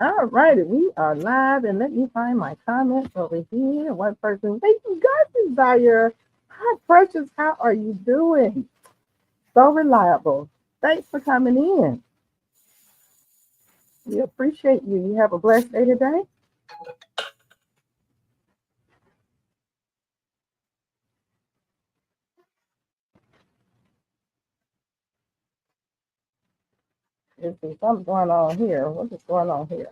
All righty, we are live, and let me find my comments over here. One person, thank you, God desire. Hi, Precious, how are you doing? So reliable. Thanks for coming in. We appreciate you. You have a blessed day today. There's something going on here. What is going on here?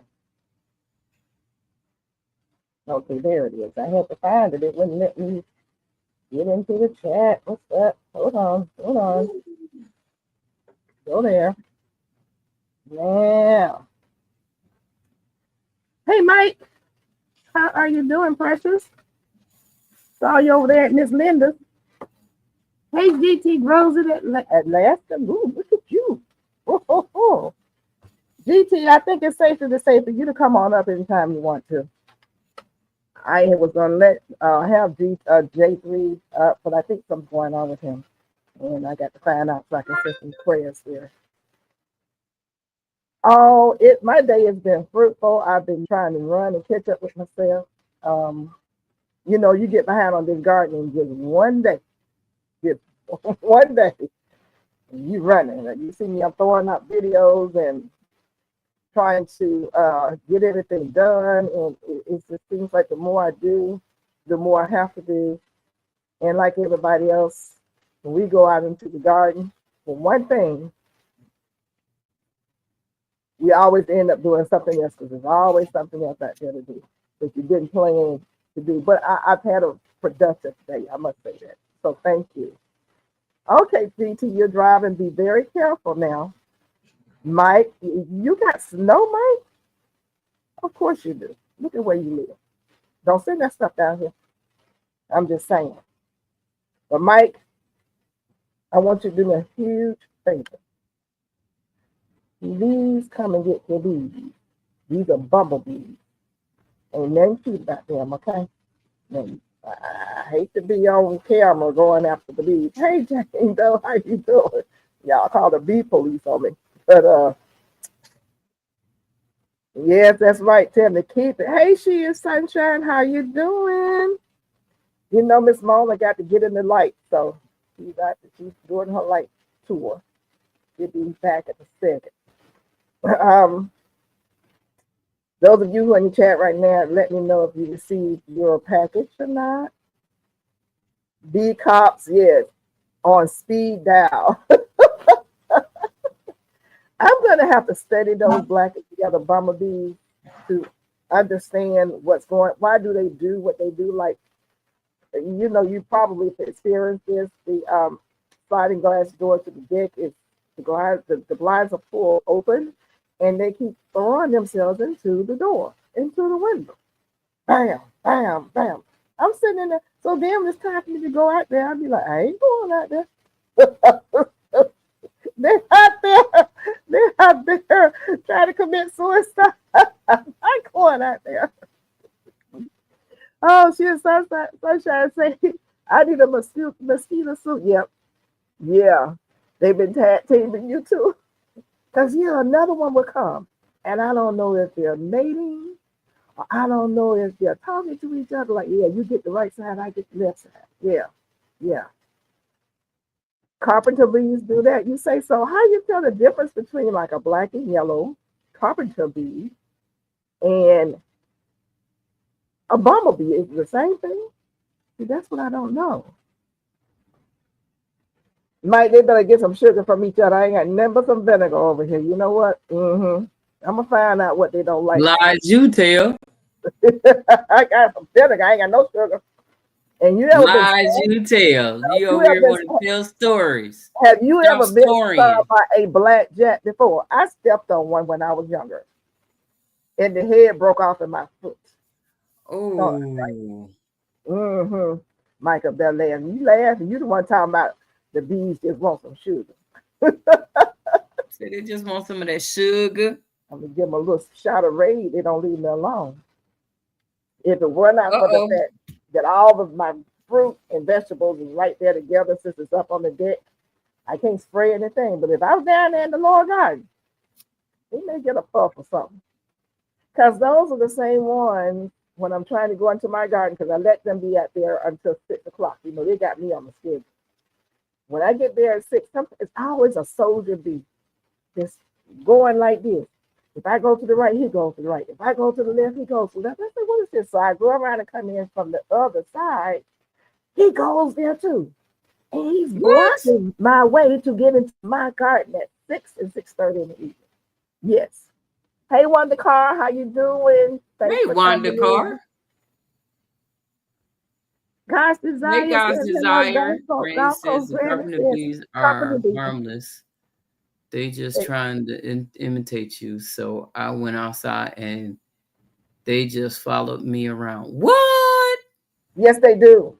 Okay, there it is. I had to find it. It wouldn't let me get into the chat. What's up? Hold on. Hold on. Go there. Now. Hey, Mike. How are you doing, Precious? Saw you over there at Miss Linda's. Hey, GT Grows at Alaska. Ooh, look at you. Oh. GT, I think it's safer to say for you to come on up anytime you want to. I was gonna let have J3 up, but I think something's going on with him, and I got to find out so I can send some prayers here. Oh, my day has been fruitful. I've been trying to run and catch up with myself. Um, you get behind on this gardening just one day, just one day, and you running. You see me, I'm throwing out videos and trying to get everything done, and it just seems like the more I do, the more I have to do. And like everybody else, when we go out into the garden, for one thing, we always end up doing something else because there's always something else out there to do that you didn't plan to do. But I've had a productive day, I must say that. So thank you. Okay, GT, you're driving. Be very careful now. Mike, you got snow, Mike? Of course you do. Look at where you live. Don't send that stuff down here. I'm just saying. But Mike, I want you to do me a huge favor. Please come and get your bees. These are bumblebees. Ain't nothing cute about them, okay? Now, I hate to be on camera going after the bees. Hey, Jane Doe, how you doing? Y'all call the bee police on me. But yes, that's right. Tell me keep it. Hey, she is Sunshine. How you doing? Miss Mona got to get in the light, so she's doing her light tour. She'll be back at the second. Um, those of you who are in the chat right now, let me know if you received your package or not. B cops, yes, on speed dial. I'm gonna have to study those black and together bumblebees to understand what's going. Why do they do what they do? Like, you probably experienced this. The sliding glass door to the deck is the blinds are pulled open, and they keep throwing themselves into the door, into the window. Bam, bam, bam. I'm sitting in there. So damn, it's time for me to go out there. I'd be like, I ain't going out there. They're out there. They're out there trying to commit suicide. I'm going out there. Oh, she is sunshine say, I need a mosquito suit. Yep. Yeah. They've been tag teaming you too. Because another one will come. And I don't know if they're mating, or I don't know if they're talking to each other. Like, yeah, you get the right side, I get the left side. Yeah. Yeah. Carpenter bees do that. You say, so how you tell the difference between like a black and yellow carpenter bee and a bumblebee? Is it the same thing? See, that's what I don't know. Mike, they better get some sugar from each other. I ain't got nothing but some vinegar over here. You know what? I'm gonna find out what they don't like. Lies you tell. I got some vinegar. I ain't got no sugar. And you ever been Lies you tell. You you over ever here been want to tell stories. have you Stop ever been stung storying. by a black jet before? I stepped on one when I was younger, and the head broke off in my foot. So, Oh. mm-hmm. Michael Belair, you laughing? You the one talking about the bees just want some sugar. So they just want some of that sugar. I'm gonna give them a little shot of Raid. They don't leave me alone. If it were not for the Uh-oh. fact that all of my fruit and vegetables is right there together since it's up on the deck, I can't spray anything. But if I was down there in the lower garden, they may get a puff or something. Because those are the same ones when I'm trying to go into my garden, because I let them be out there until 6 o'clock. You know, they got me on the schedule. When I get there at 6, it's always a soldier bee just going like this. If I go to the right, he goes to the right. If I go to the left, he goes to the left. I say, what is this? So I go around and come in from the other side. He goes there too. And he's What? blocking my way to get into my garden at 6 and 6:30 in the evening. Yes. Hey, Wonder Car, how you doing? Thanks Hey, for Wanda coming in. Car. God's Hey, desire God's says, hello, desire. Randy Gulf says Coast the Granny government says, bees company are B. harmless. They just trying to imitate you. So I went outside and they just followed me around. What? Yes, they do.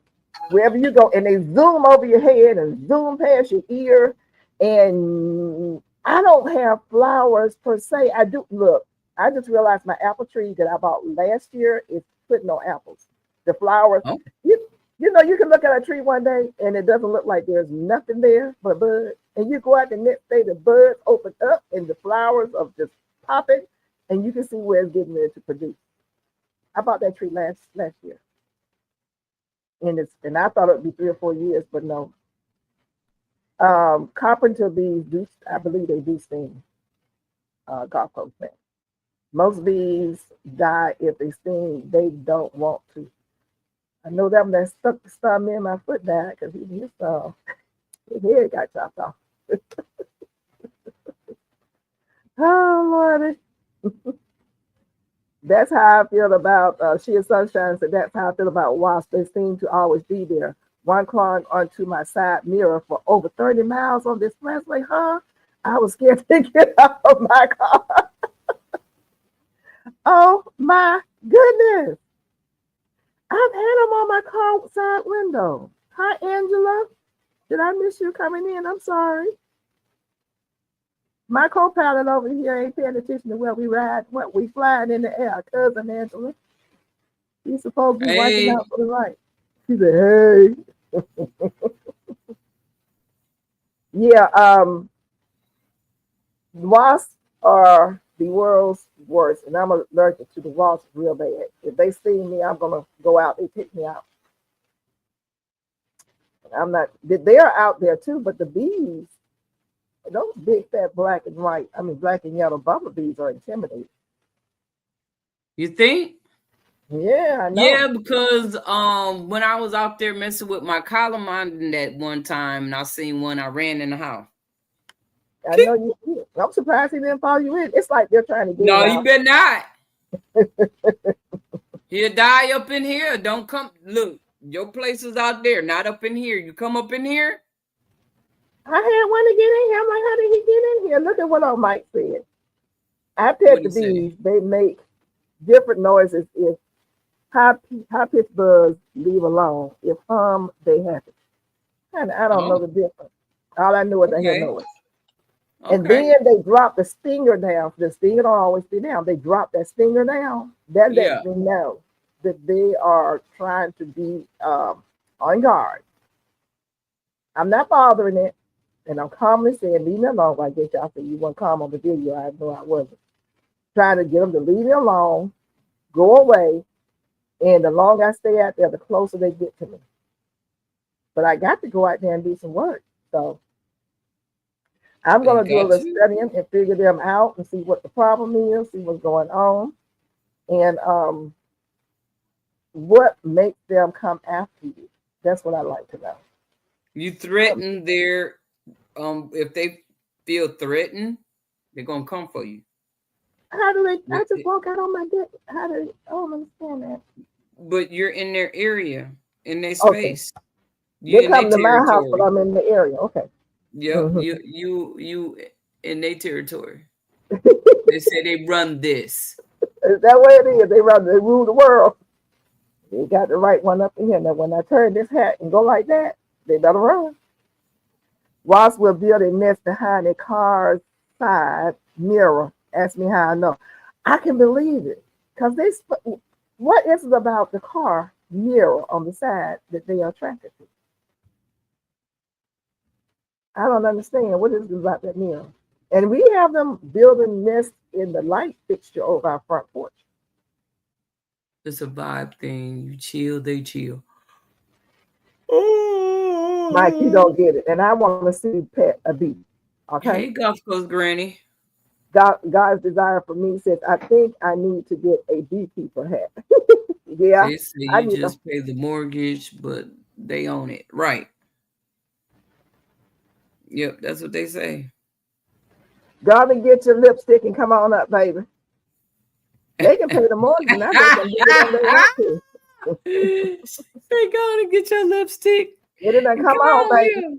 Wherever you go, and they zoom over your head and zoom past your ear. And I don't have flowers per se. I do look. I just realized my apple tree that I bought last year is putting no apples. The flowers, Oh, you you know, you can look at a tree one day and it doesn't look like there's nothing there but bud. And you go out the next day, the buds open up and the flowers are just popping, and you can see where it's getting ready to produce. I bought that tree last year, and I thought it would be 3 or 4 years, but no. Carpenter bees do, I believe they do sting. Gulf Coast thing. Most bees die if they sting. They don't want to. I know that one that stuck the stung me in my foot died because his head got chopped off. Oh Lordy. That's how I feel about Shea Sunshine. So that's how I feel about wasps. They seem to always be there. One clung onto my side mirror for over 30 miles on this expressway, huh? I was scared to get out of my car. Oh my goodness. I've had them on my car side window. Hi, Angela. Did I miss you coming in? I'm sorry. My co-pilot over here ain't paying attention to where we ride, what we flying in the air. Cousin Angela. He's supposed to be watching hey. out for the right. She said, hey. Yeah, wasps are the world's worst, and I'm allergic to the wasps real bad. If they sting me, I'm gonna go out. They pick me out. I'm not. They are out there too, but the bees, those big fat black and white, I mean black and yellow bumblebees are intimidating. You think? Yeah, I Yeah, know. because when I was out there messing with my calamine that one time and I seen one, I ran in the house. I know you did. I'm surprised he didn't follow you in. It's like they're trying to get it No, you out. better not. He'll die up in here. Don't come. Look, your place is out there, not up in here. You come up in here. I had one to get in here. I'm like, how did he get in here? Look at what old Mike said. I What pet he the say? bees. They make different noises if high pitched buzz leave alone. If they happy. And I don't know Oh, the difference. All I know is I hear okay, noise. And okay, then they drop the stinger down. The stinger don't always be down. They drop that stinger down. That yeah. lets me know that they are trying to be on guard. I'm not bothering it. And I'm calmly saying, leave me alone. I guess y'all said you weren't calm on the video. I know I wasn't. Trying to get them to leave me alone, go away. And the longer I stay out there, the closer they get to me. But I got to go out there and do some work. So I'm They going to do a got little you. studying and figure them out and see what the problem is, see what's going on, and what makes them come after you. That's what I like to know. You threaten their if they feel threatened, they're gonna come for you. How do they? I But just walk out on my deck. How do they? I don't understand that. you're in their area, in their Okay, space. You they in their come to my house, but territory. I'm in the area. Okay. Yep, Mhm. you in their territory. They say they run this. Is that way it is? They rule the world. They got the right one up in here. Now, when I turn this hat and go like that, they better run. Wasps will build a nest behind a car's side mirror. Ask me how I know. I can believe it. Because what is it about the car mirror on the side that they are attracted to? I don't understand. What is it about that mirror? And we have them building nests in the light fixture over our front porch. It's a vibe thing. You chill, they chill. Mike, you don't get it. And I want to see you pet a bee. Okay? Hey, Gulf Coast Granny. God's desire for me says, I think I need to get a beekeeper hat. Yeah, They say I you need to just pay the mortgage, but they own it. Right. Yep, that's what they say. go and get your lipstick and come on up, baby. They can pay the mortgage and I bet them do whatever they want to. They going to get your lipstick. Get it and Come come on, on baby. here.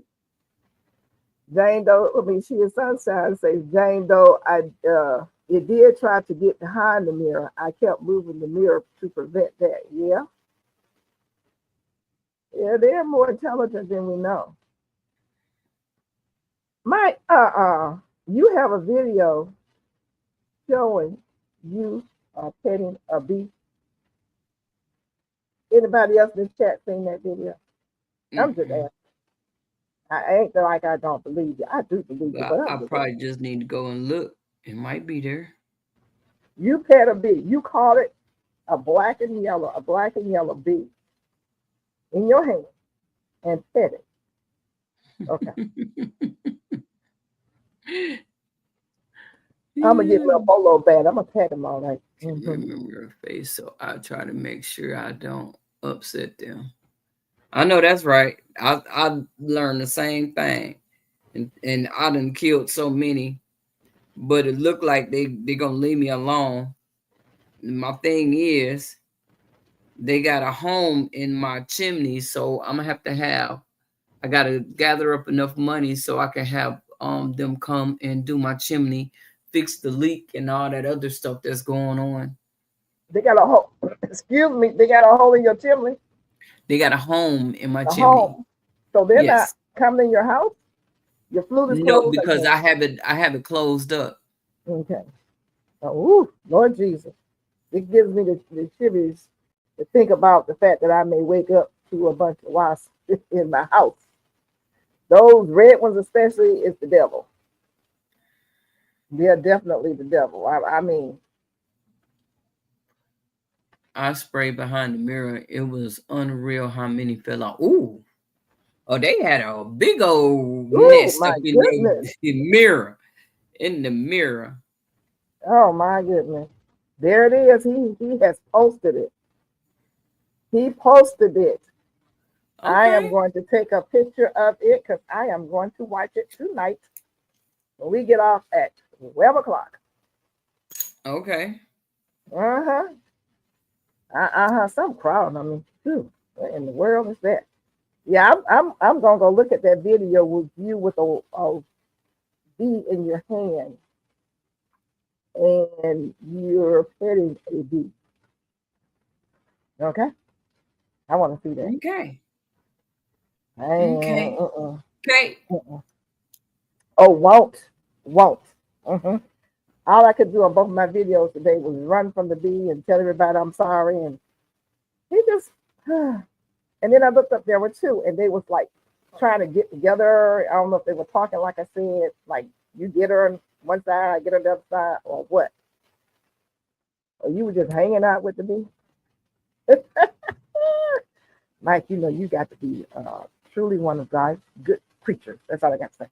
Jane Doe, I mean, she is sunshine, says Jane Doe, it did try to get behind the mirror. I kept moving the mirror to prevent that. Yeah. Yeah, they're more intelligent than we know. Mike, you have a video showing you petting a bee. Anybody else in the chat seen that video? I'm just asking. I ain't like I don't believe you. I do believe you, but I I'm just probably asking. just need to go and look. It might be there. You pet a bee. You caught it a black and yellow bee in your hand and pet it. Okay. I'm gonna get a little bolo bad. I'm gonna pet him all right. Can't remember your face, so I try to make sure I don't upset them. I know that's right. I learned the same thing, and I done killed so many, but it looked like they gonna leave me alone. My thing is, they got a home in my chimney, so I'm gonna have to have. I gotta gather up enough money so I can have them come and do my chimney, fix the leak and all that other stuff that's going on. They got a hole. Excuse me. They got a hole in your chimney. They got a home in my A chimney. home. So they're not Yes. coming in your house. Your flute is No, closed. because I have it closed up. Okay. Oh, Lord Jesus. It gives me the shivers to think about the fact that I may wake up to a bunch of wasps in my house. Those red ones, especially, is the devil. They're definitely the devil. I mean, I sprayed behind the mirror. It was unreal how many fell out. Ooh. Oh, they had a big old nest my up in goodness. the mirror. In the mirror. Oh my goodness. There it is. He has posted it. He posted it. Okay. I am going to take a picture of it because I am going to watch it tonight when we get off at 12 o'clock. Okay. Some crowd. I mean, what in the world is that? Yeah, I'm gonna go look at that video with you with a bee in your hand and you're petting a bee. Okay, I want to see that. Okay. Okay. Okay. Oh, won't. All I could do on both of my videos today was run from the bee and tell everybody I'm sorry, and he just. And then I looked up, there were two, and they was like trying to get together. I don't know if they were talking, like I said, like you get her on one side, I get her on the other side, or what. Or you were just hanging out with the bee. Mike, you know you got to be truly one of God's good creatures. That's all I got to say.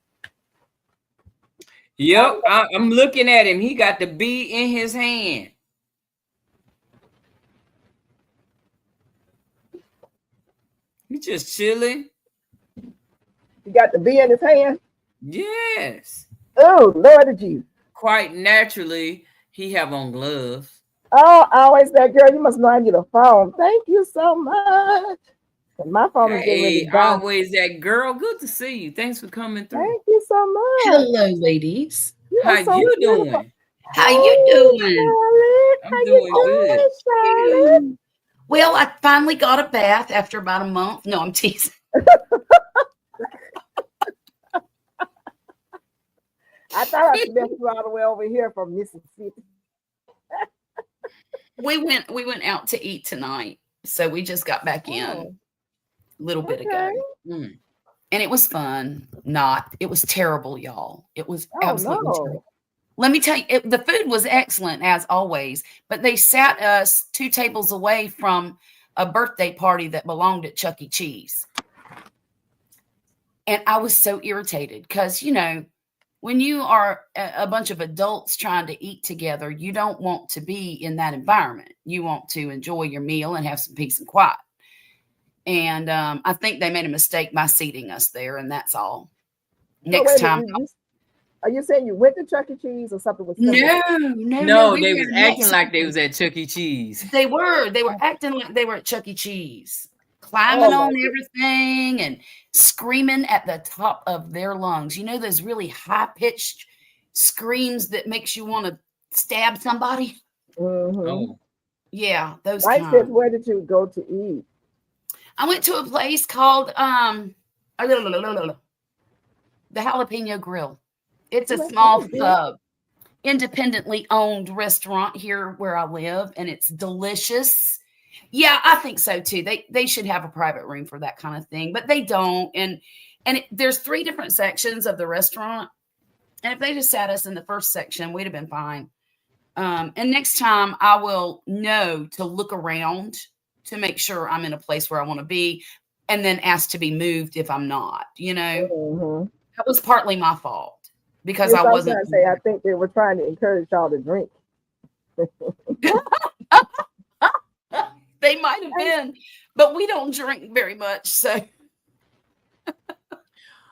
Yep, I'm looking at him. He got the bee in his hand. He's just chilling. You got the bee in his hand? Yes. Oh, Lord of Jesus. Quite naturally, he have on gloves. Oh, I always that girl, you must know I need a phone. Thank you so much. My phone is getting ready to die. Always that girl. Good to see you. Thanks for coming through. Thank you so much. Hello, ladies. How you doing? How you doing? Charlotte. I'm doing good. Charlotte? Well, I finally got a bath after about a month. No, I'm teasing. I thought I met you all the way over here from Mississippi. We went out to eat tonight, so we just got back in a little bit ago, and it was fun. It was terrible, y'all. It was absolutely terrible. Let me tell you, the food was excellent as always, but they sat us 2 tables away from a birthday party that belonged at Chuck E. Cheese. And I was so irritated because, when you are a bunch of adults trying to eat together, you don't want to be in that environment. You want to enjoy your meal and have some peace and quiet. And I think they made a mistake by seating us there, and that's all. Next time. Are you saying you went to Chuck E. Cheese or something was No, they was acting like they was at Chuck E. Cheese. They were acting like they were at Chuck E. Cheese, climbing on everything and screaming at the top of their lungs. You know those really high-pitched screams that makes you want to stab somebody? Mm-hmm. Oh. Yeah, those Mike said, where did you go to eat? I went to a place called the Jalapeno Grill. It's a small independently owned restaurant here where I live, and it's delicious. Yeah, I think so too. They should have a private room for that kind of thing, but they don't. And there's 3 different sections of the restaurant, and if they just sat us in the first section, we'd have been fine. And next time I will know to look around to make sure I'm in a place where I want to be, and then ask to be moved if I'm not. Mm-hmm. That was partly my fault. Because I wasn't. I think they were trying to encourage y'all to drink. They might have been, but we don't drink very much. So. Hey,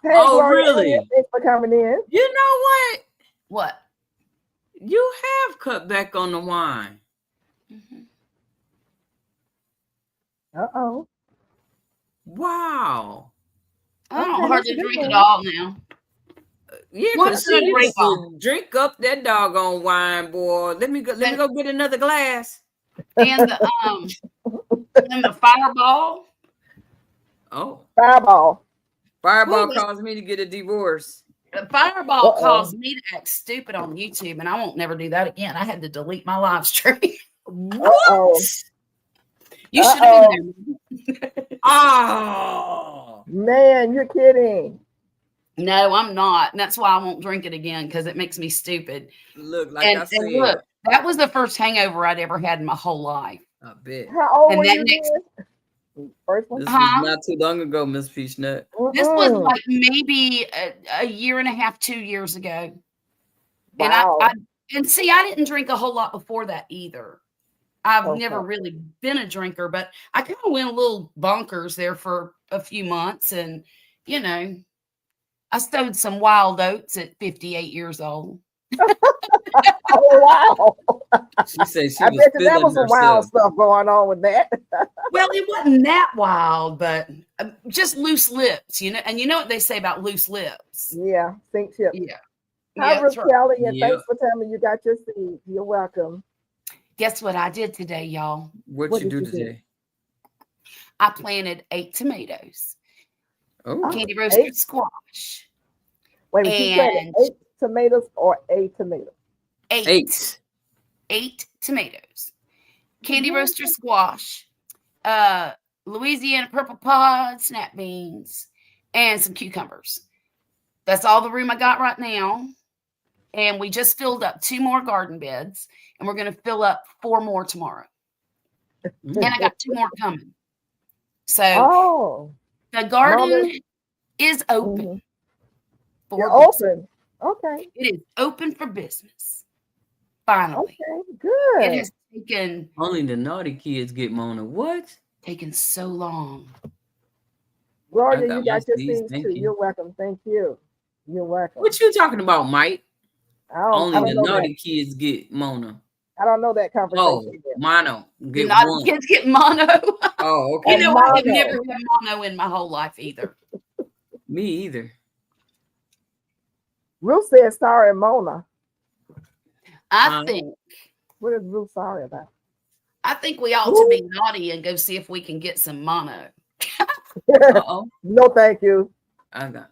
Gloria, really? Thanks for coming in. You know what? What? You have cut back on the wine. Mm-hmm. Uh-oh. Wow. I don't hardly drink at all now. Yeah, because she used to drink up that doggone wine, boy. Let me go get another glass. And the Fireball. Oh. Fireball caused me to get a divorce. The Fireball caused me to act stupid on YouTube, and I won't never do that again. I had to delete my live stream. What? You should have been there. Oh. Man, you're kidding. No, I'm not. And that's why I won't drink it again, because it makes me stupid. Look, I said. And look, that was the first hangover I'd ever had in my whole life. I bet. How old were you? First one? This was not too long ago, Miss Peachnut. This was like maybe a year and a half, 2 years ago. Wow. And I didn't drink a whole lot before that either. I've never really been a drinker, but I kind of went a little bonkers there for a few months, and I stowed some wild oats at 58 years old. Oh, wow. She said she I bet you there was some wild stuff going on with that. Well, it wasn't that wild, but just loose lips, and you know what they say about loose lips. Yeah, think tip. Yeah. Hi, Ruth Kelly, and thanks for telling me you got your seed. You're welcome. Guess what I did today, y'all? What you do today? I planted 8 tomatoes. Oh, candy roasted squash. Wait a minute, you planted 8 tomatoes or a tomato? 8 tomatoes. Candy roaster squash, Louisiana purple pod, snap beans, and some cucumbers. That's all the room I got right now. And we just filled up 2 more garden beds, and we're going to fill up 4 more tomorrow. And I got 2 more coming. So the garden is open. You're open. Okay. It is open for business. Finally. Okay, good. It has taken. Only the naughty kids get Mona. What? Taken so long. Gloria, you got your seeds too. You're welcome. Thank you. You're welcome. What you talking about, Mike? Only the naughty that. Kids get Mona. I don't know that conversation. Oh, mono. The naughty kids get mono. Oh, okay. You know, I've never had mono in my whole life either. Me either. Ruth said sorry, Mona. I think. What is Ruth sorry about? I think we ought to be naughty and go see if we can get some mono. Uh-oh. No, thank you. I got.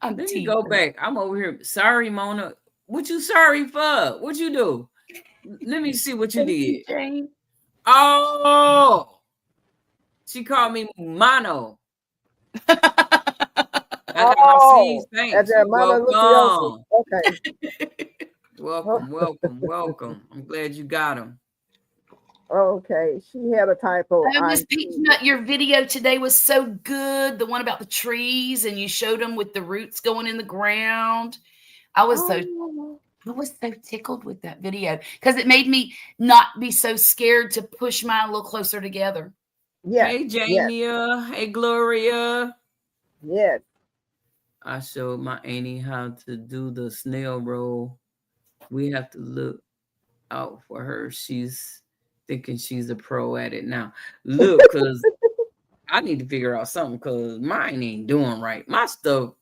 Let me go back. I'm over here. Sorry, Mona. What you sorry for? What you do? Let me see what you did. Jane. Oh, she called me mono. I got my seeds. At Thanks. the You're Mama welcome. Okay. Welcome. I'm glad you got them. Okay. She had a typo. Oh, Miss Peachnut, your video today was so good. The one about the trees, and you showed them with the roots going in the ground. I was so tickled with that video because it made me not be so scared to push mine a little closer together. Yes. Hey, Jamia. Hey, Gloria. Yes. I showed my auntie how to do the snail roll. We have to look out for her. She's thinking she's a pro at it now. Look, because I need to figure out something because mine ain't doing right. My stuff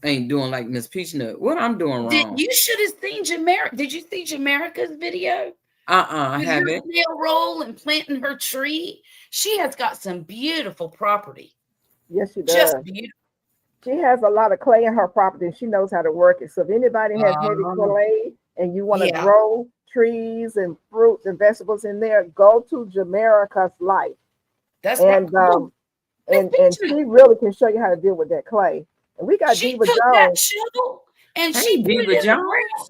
ain't doing like Miss Peachnut. What I'm doing wrong? You should have seen Jamaica. Did you see Jamaica's video? I With haven't. her snail roll and planting her tree. She has got some beautiful property. Yes, she does. Just beautiful. She has a lot of clay in her property and she knows how to work it. So if anybody has heavy clay and you want to grow trees and fruits and vegetables in there, go to Jamaica's Life. That's cool. And she really can show you how to deal with that clay. And we got Diva Jones. That shovel and she put it in the ground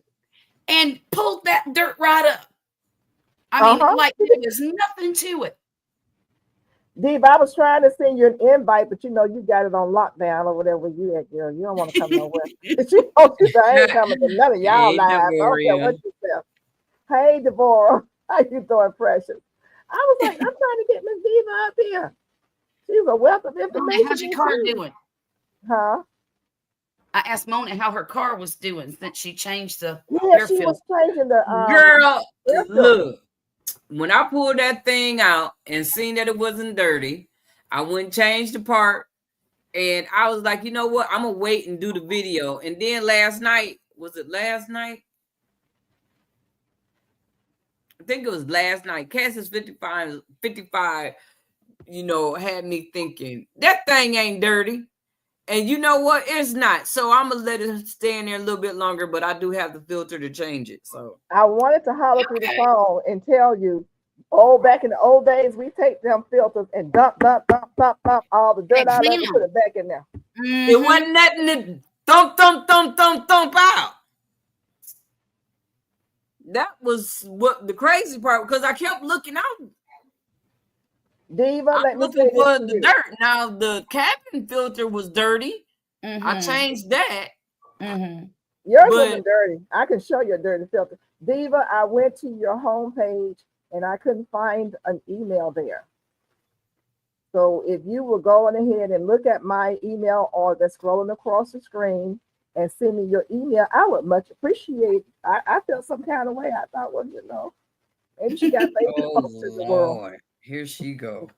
and pulled that dirt right up. I mean, like there was nothing to it. Diva, I was trying to send you an invite, but you know you got it on lockdown or whatever you at, girl. You don't want to come nowhere. She I ain't coming to none of y'all live. I don't care what you say. Hey, Deborah, how you doing, precious? I was like, I'm trying to get Miss Diva up here. She's a wealth of information. How's your car doing? Huh? I asked Mona how her car was doing since she changed the air filter. Was changing the girl. Look, when I pulled that thing out and seen that it wasn't dirty, I went and changed the part, and I was like, you know what? I'm gonna wait and do the video. And then last night, was it last night? I think it was last night. Cass's 55, you know, had me thinking that thing ain't dirty. And you know what? It's not. So I'm going to let it stay in there a little bit longer, but I do have the filter to change it. So I wanted to holler through the phone and tell you, back in the old days, we take them filters and dump all the dirt out of it and put it back in there. Mm-hmm. It wasn't nothing to thump out. That was what the crazy part, because I kept looking out. Diva, let me looking for the dirt. Now the cabin filter was dirty. Mm-hmm. I changed that. Mm-hmm. Yours wasn't dirty. I can show you a dirty filter. Diva, I went to your homepage and I couldn't find an email there. So if you were going ahead and look at my email or that's scrolling across the screen and send me your email, I would much appreciate it. I felt some kind of way. I thought, well, you know, maybe she got baby close to the world. Here she go.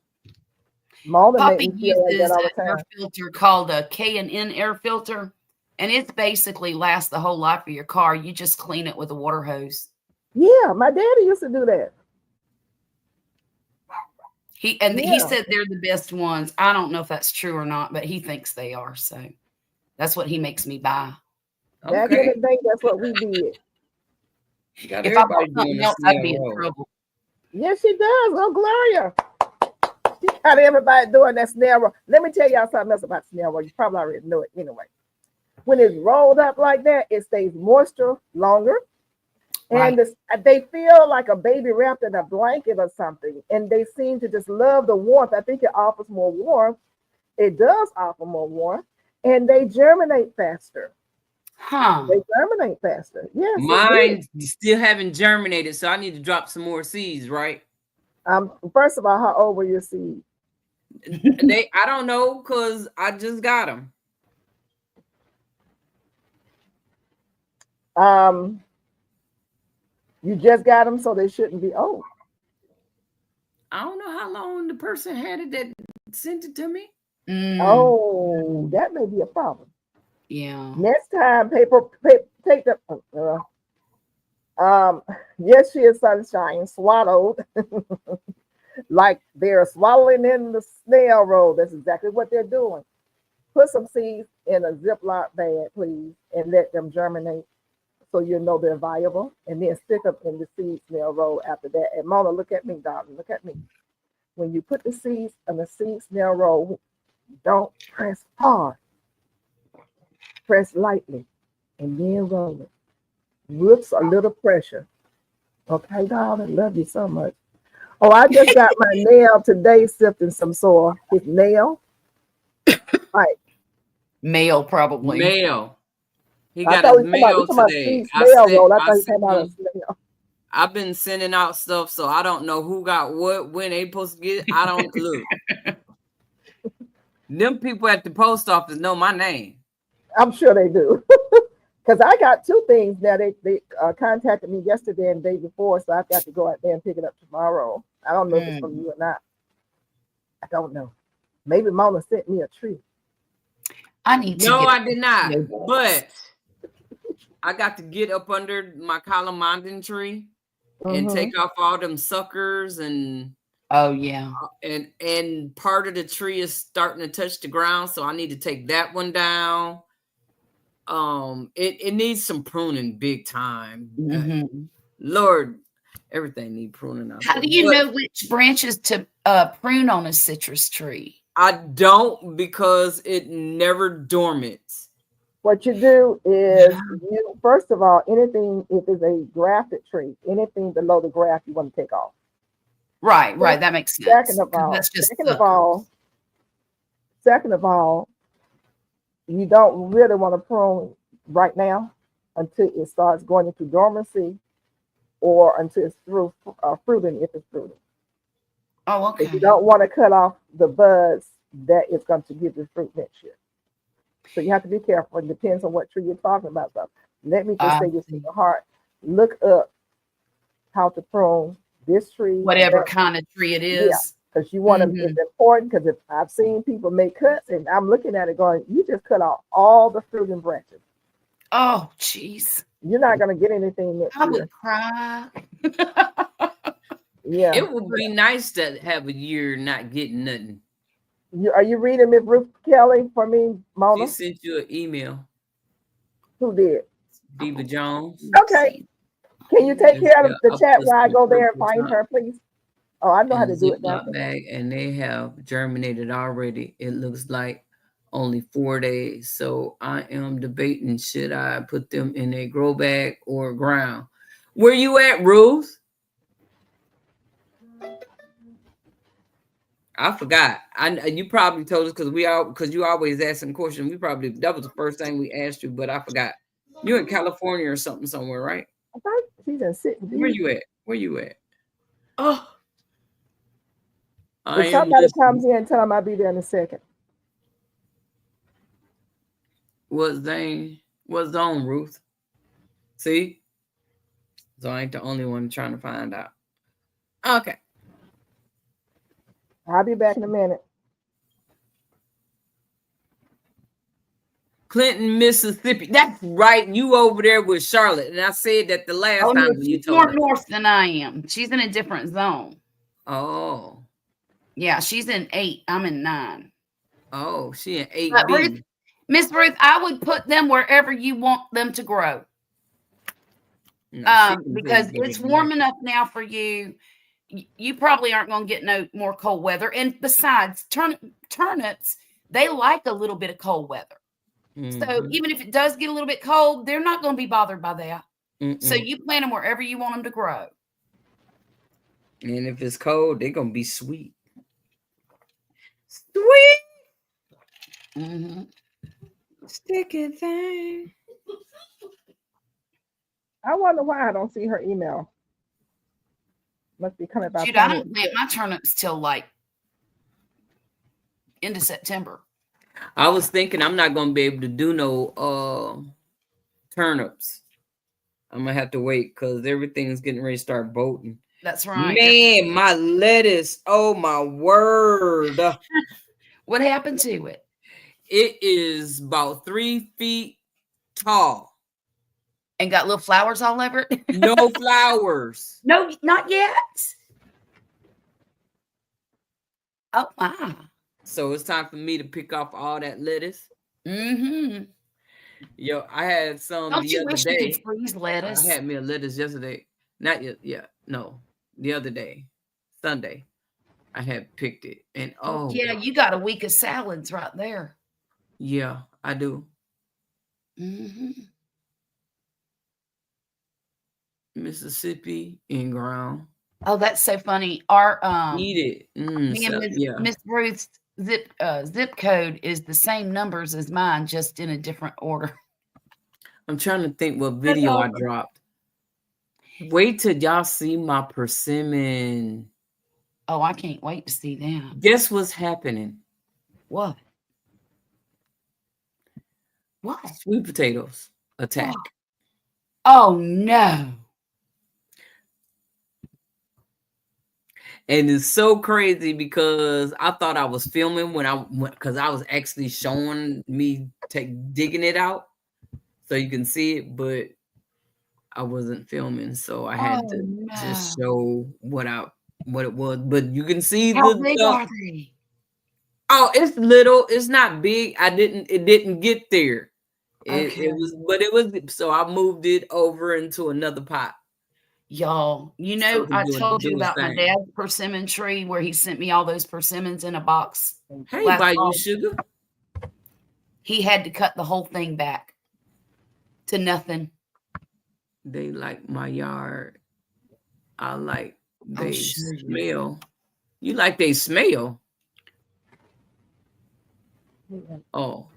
Poppy uses an air filter called a K&N air filter, and it's basically lasts the whole life of your car. You just clean it with a water hose. Yeah, my daddy used to do that. He said they're the best ones. I don't know if that's true or not, but he thinks they are. So that's what he makes me buy. Back in the day, that's what we did. If I bought something else, I'd be in trouble. Yes, she does. Oh, Gloria. She got everybody doing that snail roll. Let me tell y'all something else about snail roll. You probably already know it anyway. When it's rolled up like that, it stays moisture longer. And they feel like a baby wrapped in a blanket or something. And they seem to just love the warmth. I think it offers more warmth. It does offer more warmth. And they germinate faster. They germinate faster. Yes. Mine still haven't germinated, so I need to drop some more seeds, right? First of all, how old were your seeds? I don't know, because I just got them. You just got them, so they shouldn't be old. I don't know how long the person had it that sent it to me. Oh, that may be a problem. Yeah. Next time, take the. Yes, she is sunshine swallowed, like they're swallowing in the snail roll. That's exactly what they're doing. Put some seeds in a Ziploc bag, please, and let them germinate, so you know they're viable. And then stick them in the seed snail roll after that. And Mona, look at me, darling. Look at me. When you put the seeds in the seed snail roll, don't press hard. press lightly, and then roll it. With a little pressure. Okay, darling, love you so much. Oh, I just got my nail today sifting some soil. His nail. Right. Male, probably. Mail. He I got thought his we talking mail about today. sweet snail roll. I thought he sent came out him. of snail. I've been sending out stuff, so I don't know who got what when they supposed to get it. I don't look. Them people at the post office know my name. I'm sure they do. Because I got two things now. They contacted me yesterday and the day before, so I've got to go out there and pick it up tomorrow. I don't know if it's from you or not. I don't know. Maybe Mona sent me a tree. I need to. No, get I did not. Yeah. But I got to get up under my calamondin tree and take off all them suckers and Oh yeah. and part of the tree is starting to touch the ground, so I need to take that one down. It needs some pruning big time. Mhm. Lord, everything need pruning out How there. do you But know which branches to prune on a citrus tree? I don't, because it never dormant. What you do is, you first of all, anything, if it's a grafted tree, anything below the graft you want to take off. Right, right. That makes sense. Second of 'cause all, that's just second of all, you don't really want to prune right now until it starts going into dormancy or until it's through fruiting, if it's fruiting. Oh, If you okay. don't want to cut off the buds that is going to give you fruit next year. So you have to be careful. It depends on what tree you're talking about. So let me just say this in your heart. Look up how to prune this tree. Whatever that, kind of tree it is. because you want to, Mhm. it's important, because if I've seen people make cuts and I'm looking at it going, you just cut off all the fruit and branches. Oh, jeez. You're not going to get anything next I year. would cry. Yeah. It would be nice to have a year not getting nothing. Are you reading Miss Ruth Kelly for me, She Mona? sent you an email, Who did? Diva Jones. Okay. Can you take care of the chat while I go there and find her, please? Oh, I know how And to do it now. Ziploc bag, and they have germinated already. It looks like only 4 days. So I am debating, should I put them in a grow bag or ground? Where you at, Ruth? I forgot. You probably told us, because you always asking questions. That was the first thing we asked you, but I forgot. You're in California or something somewhere, right? I thought she's in sitting. Where you at? Where you at? Oh, I If am somebody listening. comes in, tell them I'll be there in a second. What's on, Ruth? See? So I ain't the only one trying to find out. Okay. I'll be back in a minute. Clinton, Mississippi. That's right. You over there with Charlotte. And I said that the last Oh, no, time you she's told more us. north than I am. She's in a different zone. Oh. Yeah, she's in 8. I'm in 9. Oh, she in 8B. But Ruth, Miss Ruth, I would put them wherever you want them to grow. No, Because it's warm enough now for you. You probably aren't going to get no more cold weather. And besides, turnips, they like a little bit of cold weather. So even if it does get a little bit cold, they're not going to be bothered by that. So you plant them wherever you want them to grow. And if it's cold, they're going to be sweet. Sweet. Mm-hmm. Sticky thing. I wonder why I don't see her email. Must be coming by. Shoot, I don't plant my turnips till like into September. I was thinking I'm not going to be able to do no turnips. I'm going to have to wait because everything's getting ready to start bolting. That's right. Man, my lettuce. Oh, my word. What happened to it? It is about 3 feet tall. And got little flowers all over it? No flowers. No, not yet. Oh, wow. So it's time for me to pick off all that lettuce. Mm-hmm. Yo, I had some Don't the you other wish day. you could freeze lettuce? I had me a lettuce yesterday. Not yet. Yeah, no. The other day, Sunday, I had picked it. And yeah, you got a week of salads right there. Yeah, I do. Hmm. Mississippi in ground. Oh, that's so funny. Our Eat it. me and So, yeah. Miss Ruth's zip code is the same numbers as mine, just in a different order. I'm trying to think what That's video I awesome. dropped. Wait till y'all see my persimmon. Oh, I can't wait to see that. Guess what's happening? What? What? Sweet potatoes attack. Oh no. And it's so crazy because I thought I was filming when I went, because I was actually showing me digging it out so you can see it, but I wasn't filming, so I had Oh to no. just show what it was. But you can see How big are they? Oh, it's little. It's not big. It didn't get there. Okay. It was, but it was. So I moved it over into another pot. Y'all, you So know, it can I do told you its about my thing. dad's persimmon tree where he sent me all those persimmons in a box. Hey, last buy you fall. sugar. He had to cut the whole thing back to nothing. They like my yard. I like they show you. smell. You like they smell? Oh,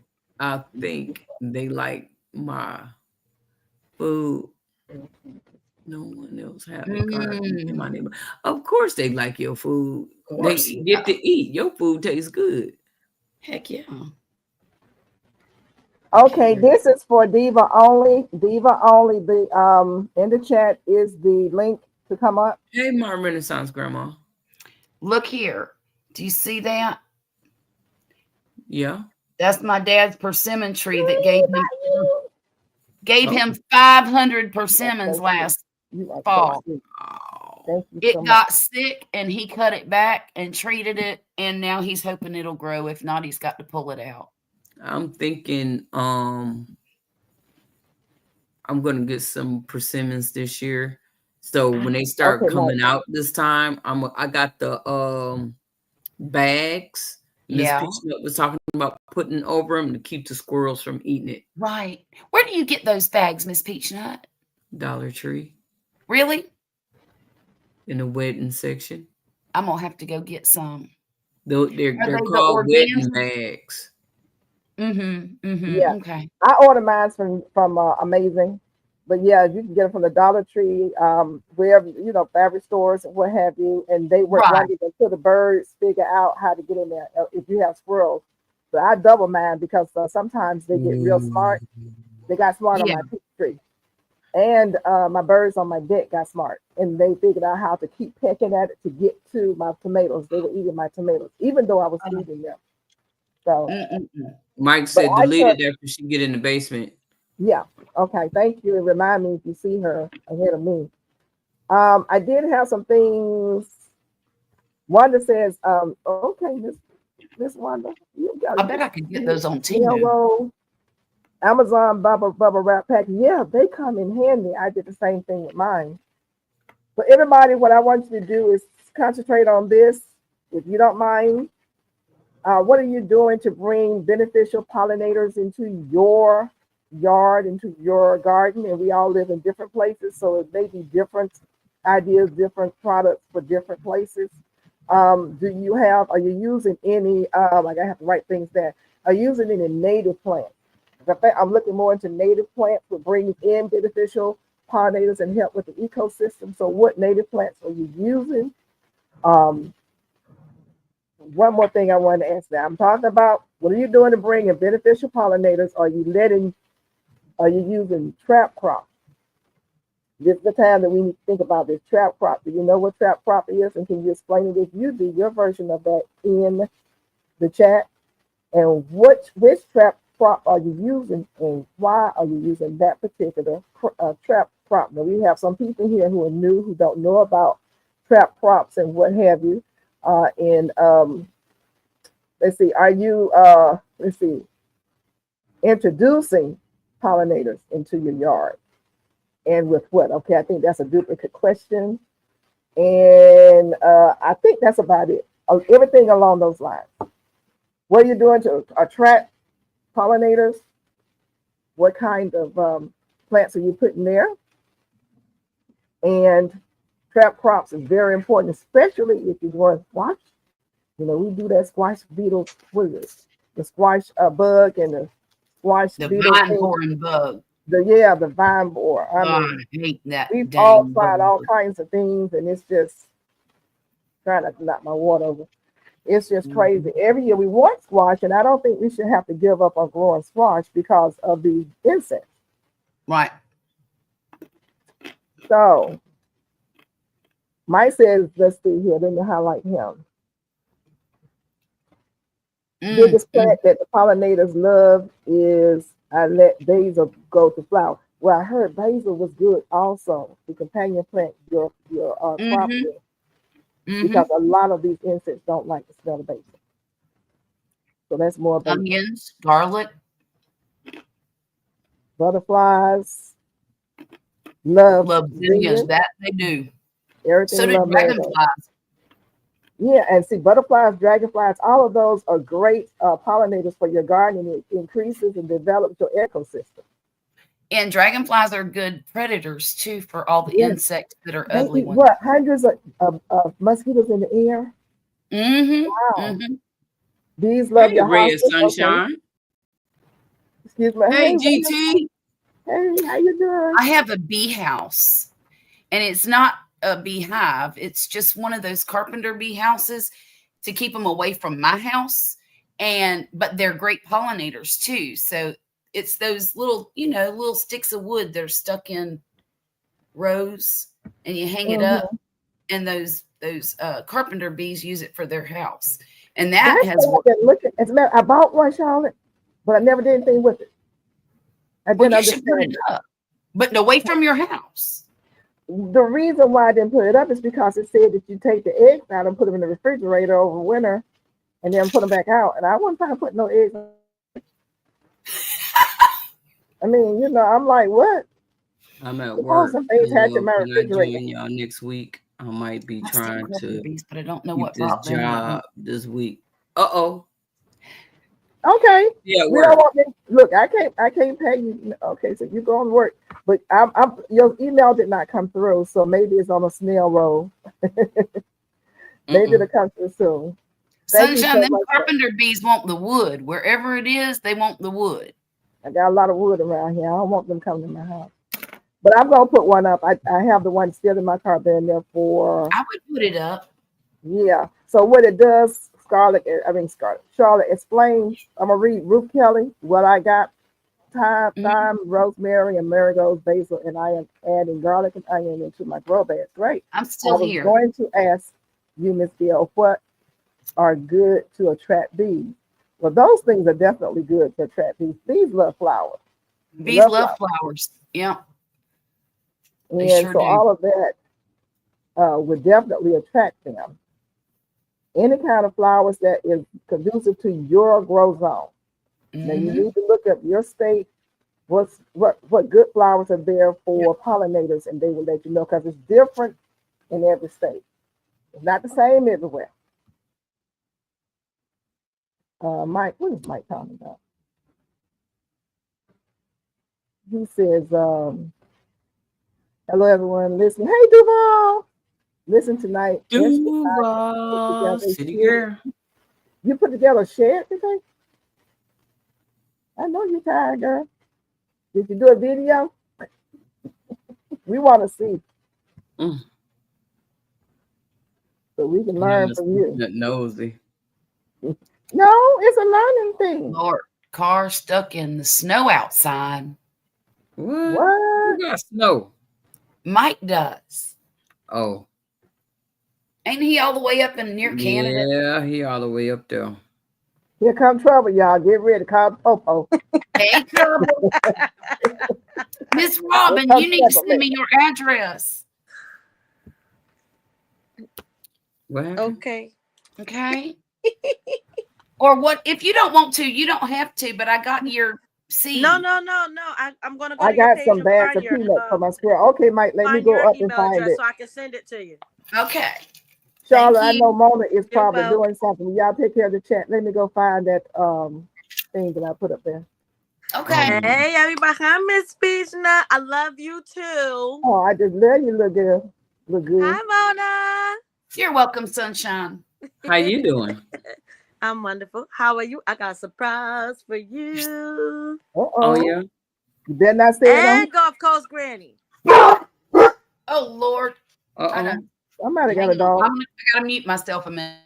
I think they like my food. No one else have a garden in my neighborhood. Of course, they like your food. They get to eat. Your food tastes good. Heck yeah. Okay, this is for Diva only. Diva only. The in the chat is the link to come up. Hey, my Renaissance grandma. Look here. Do you see that? Yeah. That's my dad's persimmon tree that gave him 500 persimmons last fall. Oh. It got sick and he cut it back and treated it, and now he's hoping it'll grow. If not, he's got to pull it out. I'm thinking I'm gonna get some persimmons this year. So when they start coming out this time, I got the bags. Miss Peachnuts was talking about putting over them to keep the squirrels from eating it. Right. Where do you get those bags, Miss Peachnut? Dollar Tree. Really? In the wedding section. I'm gonna have to go get some. They're called wedding bags. Yeah. Okay. I order mine from Amazing, but yeah, you can get it from the Dollar Tree, wherever fabric stores and what have you, and they work right until the birds figure out how to get in there if you have squirrels. So I double mine because sometimes they get real smart. They got smart on my peach tree, and my birds on my deck got smart, and they figured out how to keep pecking at it to get to my tomatoes. They were eating my tomatoes, even though I was feeding them. So Mike said delete it after she get in the basement. Yeah. Okay. Thank you. And remind me if you see her ahead of me. I did have some things. Wanda says, okay, Miss Wanda, you got. I bet I could get those on Temu. Amazon bubble wrap pack. Yeah, they come in handy. I did the same thing with mine. But everybody, what I want you to do is concentrate on this, if you don't mind. What are you doing to bring beneficial pollinators into your yard, into your garden? And we all live in different places, so it may be different ideas, different products for different places. Are you using any, like I have to write things down, are you using any native plants? I'm looking more into native plants for bringing in beneficial pollinators and help with the ecosystem. So what native plants are you using? One more thing I want to ask now. I'm talking about what are you doing to bring in beneficial pollinators? Are you using trap crop? This is the time that we need to think about this trap crop. Do you know what trap crop is? And can you explain it if you do your version of that in the chat? And which trap crop are you using and why are you using that particular trap crop? Now we have some people here who are new, who don't know about trap crops and what have you. Let's see, are you introducing pollinators into your yard? And with what? Okay, I think that's a duplicate question. And I think that's about it. Everything along those lines. What are you doing to attract pollinators? what kind of plants are you putting there. And trap crops is very important, especially if you're growing squash. You know, we do that squash beetle, what is it? The squash bug and the squash The beetle. vine boring bug. The vine borer. I Oh, mean, I hate that. we've dang all tried all bug. kinds of things, and it's just trying not to knock my water over. It's just crazy. Every year we want squash, and I don't think we should have to give up on growing squash because of the insects. Right. So, Mike says, let's see here, let me highlight him. Biggest plant that the pollinators love is I let basil go to flower. Well, I heard basil was good also to companion plant your crop with, because a lot of these insects don't like the smell of basil. So that's more basil. Onions, garlic. Butterflies love zinnias. That they do. Everything. So do dragonflies. Yeah, and see, butterflies, dragonflies, all of those are great pollinators for your garden. It increases and develops your ecosystem. And dragonflies are good predators too for all the insects that are ugly ones. What, hundreds of mosquitoes in the air? Wow. Bees love your red house. sunshine. Okay. Excuse me. Hey, GT. Hey, how you doing? I have a bee house, and it's not a beehive. It's just one of those carpenter bee houses to keep them away from my house. But they're great pollinators too. So it's those little, little sticks of wood that are stuck in rows, and you hang it up, and those carpenter bees use it for their house. And that has worked. As a matter, I bought one, Charlotte, but I never did anything with it. I didn't you should put it up, but away from your house. The reason why I didn't put it up is because it said that you take the eggs out and put them in the refrigerator over winter and then put them back out. And I wasn't trying to put no eggs. I mean, I'm like, what? I'm at work. Some things hatch in my refrigerator. Y'all next week. I might be trying to bees, but I don't know keep what this job this week. Uh-oh. Okay. Yeah, we don't want me. Look, I can't pay you. Okay, so you go on work, but your email did not come through, so maybe it's on a snail roll. Maybe it'll come through soon. Sunshine, them carpenter bees want the wood. Wherever it is, they want the wood. I got a lot of wood around here. I don't want them coming to my house. But I'm gonna put one up. I have the one still in my car in there for. I would put it up. Yeah. So what it does, Charlotte, explains. I'm gonna read Ruth Kelly what I got: thyme, rosemary, and marigolds, basil, and I am adding garlic and onion into my grow bed. Great. I'm still here. I was going to ask you, Miss Bill, what are good to attract bees? Well, those things are definitely good to attract bees. Bees love flowers. Bees love flowers. Yeah. And sure so all of that would definitely attract them. Any kind of flowers that is conducive to your grow zone. Now you need to look up your state, what good flowers are there for pollinators, and they will let you know, because it's different in every state. It's not the same everywhere. Mike, what is Mike talking about? He says, hello everyone, listen. Hey Duval, listen tonight. Duval, city girl. You put together a shed today? I know you're tired, girl. Did you do a video? We want to see. So we can learn from you. Nosy. No, it's a learning thing. Lord, car stuck in the snow outside. What? Who got snow? Mike does. Oh. Ain't he all the way up in near Canada? Yeah, he all the way up there. Here come trouble, y'all. Get ready. Call Popo. Hey, trouble. Miss Robin, you need to send me your address. What happened? Okay. Okay. Or what? If you don't want to, you don't have to. But I got your seed. No. I'm gonna go. I got some bags of peanuts for my squirrel. Okay, Mike, let me go up and find it so I can send it to you. Okay. Charlotte, I know Mona is probably doing something. Y'all take care of the chat. Let me go find that thing that I put up there. Okay. Hey, everybody. Hi, Miss Peach Nut. I love you too. Oh, I just love you, little girl. Look good. Hi, You're welcome, sunshine. Mona. How you doing? I'm wonderful. How are you? I got a surprise for you. Oh Uh-oh. yeah. You better not say it on. And Gulf Coast Granny. Oh Lord. I Uh-oh. done. Somebody got a Hang on. dog. I gotta mute myself a minute.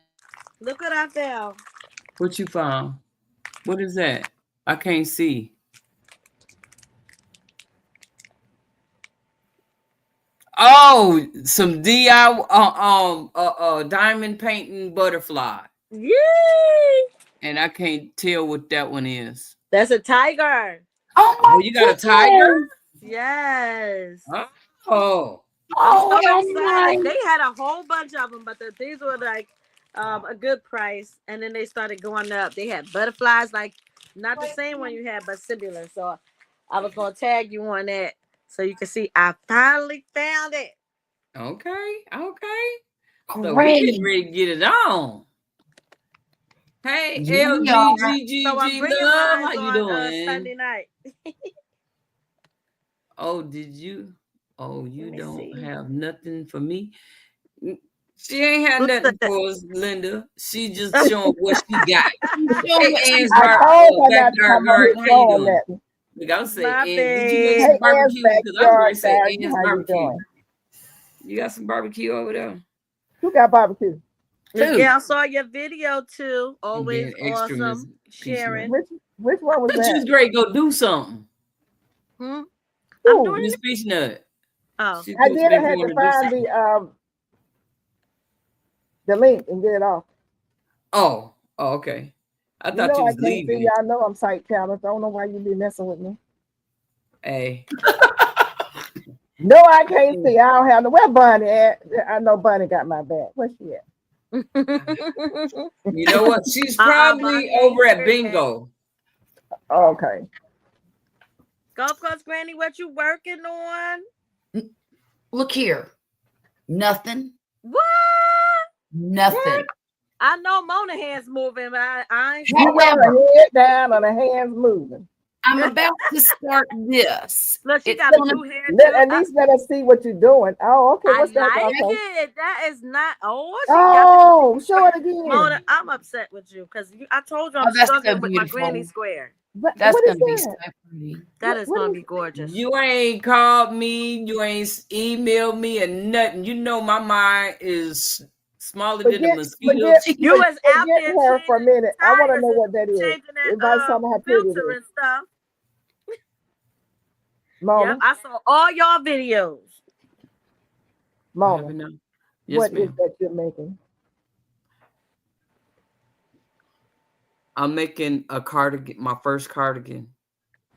Look what I found. What you found? What is that? I can't see. Oh, some diamond painting butterfly. Yay! And I can't tell what that one is. That's a tiger. Oh my Oh, you got a tiger? Yes. Oh. Oh, So how excited. nice. They had a whole bunch of them, but these were like a good price. And then they started going up. They had butterflies, like not the same one you had, but similar. So I was gonna tag you on that so you can see. I finally found it. Okay. So we Great. getting ready to get it on. Hey, Yeah. So I'm LGGGG bringing love, mine how you on doing? Sunday night. Oh, did you? Oh, you Let me don't see. have nothing for me. She ain't had nothing for us, Linda. She just showing what she got. Hey, Ann's I told her not to backyard come on his garden. How you phone. doing? That. Look, I'm saying, My did you make bad. some Hey, Ann's barbecue? Because I was backyard ready to say garden. Ann's How you barbecue. doing? You got some barbecue over there? Who got barbecue? Miss Two. Gail saw your video too. I'm Always being extra, Miss awesome. Peach Nut. Sharing. Which one was But you was that? great. Go do something, I'm Who? doing Miss it. Peach Nut. Oh, She I supposed did. be I had going to to do find something. the link and get it off. Oh, okay. I You thought know you I was can't see. leaving. Y'all know I'm sight challenged. I don't know why you be messing with me. Hey. No, I can't see. I don't have no. Where Bunny at? I know Bunny got my back. Where's she at? You know what? She's Bonnie probably ain't over at scared. bingo. Oh, okay. Golf Course Granny, what you working on? Look here. Nothing. What? Nothing. I know Mona hands moving, but I ain't She got However, her head down and her hands moving. I'm about to start this. Look, she It's got a gonna- new hair Let, too. at least let us see what you're doing. Oh, okay. I What's that? like Okay. it. That is not. Oh, she got Oh, show it again. Mona, I'm upset with you because I told you I'm Oh, that's so struggling with my beautiful. granny square. That's What is gonna be so that? pretty. That is What gonna is- be gorgeous. You ain't called me. You ain't emailed me or nothing. You know my mind is smaller than a mosquito. You was out Forget there her for a changing minute. I want to tires know and what that is. changing that Everybody tell me how pretty it filter is. and stuff. Mona, Yep, I saw all y'all videos. Mona, Yes, what ma'am. is that you're making? I'm making a cardigan, my first cardigan.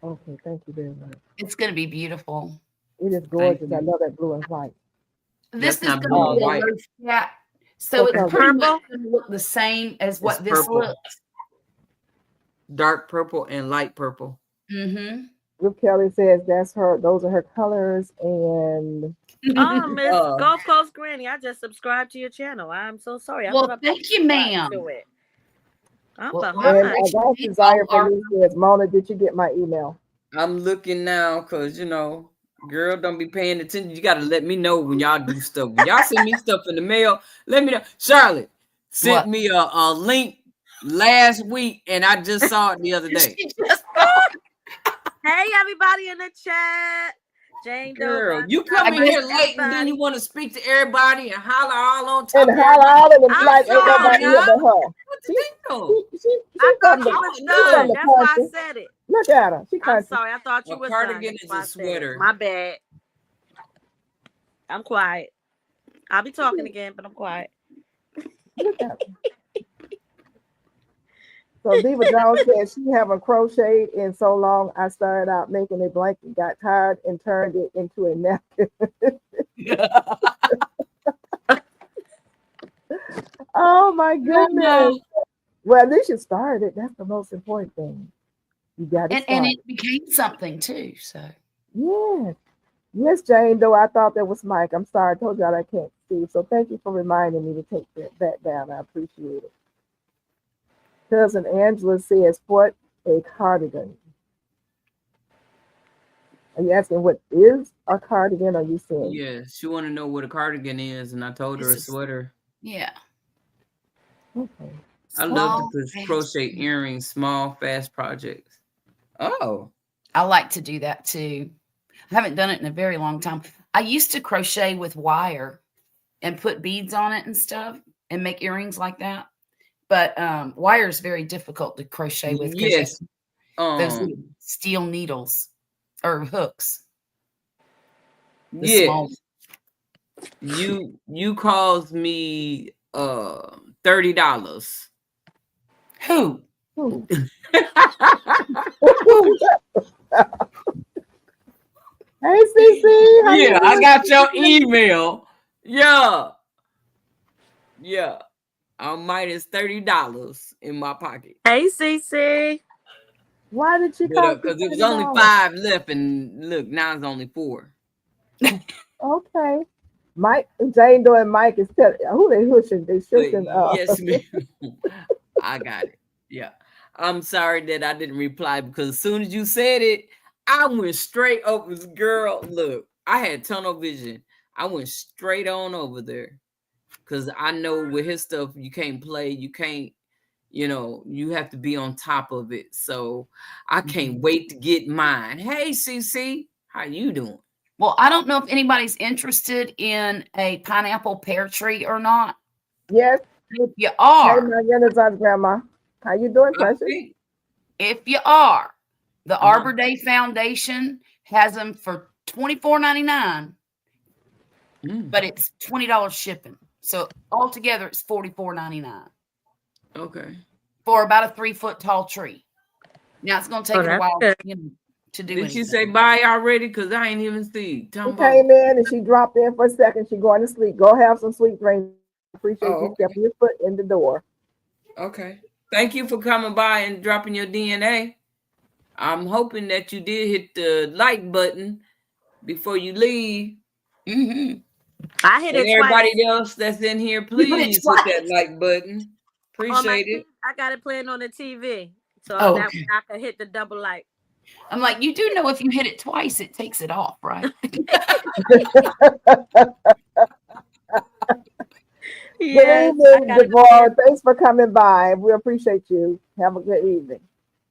Okay, thank you very much. It's gonna be beautiful. It is Thank gorgeous. you. I love that blue and white. This That's is not gonna blue be and a white. low fat, so What it's color? pretty much Purple? gonna look the same as what It's this purple. looks. Dark purple and light purple. Mm-hmm. Ruth Kelly says that's her. Those are her colors, and Oh, Miss Uh, Gulf Coast Granny, I just subscribed to your channel. I'm so sorry. I Well, thought I thank you, subscribed ma'am. to it. I'm Well, and behind. I got desire for me says, Mona, did you get my email? I'm looking now because girl, don't be paying attention. You gotta let me know when y'all do stuff. When y'all send me stuff in the mail, let me know. Charlotte sent What? me a link last week, and I just saw it the other day. She just thought- Hey, everybody in the chat. Jane Doe. Girl, you I come in guess here late and then you want to speak to everybody and holler all on top And of holler everybody. all of them I'm like ain't sorry, nobody here y'all. but her. What the deal? She I from thought the, you was she from done. the That's why I country. said it. Look at her. She I'm country. sorry. I thought you A was cardigan done. is That's why a I said it. sweater. My bad. I'm quiet. I'll be talking again, but I'm quiet. Look at her. So Diva Jones said she haven't crocheted in so long. I started out making a blanket, got tired, and turned it into a napkin. Oh my goodness. Well, at least you started. That's the most important thing. You got to and start. it became something too. So Yes. Yes, Jane, though I thought that was Mike. I'm sorry. I told y'all I can't see. So thank you for reminding me to take that down. I appreciate it. Cousin Angela says, what a cardigan. Are you asking what is a cardigan? Or are you saying? Yes, she want to know what a cardigan is, and I told her a It's a- sweater. Yeah. Okay. I love to Small, push fast crochet earrings, small, fast projects. Oh, I like to do that too. I haven't done it in a very long time. I used to crochet with wire and put beads on it and stuff and make earrings like that. But wire is very difficult to crochet with because yes. those little steel needles or hooks. The Yes. small. You caused me $30. Who? Ooh. Hey, CC. How you Yeah, I doing? got your email. Yeah. Yeah. I'm minus $30 in my pocket. Hey, CC. Why did she But cost you because it was only $30? 5 left, and look, now it's only 4. Okay. Mike, Jane Doe and Mike is telling who they hushing. They But shushing. yes, ma'am. I got it. Yeah. I'm sorry that I didn't reply because as soon as you said it, I went straight over. Girl, look, I had tunnel vision. I went straight on over there because I know with his stuff, you can't play. You can't, you have to be on top of it. So I can't wait to get mine. Hey, CC, how you doing? Well, I don't know if anybody's interested in a pineapple pear tree or not. Yes. If you Hey, are, my Renaissance grandma. How you doing, I precious? think- the Arbor Day Foundation has them for $24.99, but it's $20 shipping. So altogether, it's $44.99 Okay. for about a 3-foot tall tree. Now it's going to take it a that's while, good. to do Did anything. she say bye already? Because I ain't even see. She came in and she dropped in for a second. She going to sleep. Go have some sweet dreams. Appreciate Oh, you okay. stepping your foot in the door. Okay. Thank you for coming by and dropping your DNA. I'm hoping that you did hit the like button before you leave. Mm-hmm. I hit And it twice. everybody else that's in here, hit it please hit twice. that like button. On my Appreciate it. TV, I got it playing on the TV. So Oh, that okay. way I can hit the double like. I'm like, you do know if you hit it twice, it takes it off, right? Yes, Good I evening, got it Deborah. Thanks for coming by. We appreciate you. Have a good evening.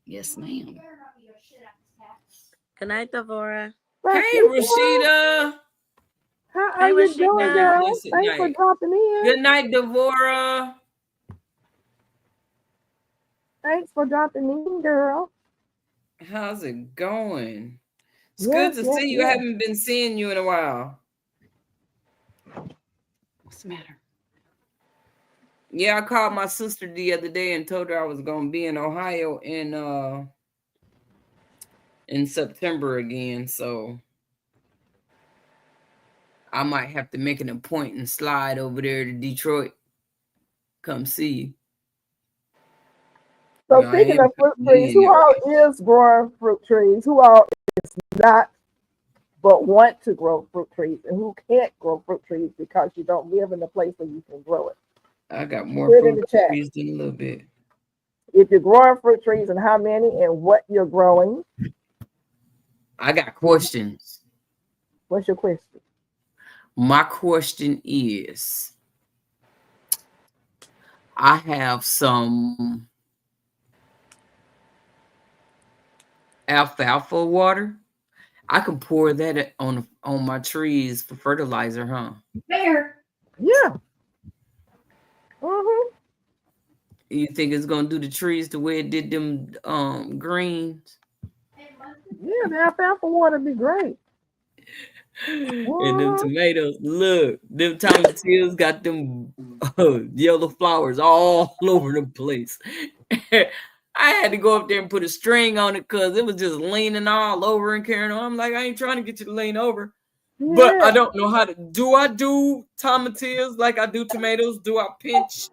Yes, ma'am. Good night, Devorah. Hey, Rashida. How are Hey, you doing, Rashida. girl? Blessed Thanks for night. dropping in. Good night, Devorah. Thanks for dropping in, girl. How's it going? It's Yes, good to yes, see you. I yes. haven't been seeing you in a while. What's the matter? Yeah, I called my sister the other day and told her I was gonna be in Ohio in September again. So I might have to make an appointment and slide over there to Detroit. Come see you. So I speaking am of fruit coming trees, in who all is growing fruit trees? Who all is not but want to grow fruit trees, and who can't grow fruit trees because you don't live in a place where you can grow it? I got more Put it in fruit the chat. trees than a little bit. If you're growing fruit trees and how many and what you're growing. I got questions. What's your question? My question is, I have some alfalfa water. I can pour that on my trees for fertilizer, huh? There. Yeah. Mm-hmm. You think it's gonna do the trees the way it did them greens? Yeah, the alfalfa water be great. And them tomatoes, look, them tomatillos got them yellow flowers all over the place. I had to go up there and put a string on it because it was just leaning all over and carrying on. I'm like, I ain't trying to get you to lean over. Yeah. But I don't know how to. Do I do tomatillos like I do tomatoes? Do I pinch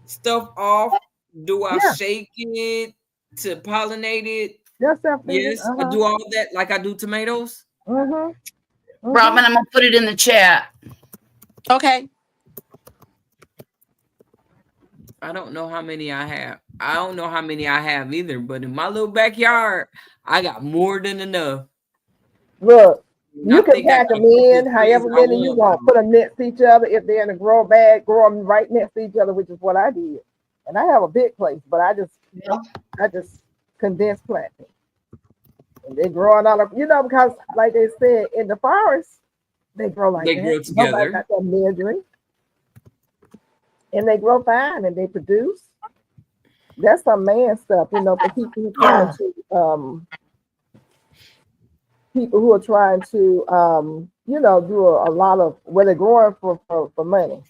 stuff off? Do I Yeah. shake it to pollinate it? Yes, definitely. Yes, I do all that like I do tomatoes. Mm-hmm. Robin, I'm going to put it in the chat. Okay. I don't know how many I have. I don't know how many I have either, but in my little backyard, I got more than enough. Look, And you I can think I pack them can put in the however trees I many you want. want. Put them next to each other. If they're in a grow bag, grow them right next to each other, which is what I did. And I have a big place, but I just condensed planting. And they're growing all up, because like they said, in the forest, they grow like They that. grow Nobody together. got that measuring. And they grow fine and they produce. That's some man stuff, for people who are trying to do a lot of where they're growing for money.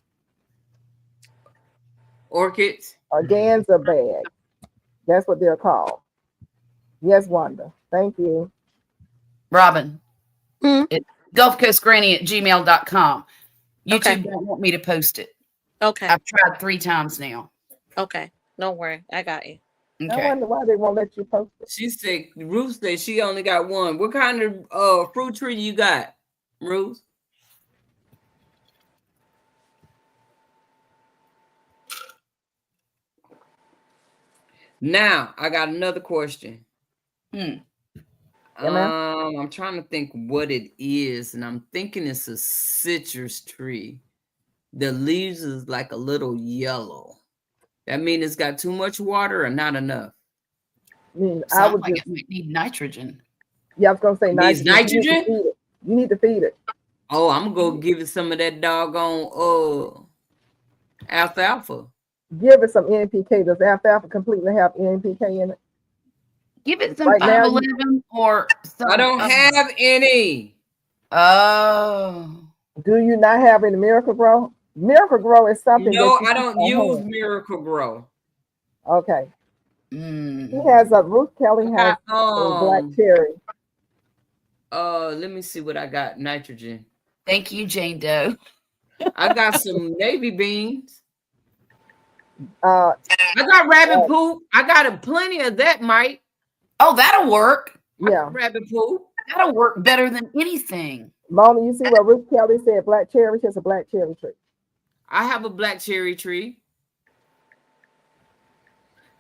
Orchids. Organza bag. That's what they're called. Yes, Wanda. Thank you. Robin, Hmm? it's GulfCoastGranny@gmail.com. YouTube Okay. don't want me to post it. Okay. I've tried 3 times now. Okay. Don't worry. I got you. I Okay. wonder why they won't let you post it. She said, Ruth said she only got one. What kind of fruit tree you got, Ruth? Now I got another question. Hmm. I'm trying to think what it is, and I'm thinking it's a citrus tree. The leaves is like a little yellow. That means it's got too much water or not enough. I mean, I Sounds would like just, it might need nitrogen. I was gonna say It needs nitrogen. nitrogen? You need to feed it. Oh, I'm gonna go give it some of that doggone alfalfa. Give it some NPK. Does alfalfa completely have NPK in it? Give it some Right now, 511 or some. I don't have any. Oh. Do you not have any Miracle Grow? Miracle Grow is something No, that you I don't can use have. Miracle Grow. Okay. Mm. He has Ruth Kelly I has got, a black cherry. let me see what I got. Nitrogen. Thank you, Jane Doe. I got some navy beans. Uh, I got rabbit poop. I got plenty of that, Mike. Oh, that'll work. yeah. Rabbit poop. That'll work better than anything. Mona, you see what Ruth Kelly said? Black cherry. She has a black cherry tree. I have a black cherry tree.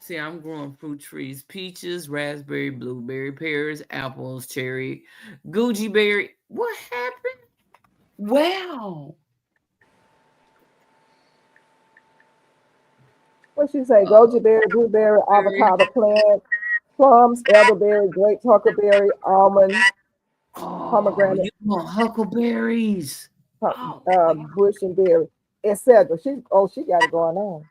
See, I'm growing fruit trees: peaches, raspberry, blueberry, pears, apples, cherry, goji berry. What happened? Wow. What she say? Goji berry, blueberry, avocado plant, plums, elderberry, grapes, huckleberry, almond, pomegranate, You want huckleberries? bush and berry, etc. She got it going on.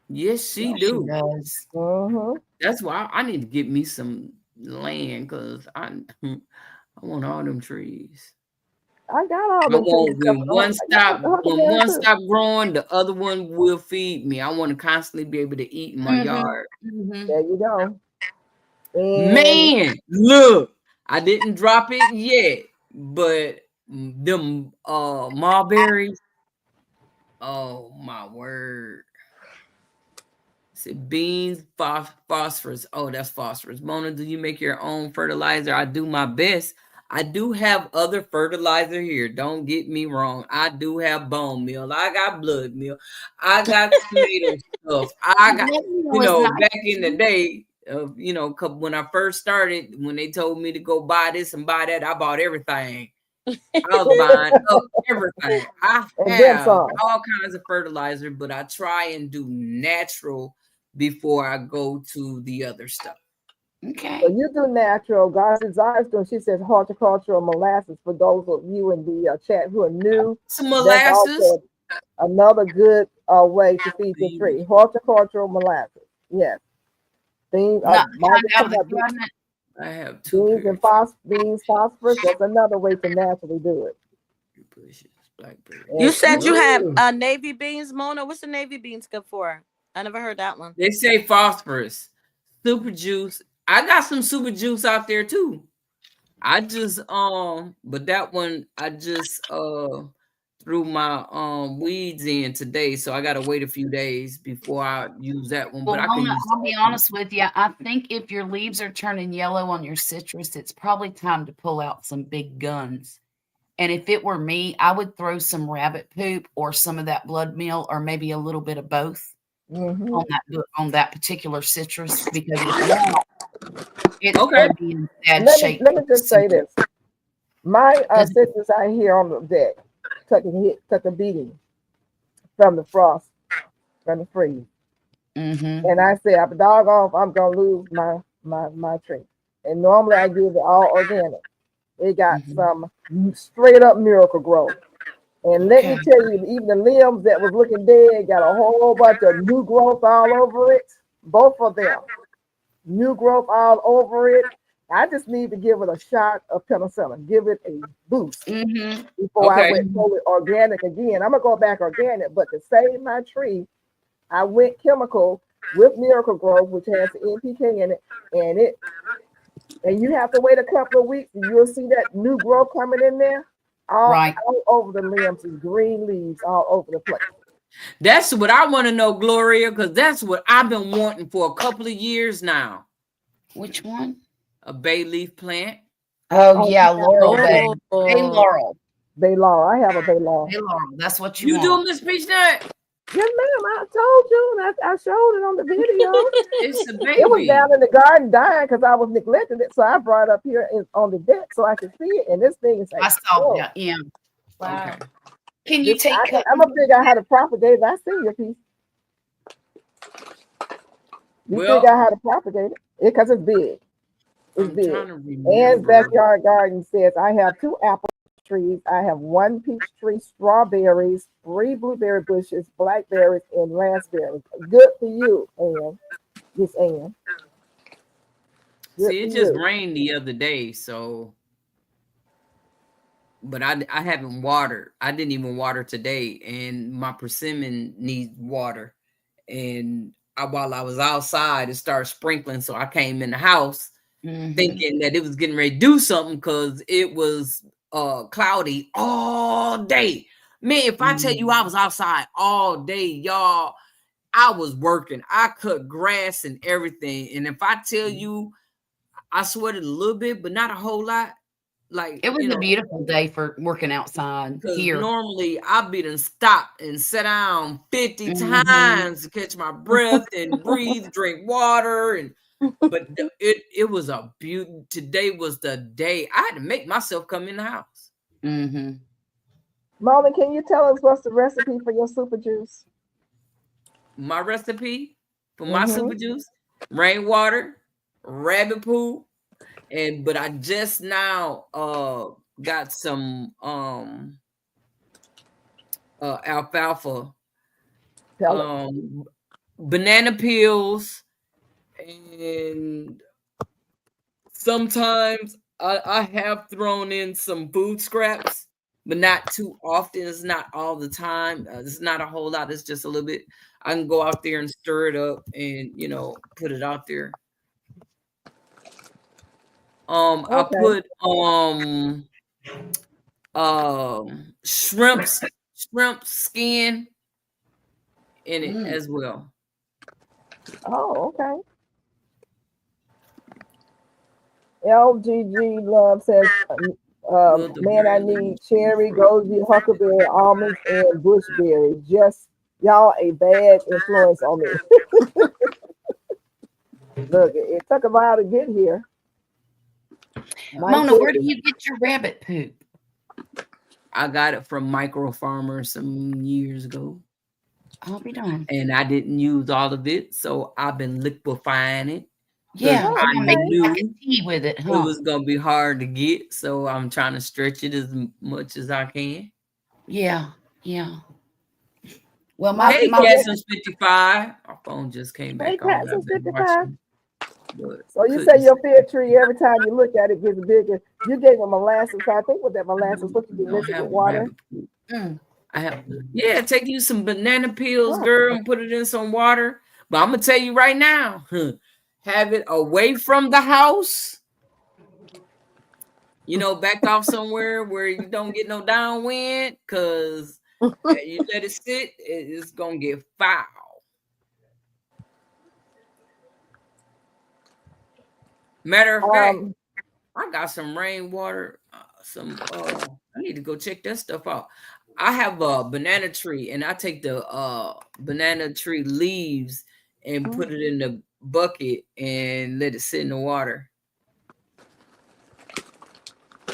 Yes, she Yeah, do. does. Mm-hmm. That's why I need to get me some land because I want all them trees. I got all I them want trees. when one stop growing, the other one will feed me. I want to constantly be able to eat in my yard. Mhm. There you go. And Man, look, I didn't drop it yet, but them mulberries. Oh my word. See, beans, phosphorus. Oh, that's phosphorus. Mona, do you make your own fertilizer? I do my best. I do have other fertilizer here. Don't get me wrong. I do have bone meal. I got blood meal. I got tomato stuff. I got, back in the day, when I first started, when they told me to go buy this and buy that, I bought everything. I was buying up everything. I have all kinds of fertilizer, but I try and do natural before I go to the other stuff. Okay. So you do natural. God desires doing. She says horticultural molasses for those of you in the chat who are new. Some molasses. Another good way to feed your tree. Horticultural molasses. Yes. Things. I have two beans and beans, phosphorus. That's another way to naturally do it. You said you have navy beans, Mona. What's the navy beans good for? I never heard that one. They say phosphorus, super juice. I got some super juice out there too. I just but that one I just threw my weeds in today, so I gotta wait a few days before I use that one. Well, but Mona, I'll be honest with you. I think if your leaves are turning yellow on your citrus, it's probably time to pull out some big guns. And if it were me, I would throw some rabbit poop or some of that blood meal, or maybe a little bit of both on that particular citrus, because it's going to be in bad shape. Let me just say this. My 'Cause- sisters out here on the deck took a beating from the frost, from the freeze. Mhm. And I said, I'm doggone, I'm gonna lose my tree. And normally I give it all organic. It got Mhm. some straight up miracle growth. And let me Okay. tell you, even the limbs that was looking dead got a whole bunch of new growth all over it. Both of them, new growth all over it. I just need to give it a shot of penicillin, give it a boost Mhm. before I Okay. went forward organic again. I'm gonna go back organic, but to save my tree, I went chemical with Miracle Growth, which has NPK in it, and you have to wait a couple of weeks, and you'll see that new growth coming in there. Right. All over the limbs and green leaves all over the place. That's what I want to know, Gloria, because that's what I've been wanting for a couple of years now. Which one? A bay leaf plant. Oh, Oh, yeah, yeah. Laurel Bay. Bay Oh, Laurel. Bay Laurel. I have a Bay Laurel. Bay Laurel. That's what you You do, want. Miss Peachnut? Yes, ma'am. I told you, and I showed it on the video. It's a It was baby. down in the garden dying because I was neglecting it, so I brought it up here on the deck so I could see it. And this thing is like, I saw whoa. that. Yeah. wow. Okay. Can you take I'm gonna figure out how to propagate it. I see your piece. You Well, figure out how to propagate it because it's big. It's I'm big. trying to remember. Ann's Backyard Garden says, I have 2 apple trees. I have 1 peach tree, strawberries, 3 blueberry bushes, blackberries, and raspberries. Good for you, Ann. Yes, Ann. Good See, it for just you. rained the other day, so. But I haven't watered. I didn't even water today, and my persimmon needs water. And while I was outside, it started sprinkling, so I came in the house Mhm. thinking that it was getting ready to do something because it was cloudy all day. Man, if I tell you I was outside all day, y'all, I was working. I cut grass and everything. And if I tell you I sweated a little bit, but not a whole lot, like, It was you a know, beautiful day for working outside because here. normally I'll be done stop and sit down 50 Mhm. times to catch my breath and breathe, drink water, and but it was a beauty. Today was the day I had to make myself come in the house. Mhm. Mona, can you tell us what's the recipe for your super juice? My recipe for my Mhm. super juice: rainwater, rabbit poo, but I just now got some alfalfa, Tell it. banana peels, and sometimes I have thrown in some food scraps, but not too often. It's not all the time. It's not a whole lot. It's just a little bit. I can go out there and stir it up and put it out there. I Okay. put shrimp skin in it Mm. as well. Oh, okay. LGG Love says, Well, the man, I need cherry, goji, huckleberry, almonds, and bushberry. Just y'all a bad influence on me. Look, it took a while to get here. Mona, where do you get your rabbit poop? I got it from Micro Farmer some years ago. I'll be darned. And I didn't use all of it, so I've been liquefying it. Yeah, I you're gonna make knew like a tea with it, it huh? was gonna be hard to get, so I'm trying to stretch it as much as I can. Yeah, yeah. Well, Hey, my Cassins 55. Our phone just came Hey, back on. I've Cassins been 55. watching. But So you say couldn't your fig tree, every time you look at it, gets bigger. You gave them molasses. So I think with that molasses, what you do, don't mix it have with water? rabbit poop. Mm. I have, take you some banana peels, Oh. girl, and put it in some water. But I'm gonna tell you right now, have it away from the house. Back off somewhere where you don't get no downwind, because you let it sit, it's gonna get foul. Matter of fact, I got some rainwater. I need to go check that stuff out. I have a banana tree, and I take the banana tree leaves and put it in the bucket and let it sit in the water.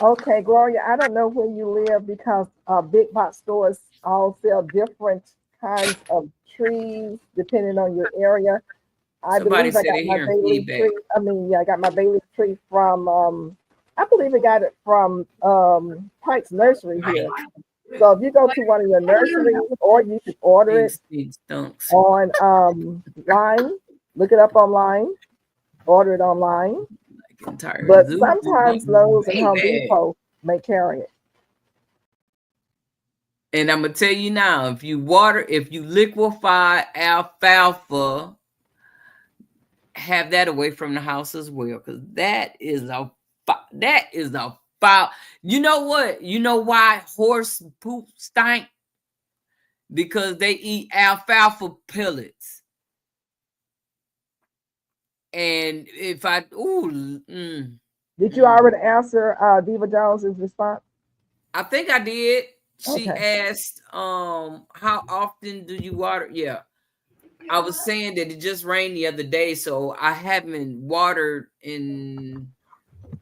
Okay, Gloria, I don't know where you live because big box stores all sell different kinds of trees depending on your area. I Somebody believe I said got they're my hearing Bailey feedback. tree. I mean, yeah, I got my Bailey tree from I believe I got it from Pike's Nursery here. So if you go to one of your nurseries, or you could order it These stunks. on line, look it up online, order it online. Like entire But zoo. sometimes Lowe's and Home Baby. Depot may carry it. And I'm gonna tell you now, if you liquefy alfalfa, have that away from the house as well, because that is a foul. You know what? You know why horse poop stink? Because they eat alfalfa pellets. And if I Did you already answer Diva Jones's response? I think I did. She Okay. asked, how often do you water? Yeah. I was saying that it just rained the other day, so I haven't watered in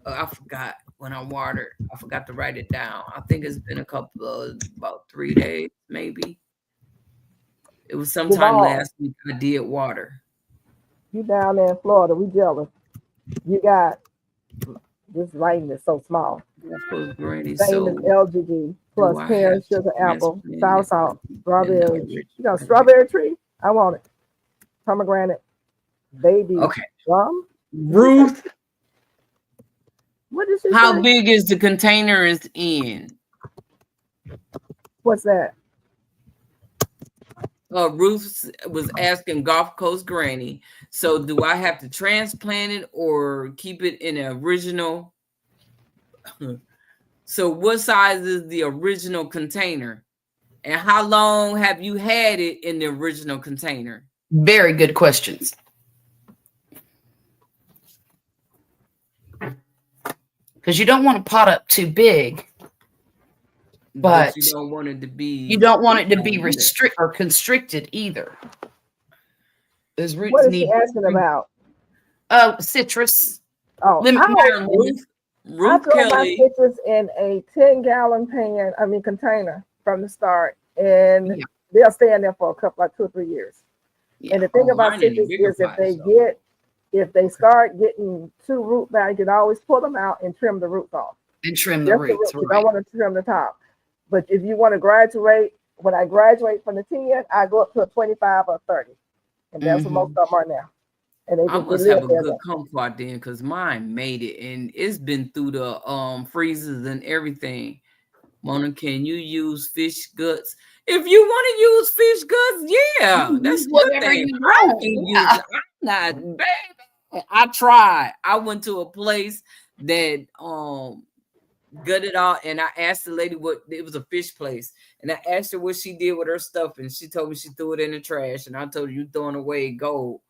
I forgot when I watered. I forgot to write it down. I think it's been about 3 days, maybe. It was sometime Duval, last week I did water. you down there in Florida, we jealous. You got this lane is so small. Granny, Same as so LGG plus do I pear, have to sugar, apple, transplant sour it salt, in the strawberry. original? You got a strawberry tree? I want it. Pomegranate, baby, Okay. plum. Ruth, What did she how say? big is the container is in? What's that? Ruth was asking Gulf Coast Granny. So do I have to transplant it or keep it in the original? So what size is the original container? And how long have you had it in the original container? Very good questions. Because you don't want to pot up too big, but you don't want it to be. You don't want it to be constricted either. Those roots What is she asking about? Citrus. Oh, Lemon, Ruth I throw my Kelly. citrus in a 10-gallon container from the start, and Yeah. they'll stay in there for a couple, like 2 or 3 years. Yeah. And the thing about mine in the citrus bigger is if pot, they so. if they start getting too root bound, you can always pull them out and trim the roots off. And trim the Just roots. You don't want to trim the top. But if you want to graduate, when I graduate from the 10, I go up to a 25 or 30. And that's what most of them are now. And they I just must live have a there. good kumquat then, because mine made it, and it's been through the freezers and everything. Mona, can you use fish guts? If you want to use fish guts, yeah, that's a good whatever thing. you I want. can use it. I'm not, baby. I tried. I went to a place that gutted all, and I asked the lady what it was, a fish place, and I asked her what she did with her stuff, and she told me she threw it in the trash, and I told her, you throwing away gold.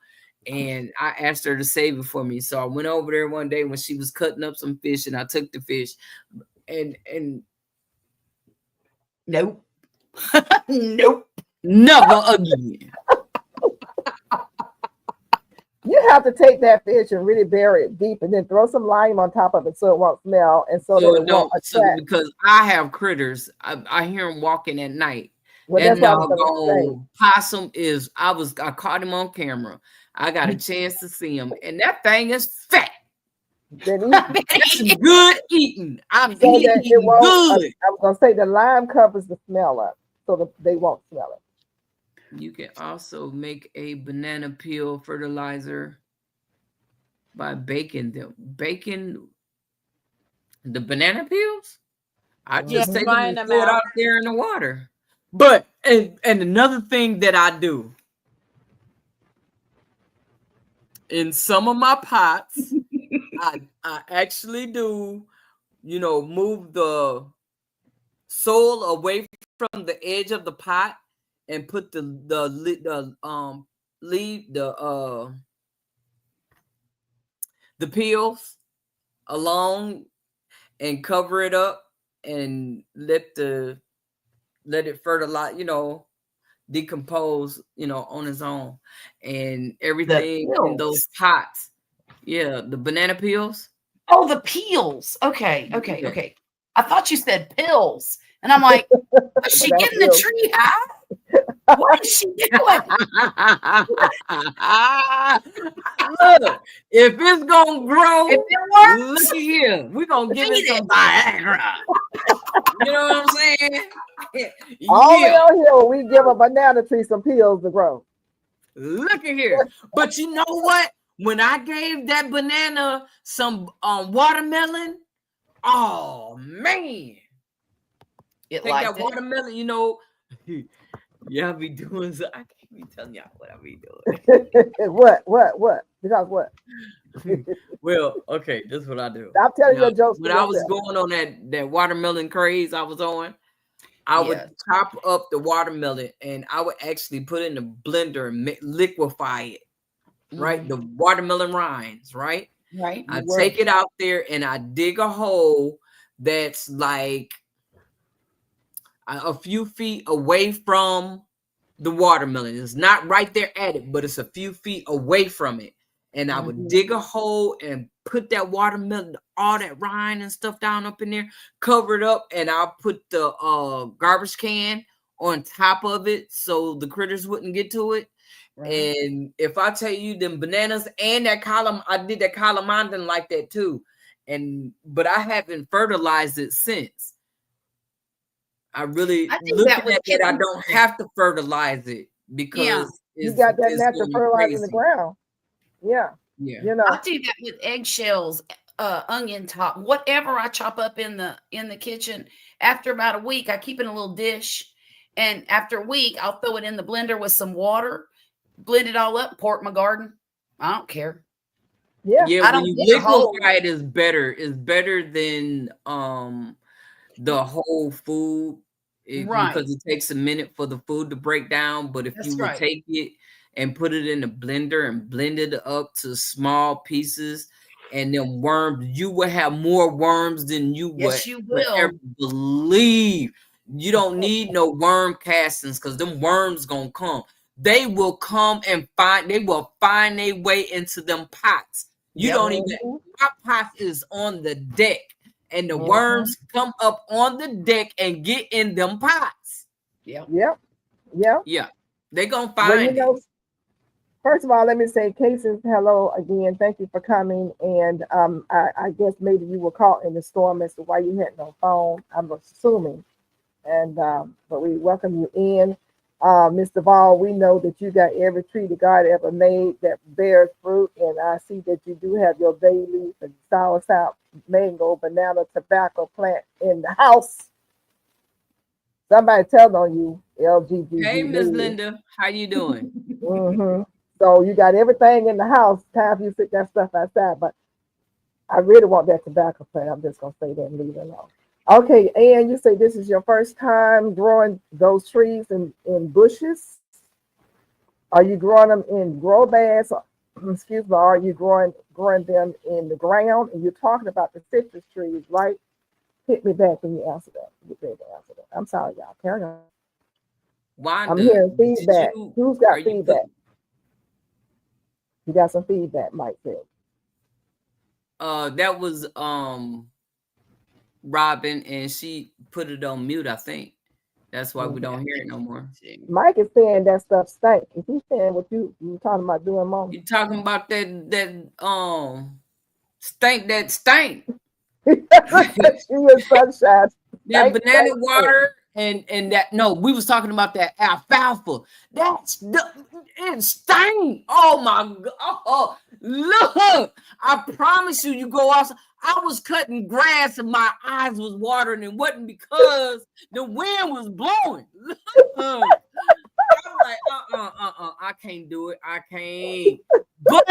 And I asked her to save it for me. So I went over there one day when she was cutting up some fish, and I took the fish, and Nope. Nope. never again. You have to take that fish and really bury it deep, and then throw some lime on top of it so it won't smell, and so that it won't attract. Because I have critters, I hear them walking at night. Well, That that's what I was gonna say. possum is. I caught him on camera. I got a chance to see him, and that thing is fat. That's good eating. I'm So eating that it won't, good. I was gonna say the lime covers the smell up, so that they won't smell it. You can also make a banana peel fertilizer by baking them. Baking the banana peels? I just take them drying and them throw it out. out there in the water. But and another thing that I do in some of my pots, I actually do, move the soil away from the edge of the pot and put the peels along and cover it up and let it fertilize, decompose, on its own, and everything in those pots. Yeah, the banana peels. Oh, the peels. Okay. Yeah. I thought you said pills. And I'm like, was she About getting the pills. tree high? What is she doing? Look, if it's gonna grow, If it works, look here. We're gonna give it feed some it. Viagra. You know what I'm saying? Only Yeah. on here we give a banana tree some pills to grow. Look at here. But you know what? When I gave that banana some watermelon, oh man. It Take liked that it. watermelon, you know. Yeah, I be doing so. I can't be telling y'all what I be doing. What? Because what? Well, okay, this is what I do. I'm telling Now, you jokes to when I was yourself. going on that watermelon craze I was on, I would Yes. chop up the watermelon and I would actually put it in the blender and liquefy it, right? Mhm. The watermelon rinds, right? Right. I You take were. it out there and I dig a hole that's like a few feet away from the watermelon. It's not right there at it, but it's a few feet away from it. And I would Mhm. dig a hole and put that watermelon, all that rind and stuff down up in there, cover it up, and I'll put the garbage can on top of it so the critters wouldn't get to it. Right. And if I tell you them bananas and that column, I did that calamondin like that too. But I haven't fertilized it since. I really I think that looking with at it, I kittens. don't have to fertilize it Yeah. because You got that it's natural going fertilizer in the crazy. ground. Yeah. Yeah. You know. I'll do that with eggshells, onion top, whatever I chop up in the kitchen. After about a week, I keep it in a little dish, and after a week, I'll throw it in the blender with some water, blend it all up, pour it in my garden. I don't care. Yeah. Yeah, I when don't you dig a hole. liquefy it is better. It's better than the whole food Right. because it takes a minute for the food to break down. But if That's you would right. take it and put it in the blender and blend it up to small pieces, and then worms, you will have more worms than you Yes, would you ever will. believe. You don't need no worm castings because them worms gonna come. They will come and they will find their way into them pots. You Yep. don't even, Mhm. my pot is on the deck and the Mhm. worms come up on the deck and get in them pots. Yep. Yep. Yep. Yeah, they gonna Well, you find it. know, first of all, let me say, Casey, hello again. Thank you for coming. And I guess maybe you were caught in the storm as to why you had no phone. I'm assuming. And but we welcome you in. Mr. Ball, we know that you got every tree that God ever made that bears fruit. And I see that you do have your bay leaf and soursop, mango, banana, tobacco plant in the house. Somebody tell on you, LGGG. Hey, Miss Linda, how you doing? Mm-hmm. So you got everything in the house. Time for you to sit that stuff outside. But I really want that tobacco plant. I'm just gonna say that and leave it alone. Okay, and you say this is your first time growing those trees in bushes. Are you growing them in grow bags? Excuse me. Are you growing them in the ground? And you're talking about the citrus trees, right? Hit me back when you answer that. Get ready to answer that. I'm sorry, y'all. Carry on. I'm Wanda, hearing did feedback. you Who's are got you feedback? You got some feedback, Mike said. that was Robin, and she put it on mute, I think. That's why we Mhm. don't hear it no more. Mike is saying that stuff stank. Is he saying what you talking about doing, Mom? You talking about that stink that stink. She is sunshine. That Stank, banana stank, stank. water and that no, we was talking about that alfalfa. It stank. Oh my god. Oh, look, I promise you, you go outside. I was cutting grass and my eyes was watering. It wasn't because the wind was blowing. I'm like, I can't do it. I can't. But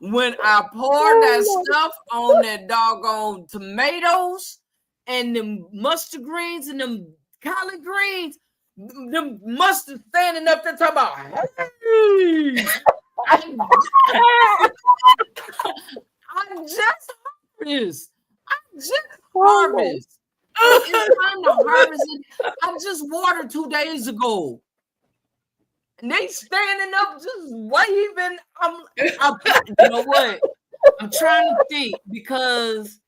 when I poured that stuff on that doggone tomatoes and them mustard greens and them collard greens, them mustard standing up there talking about, hey, I just harvest. I just harvest. It's time to harvest it. I just watered 2 days ago. And they standing up just waving. You know what? I'm trying to think because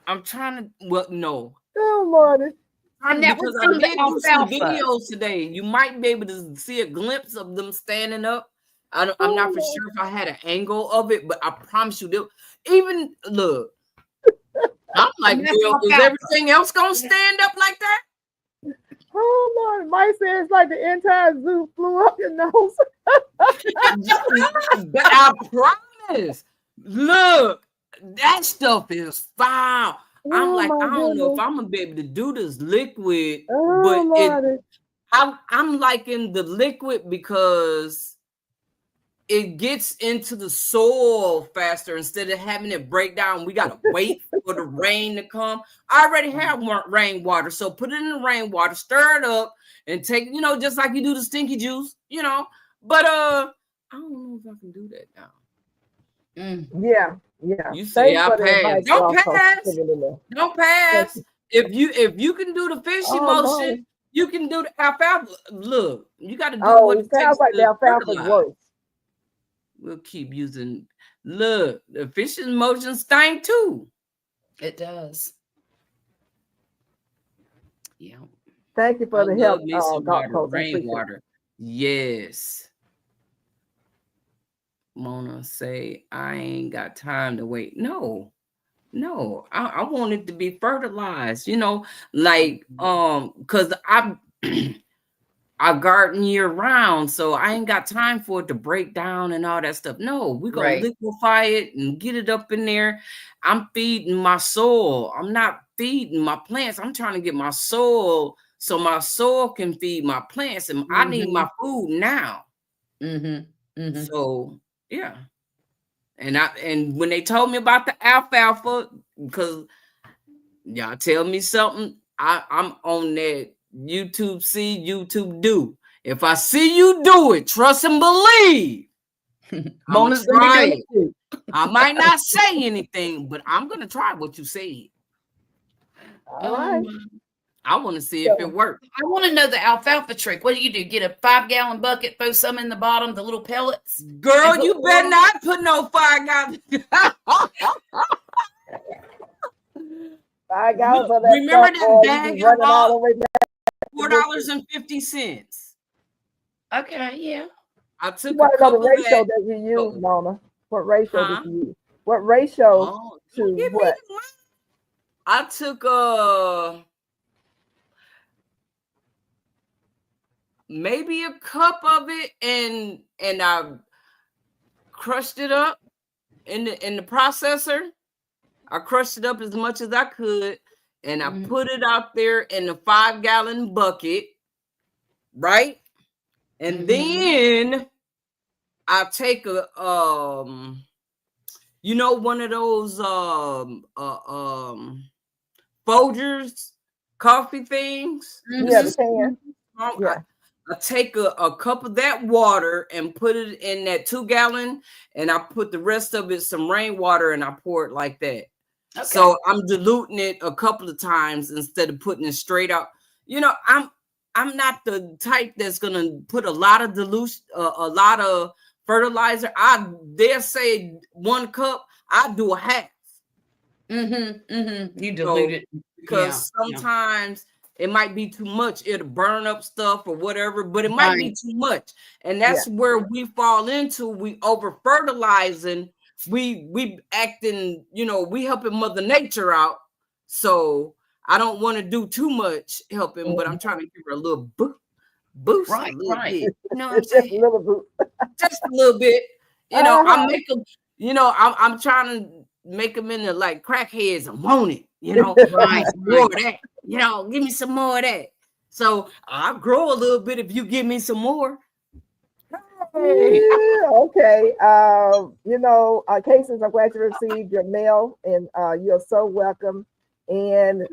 I'm trying to. Well, no. Oh Lord. And that Because was I some of the did do some alfalfa. videos today. You might be able to see a glimpse of them standing up. I'm Oh, not for Lord. sure if I had an angle of it, but I promise you, even look. I'm like, And that's well, is alfalfa. everything else gonna stand up like that? Oh Lord. Mike says it's like the entire zoo flew up your nose. But I promise. Look, that stuff is foul. I'm Oh like, my I don't know if goodness. I'm gonna be able to do this liquid, Oh but Lord. I'm liking the liquid because it gets into the soil faster instead of having it break down. We gotta wait for the rain to come. I already have rainwater, so put it in the rainwater, stir it up, and take, just like you do the stinky juice, But I don't know if I can do that now. Yeah. You say I for the pass. advice, Don't y'all, folks. pass. Don't pass. If you can do the fish Oh, emotion, Lord. you can do the alfalfa. Look, you got to do Oh, what it it sounds takes like the to alfalfa's fertilize. worse. We'll keep using. Look, the fish emotion stink too. It does. Yeah. Thank you for the love help, me some Gulf water, Coast. I appreciate it. rainwater. Yes. Mona say, I ain't got time to wait. No, I want it to be fertilized, like, because I garden year round, so I ain't got time for it to break down and all that stuff. No, we're gonna Right. liquefy it and get it up in there. I'm feeding my soil. I'm not feeding my plants. I'm trying to get my soil so my soil can feed my plants, and I need my food now. So yeah. And when they told me about the alfalfa, because y'all tell me something, I'm on that YouTube see, YouTube do. If I see you do it, trust and believe. Mona's gonna try do it. it. I might not say anything, but I'm gonna try what you said. All right. I want to see if it works. I want to know the alfalfa trick. What do you do? Get a 5-gallon bucket, throw some in the bottom, the little pellets. Girl, you better not put no 5 gallons. 5 gallons for that Remember stuff, that boy, bag you be I running all bought? the way back. $4.50. Okay, yeah. I You took a want to know the couple of ratio that. that you use, Mona? What ratio Huh? did you use? What ratio Oh, to give me what? the money. I took maybe a cup of it and I crushed it up in the processor. I crushed it up as much as I could, and I put it out there in the 5-gallon bucket, right? And then I take a one of those Folgers coffee things. Yeah, the can. Yeah. I take a cup of that water and put it in that 2-gallon, and I put the rest of it some rainwater, and I pour it like that. Okay. So I'm diluting it a couple of times instead of putting it straight out. I'm not the type that's gonna put a lot of dilution, a lot of fertilizer. I dare say 1 cup. I do a half. You dilute it because sometimes it might be too much. It'll burn up stuff or whatever, but it might be too much, and that's where we fall into. We over fertilizing. We acting. We helping Mother Nature out. So I don't want to do too much helping, but I'm trying to give her a little boost, a little bit. You know what I'm saying? Just a little boost. Just a little bit. I make them. I'm trying to make them into like crackheads and want it. Right. More of that. Give me some more of that. So I'll grow a little bit if you give me some more. Hey. Okay. Cases, I'm glad you received your mail, and you're so welcome. And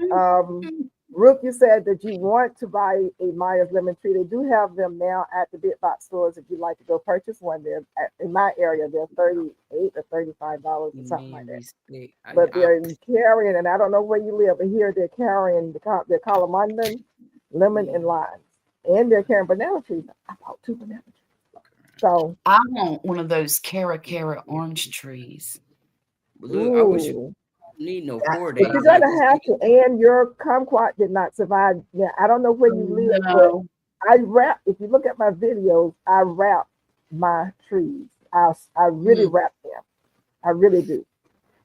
Rook, you said that you want to buy a Myers lemon tree. They do have them now at the big box stores if you'd like to go purchase one. They're in my area, they're $38 or $35 or something like that. But they're carrying, and I don't know where you live, but here they're carrying they're calamandan, lemon, and limes. And they're carrying banana trees. I bought 2 banana trees. So I want one of those Cara orange trees. Look, I wish you. need no That's 4 But days. you're I gonna just have need- to, and your kumquat did not survive. Yeah, I don't know where you live, but No. I wrap. If you look at my videos, I wrap my trees. I really wrap them. I really do.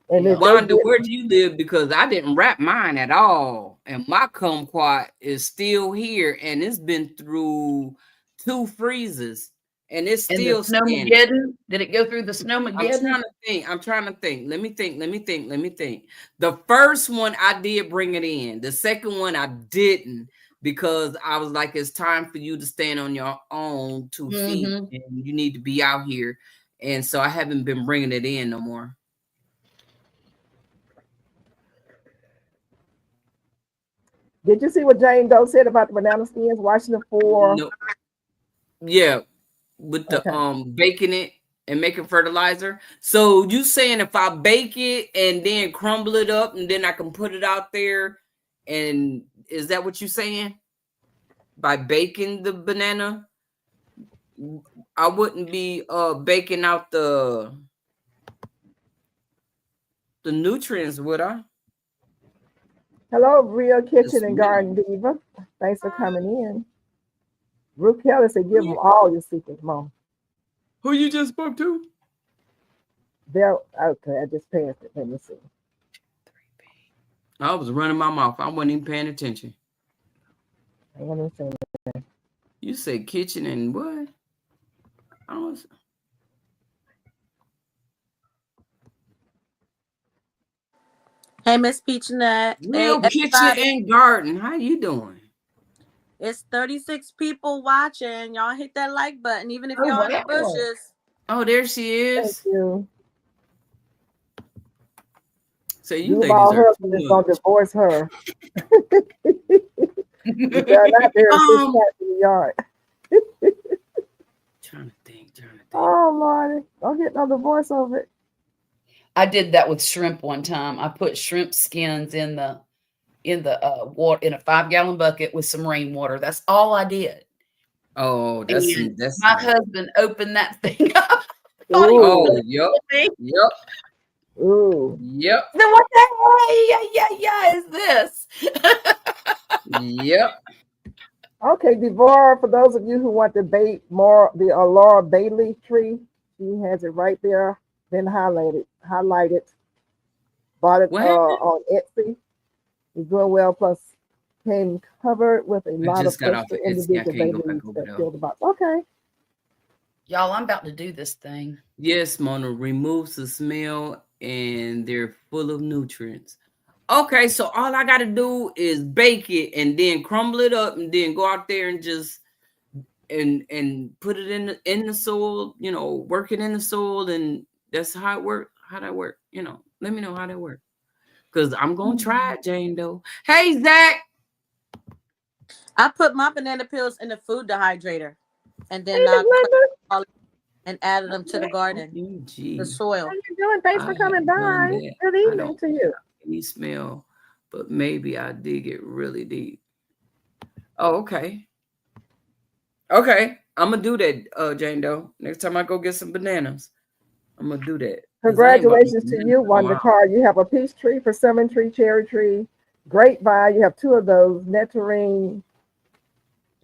And Yeah. if they Wanda, get where do you live? Because I didn't wrap mine at all, and my kumquat is still here, and it's been through 2 freezes, and it's And the still standing. Snowmageddon, did it go through the I'm Snowmageddon? trying to think. I'm trying to think. Let me think. The first one I did bring it in. The second one I didn't because I was like, it's time for you to stand on your own 2 feet, Mhm. and you need to be out here. And so I haven't been bringing it in no more. Did you see what Jane Doe said about the banana skins? Washing them for No, yeah, with the okay. baking it and making fertilizer. So you saying if I bake it and then crumble it up and then I can put it out there, and is that what you saying? By baking the banana, I wouldn't be baking out the nutrients, would I? Hello, Real The Kitchen and smell. Garden Diva. Thanks for coming in. Ruth Kelly said, "Give them all your secrets, Mom." Who you just spoke to? They're okay. I just passed it. Let me see. I was running my mouth. I wasn't even paying attention. I want to say You said kitchen and what? I was Hey, Miss Peach Nut. Hey, Real Kitchen everybody. and Garden. How you doing? It's 36 people watching. Y'all hit that like button, even if Oh, y'all in the wow. bushes. Oh, there she Thank is. you. So you You ladies all are husband is gonna divorce her. You better I not there fish um cats in the yard. trying to think. Oh Lordy, don't get no divorce over it. did that with shrimp one time. I put shrimp skins in the water in a 5-gallon bucket with some rainwater. That's all I did. Oh, And that's my husband opened that thing up. Thought he Ooh, oh, was yep, me. ooh. yep, Then what the yeah is this? yep. Okay, Devorah, for those of you who want to bait more the Laura Bailey tree, she has it right there. Then highlighted. Bought it What happened? on Etsy. It's doing well. Plus, came covered with a I lot of just got off extra of Etsy. I individual can't go baby back leaves over that there. fill the box. Okay. Y'all, I'm about to do this thing. Yes, Mona, removes the smell and they're full of nutrients. Okay, so all I gotta do is bake it and then crumble it up and then go out there and just and put it in the soil, work it in the soil, and that's how it works. How that work? Let me know how that work. Because I'm gonna try it, Jane Doe. Hey Zach. I put my banana peels in the food dehydrator, and then Hey, Miss Linda, all and added them to the garden, the OMG. soil. how you doing? Thanks I for coming haven't done by. that. Good I evening don't to you. any smell, but maybe I dig it really deep. Oh, okay. Okay. I'm gonna do that, Jane Doe. Next time I go get some bananas, I'm gonna do that. 'Cause I ain't bought no Congratulations to bananas you, in a Wonder while. Car. You have a peach tree, persimmon tree, cherry tree, grapevine. You have 2 of those, nectarine,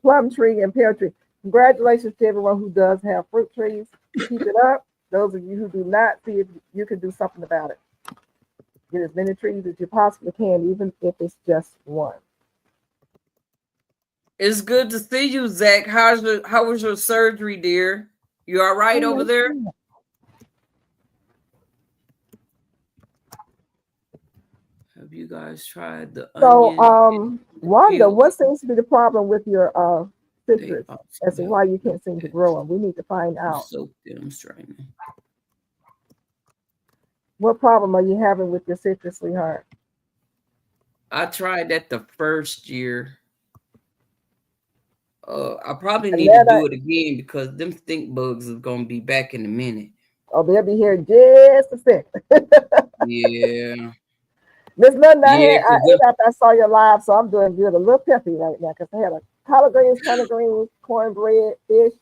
plum tree, and pear tree. Congratulations to everyone who does have fruit trees. Keep it up. Those of you who do not, see if you can do something about it. Get as many trees as you possibly can, even if it's just one. It's good to see you, Zach. How was your surgery, dear? You all right over there? Have you guys tried the So, onion? Wanda, what seems to be the problem with your They citrus also as to help why you with can't seem to that. grow them? We need to find You out. soak them straight. What problem are you having with your citrus, sweetheart? I tried that the first year. I probably And need to then do it again because them stink bugs is gonna be back in a minute. they'll be here just a second. Yeah, Miss Linda, I yeah. ate after I saw your live, so I'm doing good. A little peppy right now because I had a collard greens, turnip greens, cornbread, fish,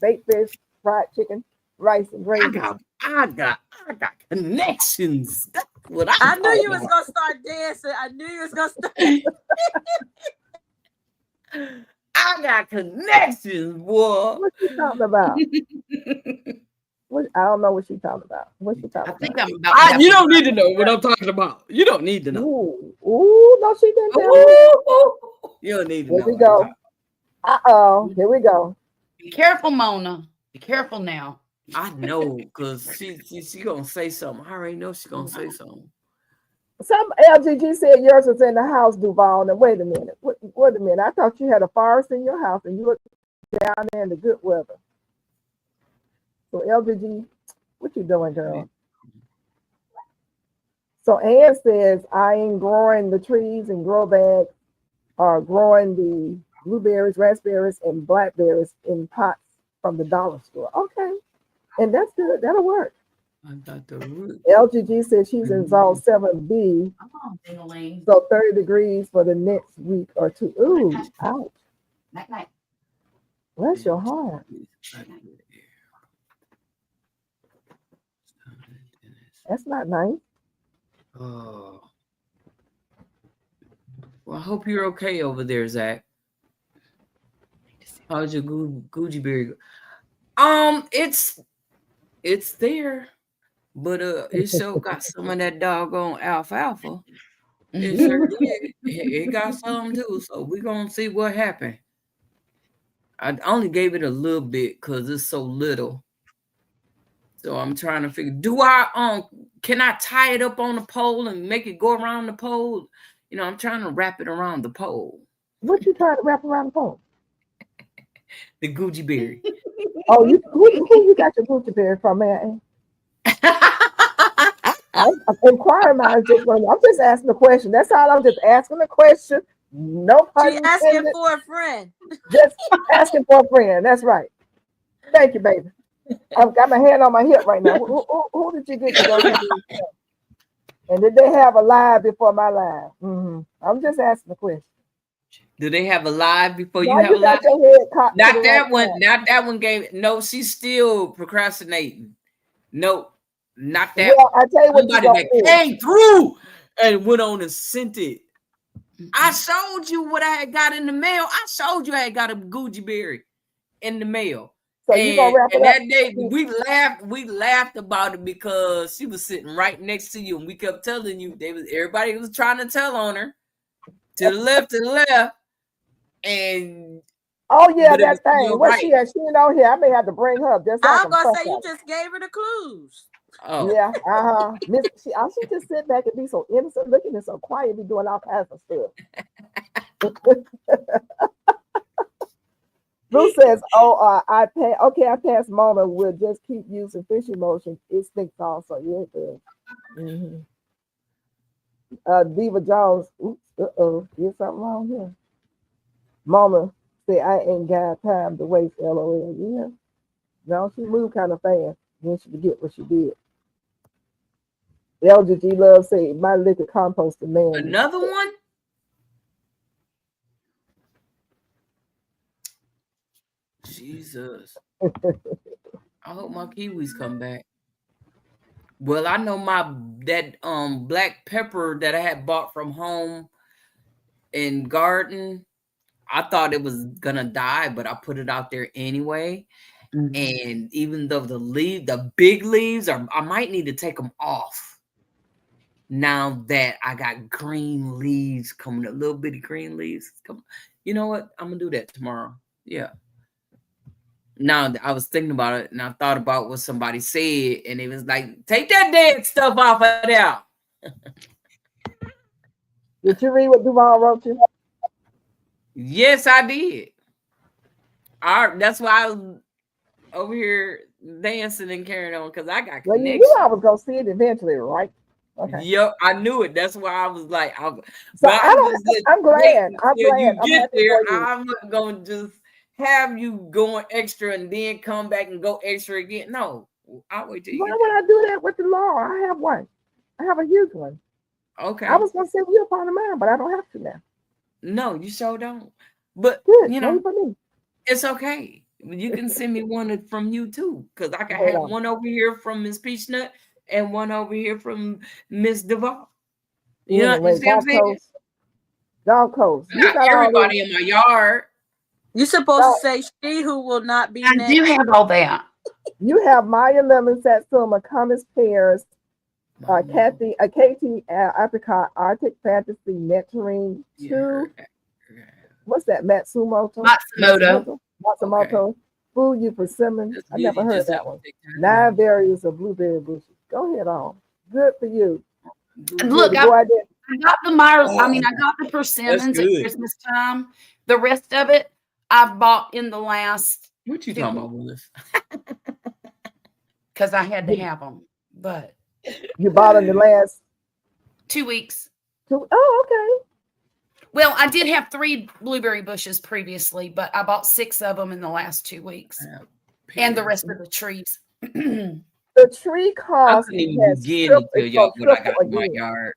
baked fish, fried chicken, rice, and I gravy. got I got connections. That's what I I'm knew you talking was about. gonna start dancing. I knew you was gonna start. I got connections, boy. What she talking about? What, I don't know what she talking about. What she I talking think about? I'm about to have You to don't need to know what I'm talking about. You don't need to know. Ooh, no, she didn't tell me that. Ooh, you don't need to Here know we what I'm go. talking Here we go. Be careful, Mona. Be careful now. about. I know, because she gonna say something. I already know she's gonna say something. Some LGG said yours was in the house, Duval. Now wait a minute. Wait a minute. I thought you had a forest in your house and you were down there in the good weather. So LGG, what you doing, girl? So Ann says I ain't growing the trees and grow bags, or growing the blueberries, raspberries, and blackberries in pots from the dollar store. Okay, and that's good. That'll work. I got the root. LGG says she's in zone 7B, Come on, Ding-a-ling. so 30 degrees for the next week or two. Ooh, ouch. Night, night. Bless your heart. That's not nice. Oh. Well, I hope you're okay over there, Zach. How's your Gucci berry? It's there, but it sure got some of that doggone alfalfa. It sure did. It got some too. So we're gonna see what happened. I only gave it a little bit because it's so little. So I'm trying to figure, can I tie it up on the pole and make it go around the pole? You know, I'm trying to wrap it around the pole. What you trying to wrap around the phone? The Gucci berry. Oh, who you got your Gucci berry from, man? I'm inquiring minds different. I'm just asking a question. That's all. I'm just asking a question. No pun She asking intended. for a friend. Just asking for a friend. That's right. Thank you, baby. I've got my hand on my hip right now. Who did you get to go ahead? And did they have a live before my live? I'm just asking a question. Do they have a live before you No, have a live? got your head cocked to Not the that right one. side. Not that one game. No, she's still procrastinating. No, not that. Well, I tell you what you Somebody gonna that do. came through and went on and sent it. I showed you what I had got in the mail. I showed you I had got a Gucci berry in the mail. So you gonna wrap it And up? that day we laughed about it because she was sitting right next to you, and we kept telling you everybody was trying to tell on her to the left, and Oh yeah, but it was that to thing. your What right. she at? She ain't on here. I may have to bring her up just so I I'm can gonna fuck say you her. just gave her the clues. Oh Yeah, She just sit back and be so innocent looking and so quiet, be doing all kinds of stuff. Blue says, "Oh, I passed Mama. We'll just keep using fish emotions. It stinks also. Yeah, it does." Diva Jones. Oops. There's something wrong here. Mama say I ain't got time to waste. LOL. Yeah. No, she moved kind of fast. Then she forget what she did. LGG Love say my liquid composter man. another one. Jesus. I hope my kiwis come back. Well, I know that black pepper that I had bought from home in garden. I thought it was gonna die, but I put it out there anyway. And even though the big leaves I might need to take them off. Now that I got green leaves coming, a little bitty green leaves coming. You know what? I'm gonna do that tomorrow. Yeah. Now I was thinking about it, and I thought about what somebody said, and it was like, take that dead stuff off of there. Did you read what Duval wrote you? Yes, I did. That's why I was over here dancing and carrying on, because I got Well, you connections. knew I was gonna see it eventually, right? Okay. Yep, I knew it. That's why I was like, So I'm glad. I'm till glad. you I'm get happy there. for you. I'm not gonna just have you going extra and then come back and go extra again. No, I'll wait till you Why get would I do that with the law? I have one. I have a huge one. there. Okay. I was gonna send you a part of mine, but I don't have to now. No, you sure don't. But Good. you Wait know, for me. it's okay. You can send me one from you too, because I can Hold have on. one over here from Miss Peachnut and one over here from Miss Duval. You know, you Anyway, see what I'm Gulf saying? Coast. Gulf Coast. You Not got all this. everybody in my yard. You supposed No, to say she who will not be I named. do have all that. you have Maya Lemon, Satsuma, Compass Pears, Kathy, Katie, Apricot, Arctic Fantasy, Nectarine, You two. heard that. What's that? Matsumoto. Matsumoto. Matsumoto. Fuyu Persimmon. That's I good. never You heard just that have to one. take time. 9 varieties of blueberry bushes. Go ahead on. Good for you. Look, Boy, I did. I got the Myers. I Oh, mean, I got the that's persimmons at good. Christmas time. The rest of it, I've bought in the last What you talking about, Willis? because I had to have them. But You bought in the last 2 weeks. 2. Oh, okay. Well, I did have 3 blueberry bushes previously, but I bought 6 of them in the last 2 weeks, and the rest of the trees. The tree I cost couldn't even has begin to tell y'all what I got in my again. yard.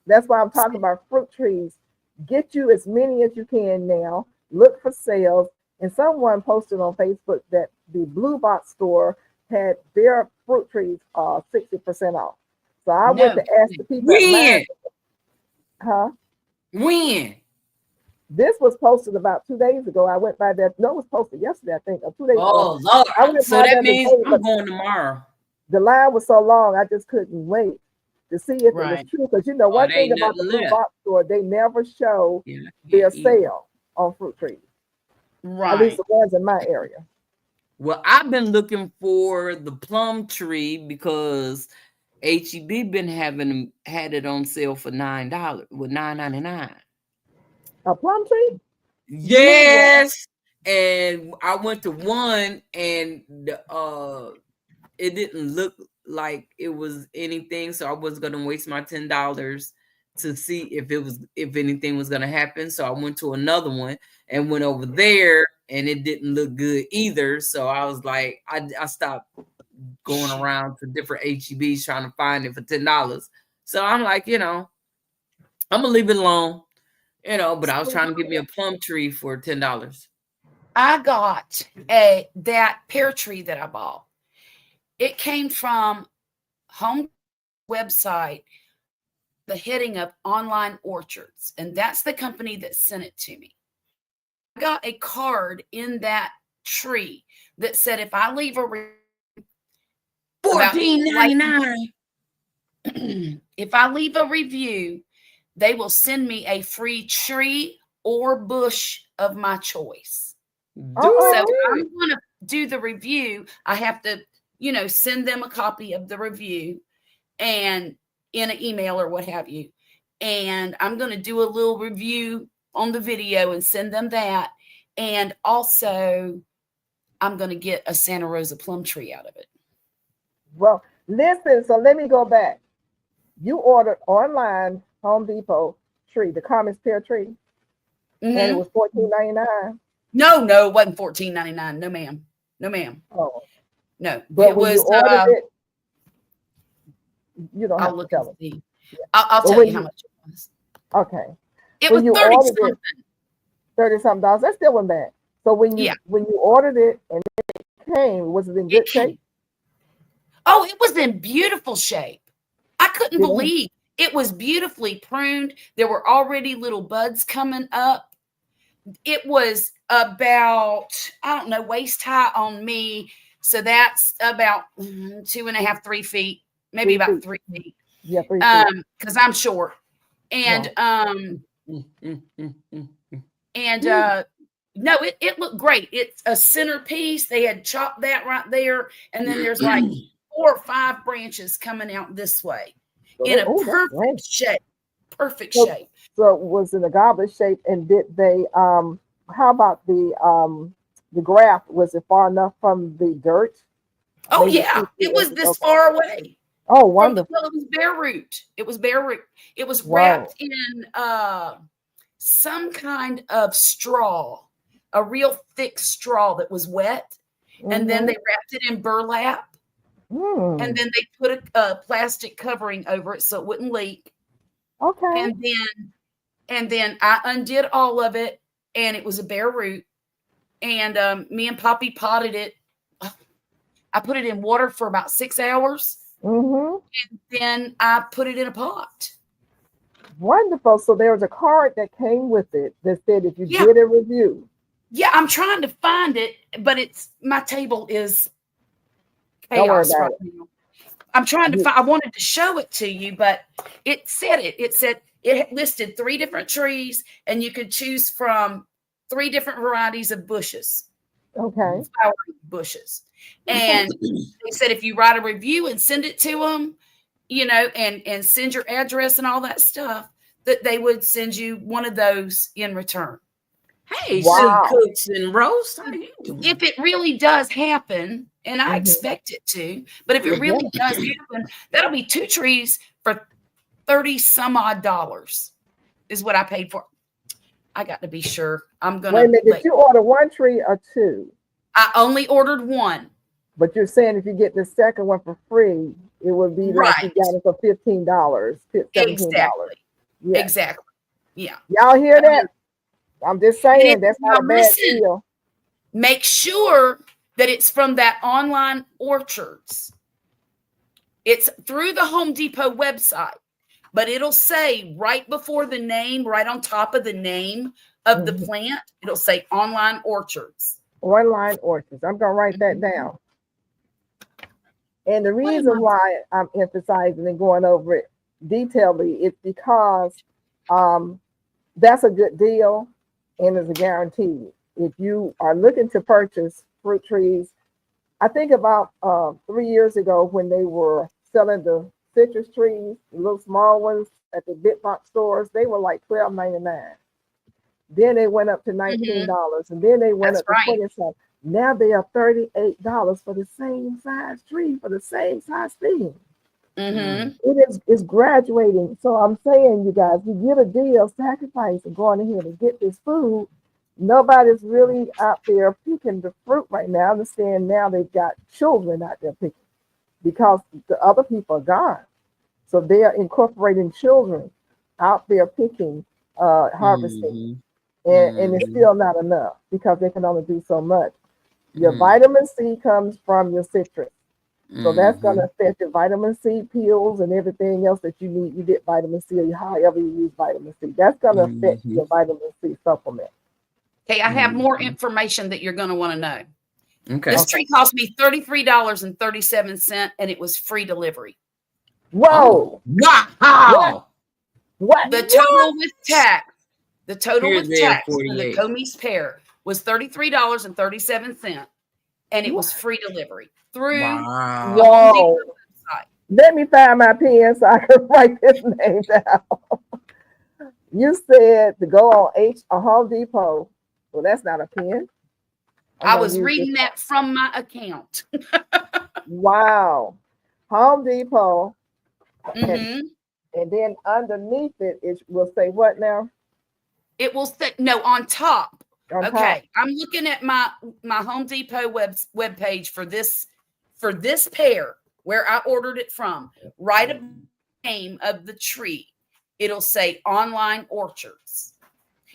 That's why I'm talking about fruit trees. Get you as many as you can now. Look for sales. And someone posted on Facebook that the Blue Box store had their fruit trees 60% off. So I went No. to ask the people at When? huh? When? This was posted about 2 days ago. I went by there. No, it was posted yesterday, I think, or 2 days ago. Oh, I Lord. went So by that there means today, I'm but going tomorrow. the line was so long, I just couldn't wait to see if it was Right. true. Because you know, Oh, one there thing ain't about the nothing Blue left. Box store, they never show Yeah, I their can't eat. sale on fruit trees. At least Right. the ones in my area. Well, I've been looking for the plum tree because HEB had it on sale for $9 with $9.99. A plum tree? Yes, and I went to one, and it didn't look like it was anything, so I wasn't gonna waste my $10 to see if anything was gonna happen. So I went to another one and went over there, and it didn't look good either. So I was like, I stopped going around to different HEBs trying to find it for $10. So I'm like, I'm gonna leave it alone, but I was trying to get me a plum tree for $10. I got that pear tree that I bought. It came from home website, the heading of Online Orchards, and that's the company that sent it to me. I got a card in that tree that said if I leave a $14.99. if I leave a review, they will send me a free tree or bush of my choice. So if I'm going to do the review, I have to, send them a copy of the review and in an email or what have you. And I'm going to do a little review on the video and send them that. And also, I'm going to get a Santa Rosa plum tree out of it. Well, listen, so let me go back. You ordered online Home Depot tree, the Commons pear tree, and it was $14.99. No, it wasn't $14.99. No, ma'am. No, ma'am. Oh, No, but it when was. you ordered it, you don't I'll have to look tell and me. see. I'll But tell when you how you- much it was. Okay, It when was you 30 ordered it- something. $30-something. That still went bad. So when you ordered it and it came, was it in good shape? Oh, it was in beautiful shape. I couldn't Yeah. believe it was beautifully pruned. There were already little buds coming up. It was about, waist high on me. So that's about 2.5, 3 feet, maybe 3 about feet. 3 feet. Yeah, 3 feet. Because I'm short. And no, it looked great. It's a centerpiece. They had chopped that right there. And then there's like 4 or 5 branches coming out this way in a perfect shape. Perfect shape. So it was in a goblet shape. And did they how about the graft? Was it far enough from the dirt? Oh, Maybe yeah. 2 feet It was or- this okay. far away. Oh, wonderful. Well, it was bare root. It was bare root. It was Wow. wrapped in some kind of straw, a real thick straw that was wet. And then they wrapped it in burlap. Mm. And then they put a plastic covering over it so it wouldn't leak. Okay. And then I undid all of it, and it was a bare root. and me and Poppy potted it. I put it in water for about 6 hours. Mm-hmm. Then I put it in a pot. Wonderful. So there was a card that came with it that said if you Yeah. did a review. Yeah, I'm trying to find it, but my table is Don't worry chaos about right now. I'm trying to find. I wanted to show it to you, but it said it listed 3 different trees, and you could choose from 3 different varieties of bushes. Okay. Flowering bushes. And they said if you write a review and send it to them, and send your address and all that stuff, that they would send you one of those in return. Hey, Wow. Sue Cooks and Roast, how you doing? If it really does happen, and I Mhm. expect it to, but if it really does happen, that'll be 2 trees for $30 some odd is what I paid for. I got to be sure. I'm gonna Wait a minute. Did you order 1 tree or 2? I only ordered 1. But you're saying if you get the second one for free, it would be like you Right. got it for $15, $17. Exactly. Yeah. Exactly. Yeah. Y'all hear that? I'm just saying that's not a Now bad listen. deal. Make sure that it's from that online orchards. It's through the Home Depot website, but it'll say right before the name, right on top of the name of the plant, it'll say online orchards. Online orchards. I'm gonna write that down. And the reason why I'm emphasizing and going over it detailedly is because that's a good deal and it's a guarantee. If you are looking to purchase fruit trees, I think about 3 years ago when they were selling the citrus trees, the little small ones at the big box stores, they were like $12.99. Then they went up to $19, and then they went That's up to right. 20 something. Now they are $38 for the same size tree for the same size thing. Mm-hmm. It's graduating. So I'm saying, you guys, you get a deal, sacrifice, and going ahead and get this food. Nobody's really out there picking the fruit right now. I understand now they've got children out there picking because the other people are gone. So they are incorporating children out there picking, harvesting. And it's still not enough because they can only do so much. Your vitamin C comes from your citrus. So that's going to affect your vitamin C pills and everything else that you need. You get vitamin C or however you use vitamin C. That's going to affect your vitamin C supplement. Okay, I have more information that you're going to want to know. Okay. This tree cost me $33.37, and it was free delivery. Whoa! Wow! What? The total with tax, Here's for their the 48. Come's pear was $33.37, and it was free delivery through Wow. the Home Whoa! Depot website. Let me find my pen so I can write this name down. You said to go on Home Depot. Well, that's not a pen. I was reading that from my account. Wow. Home Depot. Mhm. And then underneath it, it will say what now? It will say on top. On top. Okay, I'm looking at my Home Depot web page for this pear where I ordered it from. Right above the name of the tree, it'll say online orchards.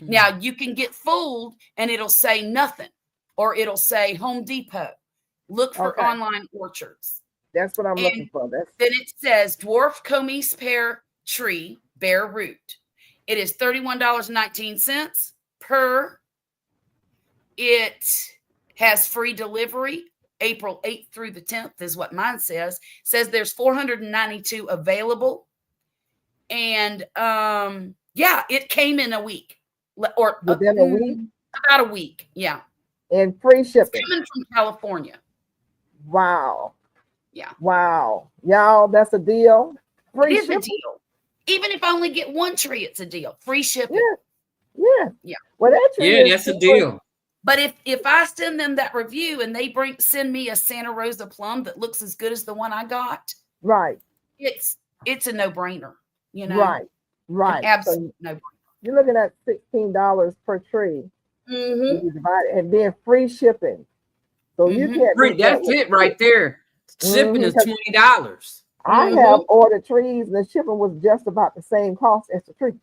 Now you can get fooled and it'll say nothing, or it'll say Home Depot. Look for Okay. online orchards. That's what I'm looking for. Then it says dwarf Come's pear tree, bare root. It is $31.19 per. It has free delivery April 8th through the 10th is what mine says. Says there's 492 available. And it came in a week. Or within a week? About a week, yeah. And free shipping. It's coming from California. Wow. Yeah. Wow. Y'all, that's a deal. Free It is shipping. a deal. Even if I only get 1 tree, it's a deal. Free shipping. Yeah. Yeah. Well, that tree is that's a super- deal. But if I send them that review and they send me a Santa Rosa plum that looks as good as the one I got, Right. it's a no-brainer, you know. Right. Right. An absolute no-brainer. You're looking at $16 per tree. Mm-hmm. You divide it, and then free shipping. So you can't. Free, that's it right there. Shipping is $20. I have ordered trees, and the shipping was just about the same cost as the tree.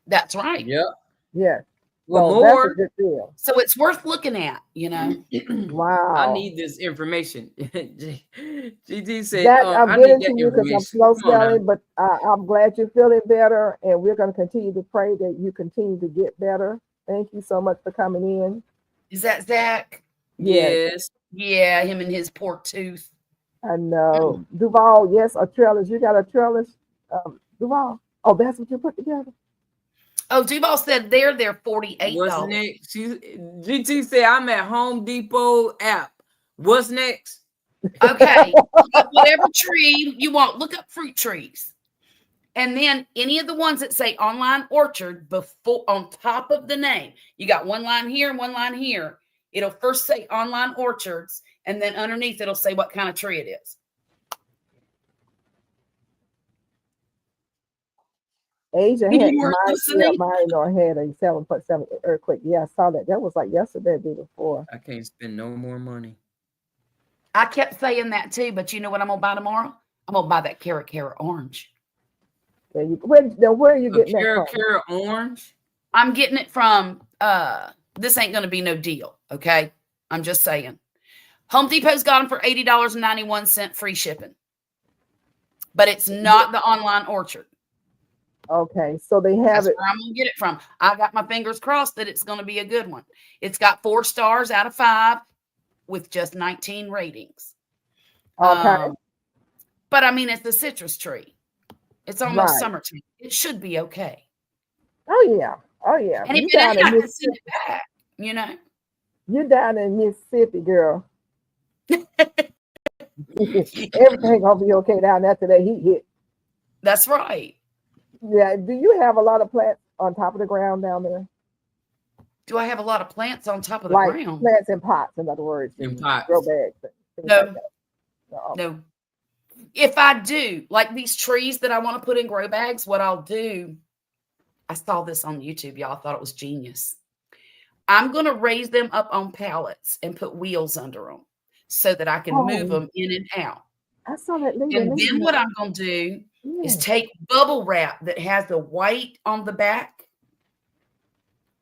That's right. Yep. Yeah. Well, So that's a more. good deal. So it's worth looking at, you know. Wow. I need this information. GT said, That I'm I need getting to that you because I'm information. slow Come on now. smelling, but I'm glad you're feeling better, and we're going to continue to pray that you continue to get better. Thank you so much for coming in. Is that Zach? Yes. Yeah, him and his pork tooth. I know. Duval, yes, a trellis. You got a trellis, Duval? Oh, that's what you put together? Oh, Duval said they're $48. What's next? GT said, I'm at Home Depot app. What's next? Okay. Look up whatever tree you want. Look up fruit trees. And then any of the ones that say online orchard before on top of the name. You got one line here and one line here. It'll first say online orchards, and then underneath it'll say what kind of tree it is. Asia You had weren't listening? mine or had a 7.7 earthquake. Yeah, I saw that. That was like yesterday, the day before. I can't spend no more money. I kept saying that too, but you know what I'm gonna buy tomorrow? I'm gonna buy that Cara orange. Where are you getting that from? Cara orange? I'm getting it from this ain't gonna be no deal, okay? I'm just saying. Home Depot's got them for $80.91 free shipping. But it's not the online orchard. Okay, so they have That's it. where I'm gonna get it from. I got my fingers crossed that it's gonna be a good one. It's got 4 stars out of 5 with just 19 ratings. Okay. But I mean, it's a citrus tree. It's almost Right. summertime. It should be okay. Oh yeah. Oh yeah. And if You it down ain't, I in can send Mississippi. it back, you know? You down in Mississippi, girl. Everything gonna be okay down there till that heat hit. That's right. Yeah. Do you have a lot of plants on top of the ground down there? Do I have a lot of plants on top of the Like ground? plants in pots, in other words. In pots. Grow bags. things No. like that. No. No. If I do, like these trees that I want to put in grow bags, what I'll do, I saw this on YouTube, y'all. I thought it was genius. I'm going to raise them up on pallets and put wheels under them so that I can move them in and out. I saw that lady. And then what I'm going to do is take bubble wrap that has the white on the back.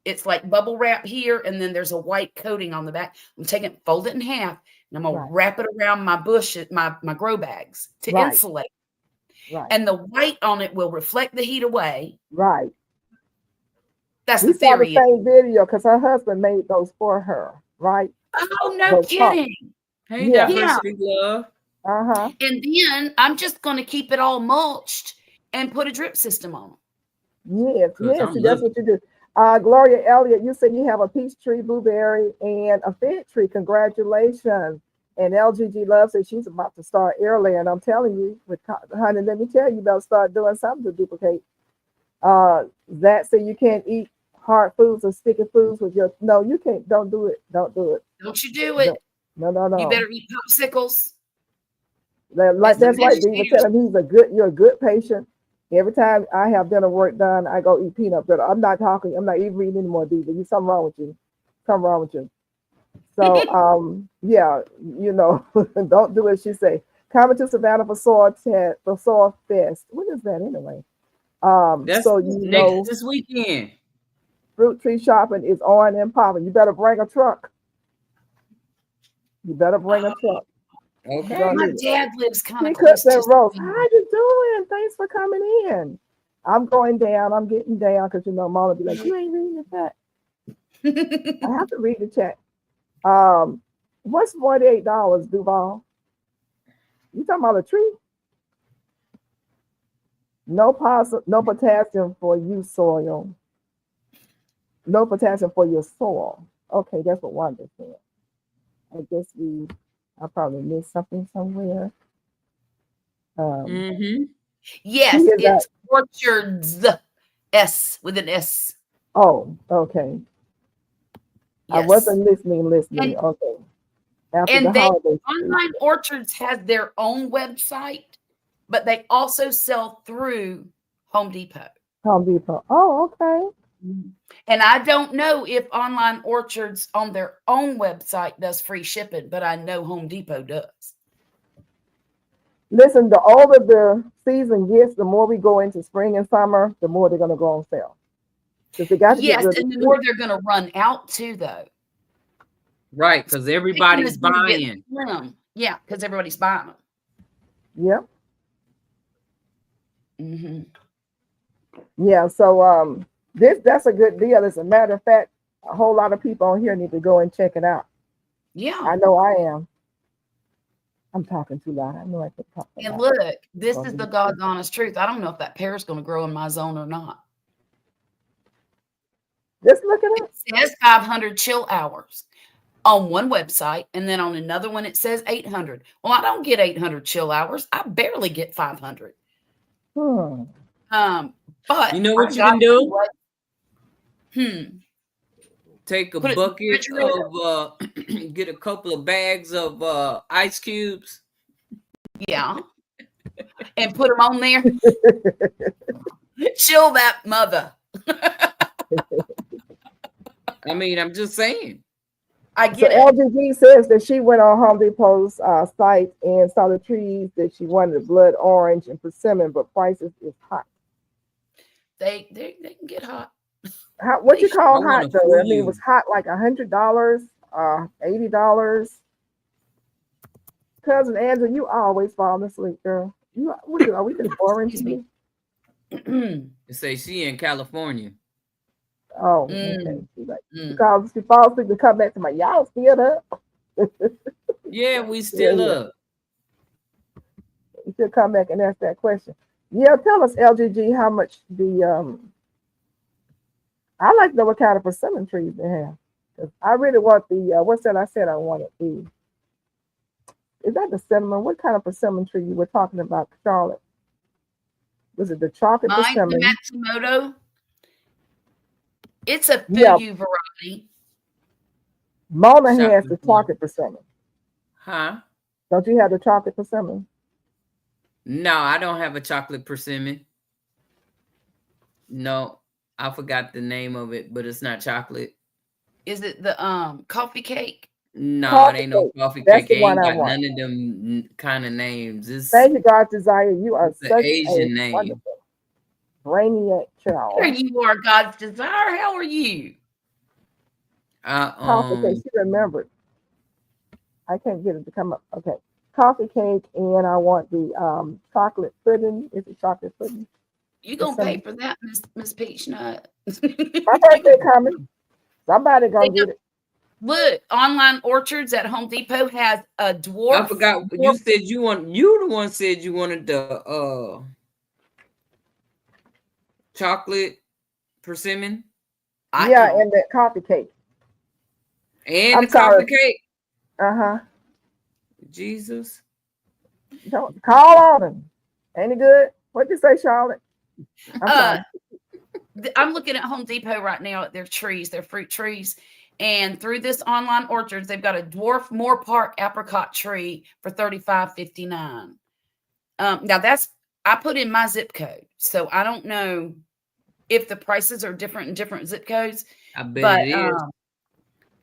It's like bubble wrap here, and then there's a white coating on the back. I'm taking it, fold it in half, and I'm going to wrap it around my bushes, my grow bags to insulate. Right. And the white on it will reflect the heat away. Right. That's We the theory. saw the same video because her husband made those for her, right? Oh, no kidding. Hey, Yeah. diversity love. Uh-huh. And then I'm just going to keep it all mulched and put a drip system on them. Yes, 'Cause yes, I'm see, that's looking. what you do. Gloria Elliott, you said you have a peach tree, blueberry, and a fig tree. Congratulations. And LGG Love says she's about to start early. And I'm telling you, honey, let me tell you, about start doing something to duplicate. That said you can't eat hard foods or sticky foods with your, no, you can't, don't do it. Don't do it. Don't you do it. No. You better eat popsicles. That's right. Diva, tell him you're a good patient. Every time I have dinner work done, I go eat peanut butter. I'm not even reading anymore, Diva. There's something wrong with you. Something wrong with you. So, yeah, you know, don't do it. She say, coming to Savannah for Soil Fest. What is that anyway? That's so you know, this weekend. fruit tree shopping is on and popping. You better bring a truck. Okay. My dad lives kind He of close cooks and to roast. How you doing? Thanks for coming in. I'm going down. I'm getting down because you know, Mama be like, you ain't reading the chat. I have to read the chat. What's $48, Duval? You talking about a tree? No potassium for you soil. No potassium for your soil. Okay, that's what Wanda said. I guess I probably missed something somewhere. Yes, it's orchards. S with an S. Oh, okay. Yes. I wasn't listening. And, okay. After and the holidays. Online Orchards has their own website, but they also sell through Home Depot. Home Depot. Oh, okay. And I don't know if Online Orchards on their own website does free shipping, but I know Home Depot does. Listen, the older the season gets, the more we go into spring and summer, the more they're going to go on sale. Because they got to Yes, get rid and of the more they're going to run out too, though. Right, because everybody's Chicken is gonna get buying. slim. Yeah, because everybody's buying them. Yep. Hmm. Yeah. So that's a good deal. As a matter of fact, a whole lot of people on here need to go and check it out. Yeah. I know I am. I'm talking too loud. I know I can talk. And look, this is the God's honest truth. I don't know if that pear is going to grow in my zone or not. Just look it up. It says 500 chill hours on one website, and then on another one it says 800. Well, I don't get 800 chill hours. I barely get 500. But You know what I you got can do? it. Take a Put it in the bucket refrigerator. of get a couple of bags of ice cubes. Yeah. And put them on there. Chill that mother. I mean, I'm just saying. I So get it. LGG says that she went on Home Depot's site and saw the trees that she wanted blood orange and persimmon, but prices is hot. They can get hot. What you call I wanna hot though? fool I mean, it was you. hot like $100, $80. Cousin Angela, you always fall asleep, girl. Are we just boring to Excuse you? me. They say she in California. Oh, okay. Mm. She falls asleep to come back to my y'all still up. Yeah, we still Yeah. up. You should come back and ask that question. Yeah, tell us, LGG, how much the I like to know what kind of persimmon trees they have. 'Cause I really want the what's that I said I wanted the is that the cinnamon? What kind of persimmon tree you were talking about, Charlotte? Was it the chocolate Mine's the persimmon? Matsumoto. It's a Yeah. Fuyu variety. Mona has Chocolate the persimmon. chocolate persimmon. Huh? Don't you have the chocolate persimmon? No, I don't have a chocolate persimmon. No, I forgot the name of it, but it's not chocolate. Is it the coffee cake? No, Coffee it ain't no cake. coffee That's cake. the It one ain't I got want. none of them kind of names. It's Thank you, God's desire. You are It's an such Asian a name. wonderful brainiac There child. you are, God's desire. How are you? Coffee cake. She remembered. I can't get it to come up. Okay. Coffee cake, and I want the chocolate pudding. Is it chocolate pudding? You gonna pay for that, Miss Peach Nut? My birthday coming. Somebody gonna get it. Look, Online Orchards at Home Depot has a dwarf. I forgot you said you want. You the one said you wanted the chocolate persimmon. Yeah, and that coffee cake. And the coffee cake. Uh-huh. Jesus. Don't call on him. Ain't it good? What'd you say, Charlotte? I'm looking at Home Depot right now at their trees, their fruit trees. And through this Online Orchards, they've got a dwarf Moore Park apricot tree for $35.59. Now that's I put in my zip code, so I don't know if the prices are different in different zip codes. I bet it is.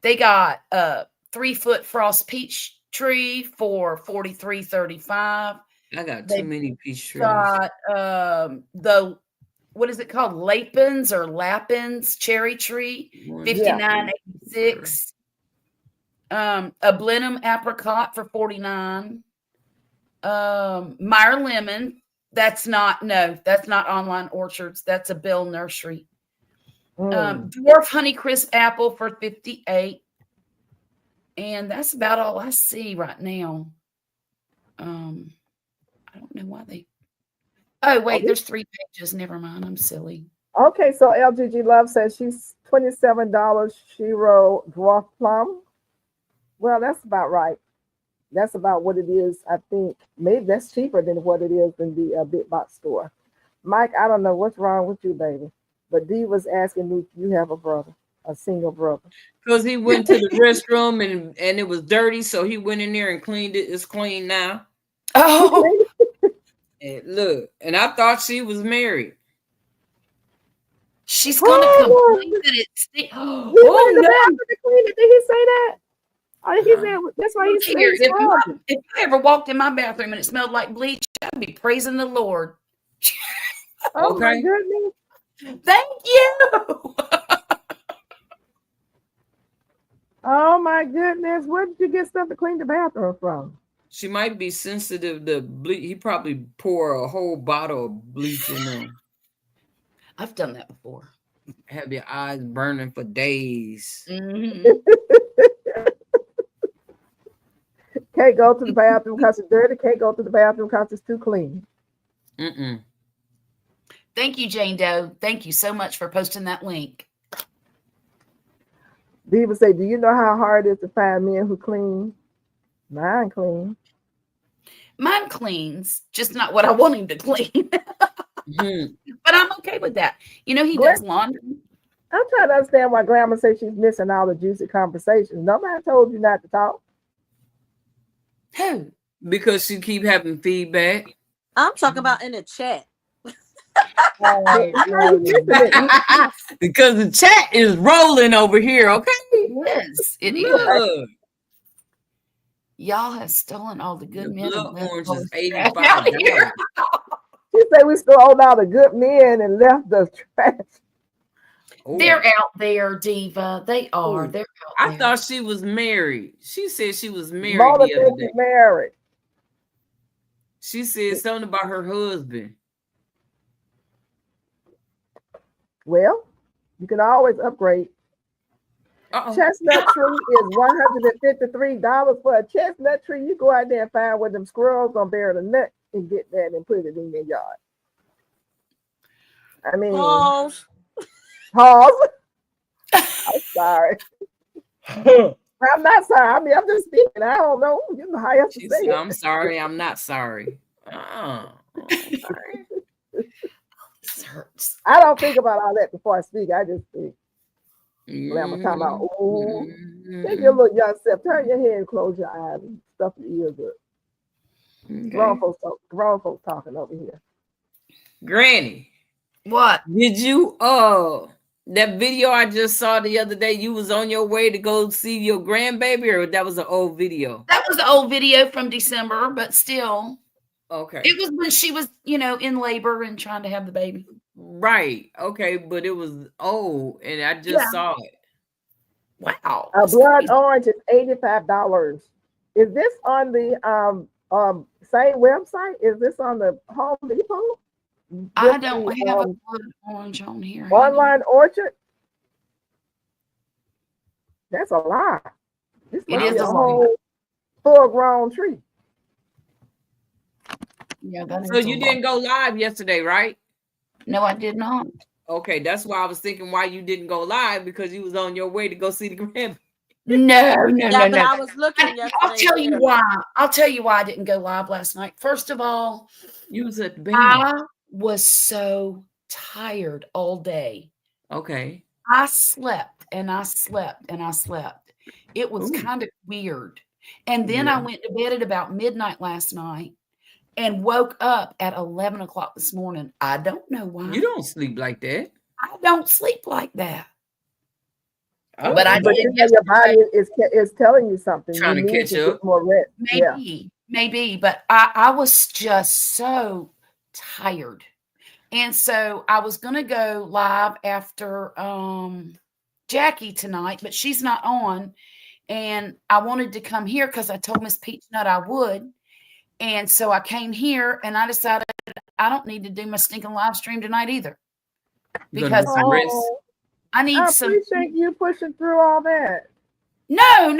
They got a 3-foot frost peach tree for $43.35. I got too many peach trees. Got the what is it called? Lapins cherry tree, $59.86. A Blenheim apricot for $49. Meyer lemon. That's not Online Orchards. That's a Bell Nursery. Dwarf Honeycrisp apple for $58. And that's about all I see right now. I don't know why they. Oh wait, there's 3 pages. Never mind. I'm silly. Okay, so LGG Love says she's $27 Shiro dwarf plum. Well, that's about right. That's about what it is. I think maybe that's cheaper than what it is in the big box store. Mike, I don't know what's wrong with you, baby, but Dee was asking me if you have a brother, a single brother. Because he went to the restroom and it was dirty, so he went in there and cleaned it. It's clean now. Oh, and look, and I thought she was married. She's gonna complain that it's. Oh no! Did he say that? Oh, he said that's why he said. If I ever walked in my bathroom and it smelled like bleach, I'd be praising the Lord. Oh my goodness! Thank you. Oh my goodness. Where did you get stuff to clean the bathroom from? She might be sensitive to bleach. He probably pour a whole bottle of bleach in them. I've done that before. Have your eyes burning for days. Mhm. Can't go to the bathroom because it's dirty. Can't go to the bathroom because it's too clean. Mm-mm. Thank you, Jane Doe. Thank you so much for posting that link. Diva say, do you know how hard it is to find men who clean? Mine clean. Mine cleans, just not what I want him to clean. Mhm. But I'm okay with that. You know, he Gwen- does laundry. I'm trying to understand why Glamour says she's missing all the juicy conversations. Nobody told you not to talk. Who? Because she keep having feedback. I'm talking about in the chat. How you missing it? Because the chat is rolling over here, okay? It is. It is. Look, Y'all have stolen all the good the men. blood and left orange all is the trash out $85. here. She said we stole all the good men and left the trash. Oh, They're out there, Diva. They are. Oh, They're out I there. thought she was married. She said she was married Mona the said other she's day. married. She said something about her husband. Well, you can always upgrade. Uh-oh. Chestnut tree is $153 for a chestnut tree. You go out there and find where them squirrels gonna bury the nut and get that and put it in your yard. I mean, Pause. pause. I'm sorry. I'm not sorry. I mean, I'm just speaking. I don't know. You know how else to She say said, it. I'm sorry, I'm not sorry. Oh, sorry. This hurts. I don't think about all that before I speak. I just speak. Glamour talking about, oh, take your little young self, turn your head and close your eyes and stuff your ears up. Grown folks talking over here. Granny, What? did you that video I just saw the other day, you was on your way to go see your grandbaby, or that was an old video? That was the old video from December, but still, Okay. it was when she was, you know, in labor and trying to have the baby. Right. Okay, but it was old and I just Yeah. saw it. Wow. A that's blood crazy. orange is $85. Is this on the same website? Is this on the Home Depot? I With don't the, have a blood orange on here. online orchard? That's a lot. This It must is be a a lot. whole full-grown tree. Yeah, that So is a you lot. didn't go live yesterday, right? No, I did not. Okay, that's why I was thinking why you didn't go live, because you was on your way to go see the grandbaby. No. Yeah, but I was looking I'll yesterday. tell you too. why. I'll tell you why I didn't go live last night. First of all, You was at the band. I was so tired all day. Okay. I slept and I slept and I slept. It was Ooh. kind of weird. And then I Yeah. went to bed at about midnight last night and woke up at 11 o'clock this morning. I don't know why. You don't sleep like that. I don't sleep like that. Oh, But I But did you know your body is telling you something. Trying you to need catch to up. get more rest. Yeah. Maybe. But I was just so tired. And so I was going to go live after Jackie tonight, but she's not on. And I wanted to come here because I told Miss Peachnut I would. And so I came here and I decided I don't need to do my stinking live stream tonight either. You gonna Because get some rest? Oh, I need I some. appreciate you pushing through all that. No.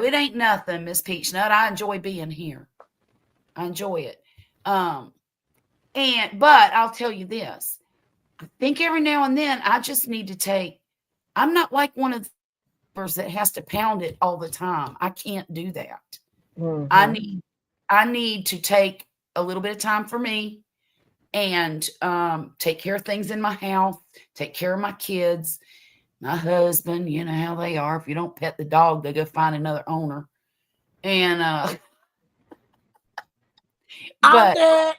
It ain't nothing, Miss Peachnut. I enjoy being here. I enjoy it. But I'll tell you this. I think every now and then I just need to take. I'm not like one of those that has to pound it all the time. I can't do that. Mhm. I need to take a little bit of time for me and take care of things in my house, take care of my kids, my husband. You know how they are. If you don't pet the dog, they go find another owner. And I'm but dead.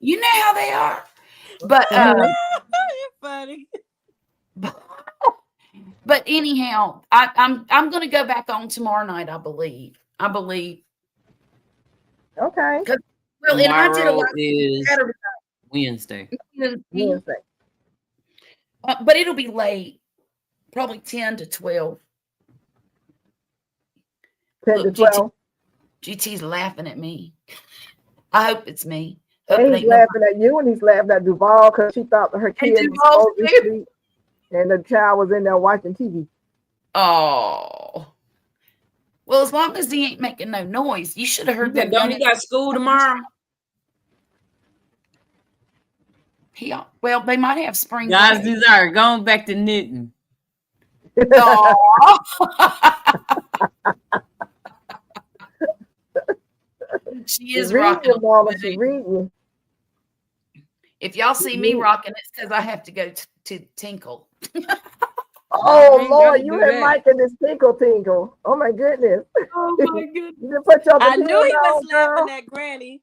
you know how they are. But You're funny. but anyhow, I'm going to go back on tomorrow night. I believe. Okay. Well, and I did a Tomorrow lot is Saturday. Wednesday. Wednesday. But it'll be late, probably 10 to 12. 10 to Look, 12. GT's laughing at me. I hope it's me. Hope And it he's ain't laughing at you, and he's laughing at Duval because she thought that her kids was Duval's supposed to too. sleep, and the child was in there watching TV. Oh. Well, as long as he ain't making no noise, you should have heard that. Don't he got school tomorrow? Well, they might have spring God's break. desire. Going back to knitting. Aw. She is She's reading rocking. you, Mama. She's reading you. If y'all see me rocking, it's because I have to go to Tinkle. Oh, ain't Lord, gotta you do and that. Mike in this tinkle. Oh, my goodness. Oh my goodness. You didn't put your I knew depend he was on, girl. laughing at Granny.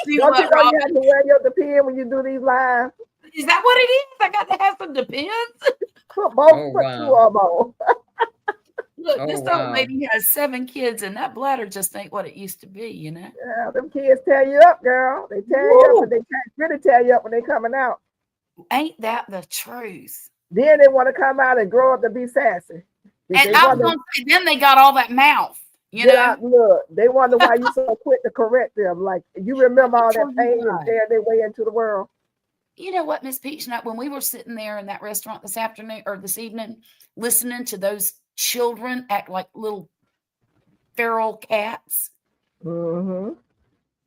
See Don't what, you know you Robin? have to wear your depend when you do these lives? Is that what it is? I got to have some depends. Put both, Oh, put wow. two of them on. Look, Oh, this wow. old lady has 7 kids, and that bladder just ain't what it used to be, you know? Yeah, them kids tear you up, girl. They tear you up, but they can't really tear you up when they coming out. Ain't that the truth? Then they want to come out and grow up to be sassy. They And I was wonder, going to say, then they got all that mouth, you get know? out and look. They wonder why you so quick to correct them. Like, you remember all that pain and tear their way into the world. You know what, Miss Peachnut, when we were sitting there in that restaurant this afternoon or this evening, listening to those children act like little feral cats, Mm-hmm.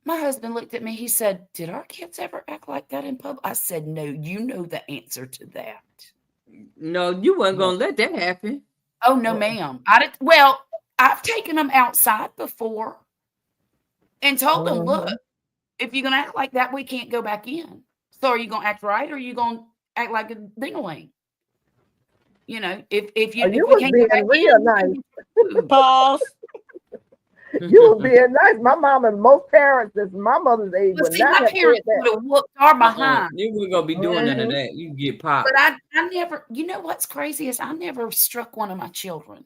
my husband looked at me. He said, "Did our kids ever act like that in public?" I said, "No, you know the answer to that." No, you wasn't gonna let that happen. Oh no, ma'am. Well, I've taken them outside before and told them, "Look, if you're gonna act like that, we can't go back in. So are you gonna act right, or are you gonna act like a ding-a-ling? You know, if You we was can't being go back real in, nice. Pause. You was being nice. My mom and most parents, that's my mother's age, Well, would see, not my have said parents that. would have whooped our behind. You weren't gonna be doing none of that. You get popped. But I never, you know what's crazy is I never struck one of my children.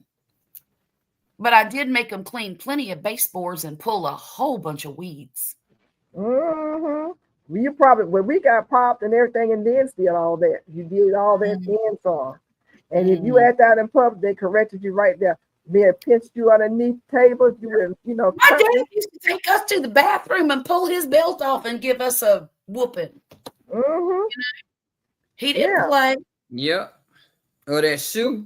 But I did make them clean plenty of baseboards and pull a whole bunch of weeds. Mm-hmm. Well, you probably, when we got popped and everything and then still all that. You did all that and some. And if you act out in public, they corrected you right there. They had pinched you underneath tables. You were, you know, My cut dad you. used to take us to the bathroom and pull his belt off and give us a whooping. Mm-hmm. He didn't Yeah. play. Yep. Oh, that shoe.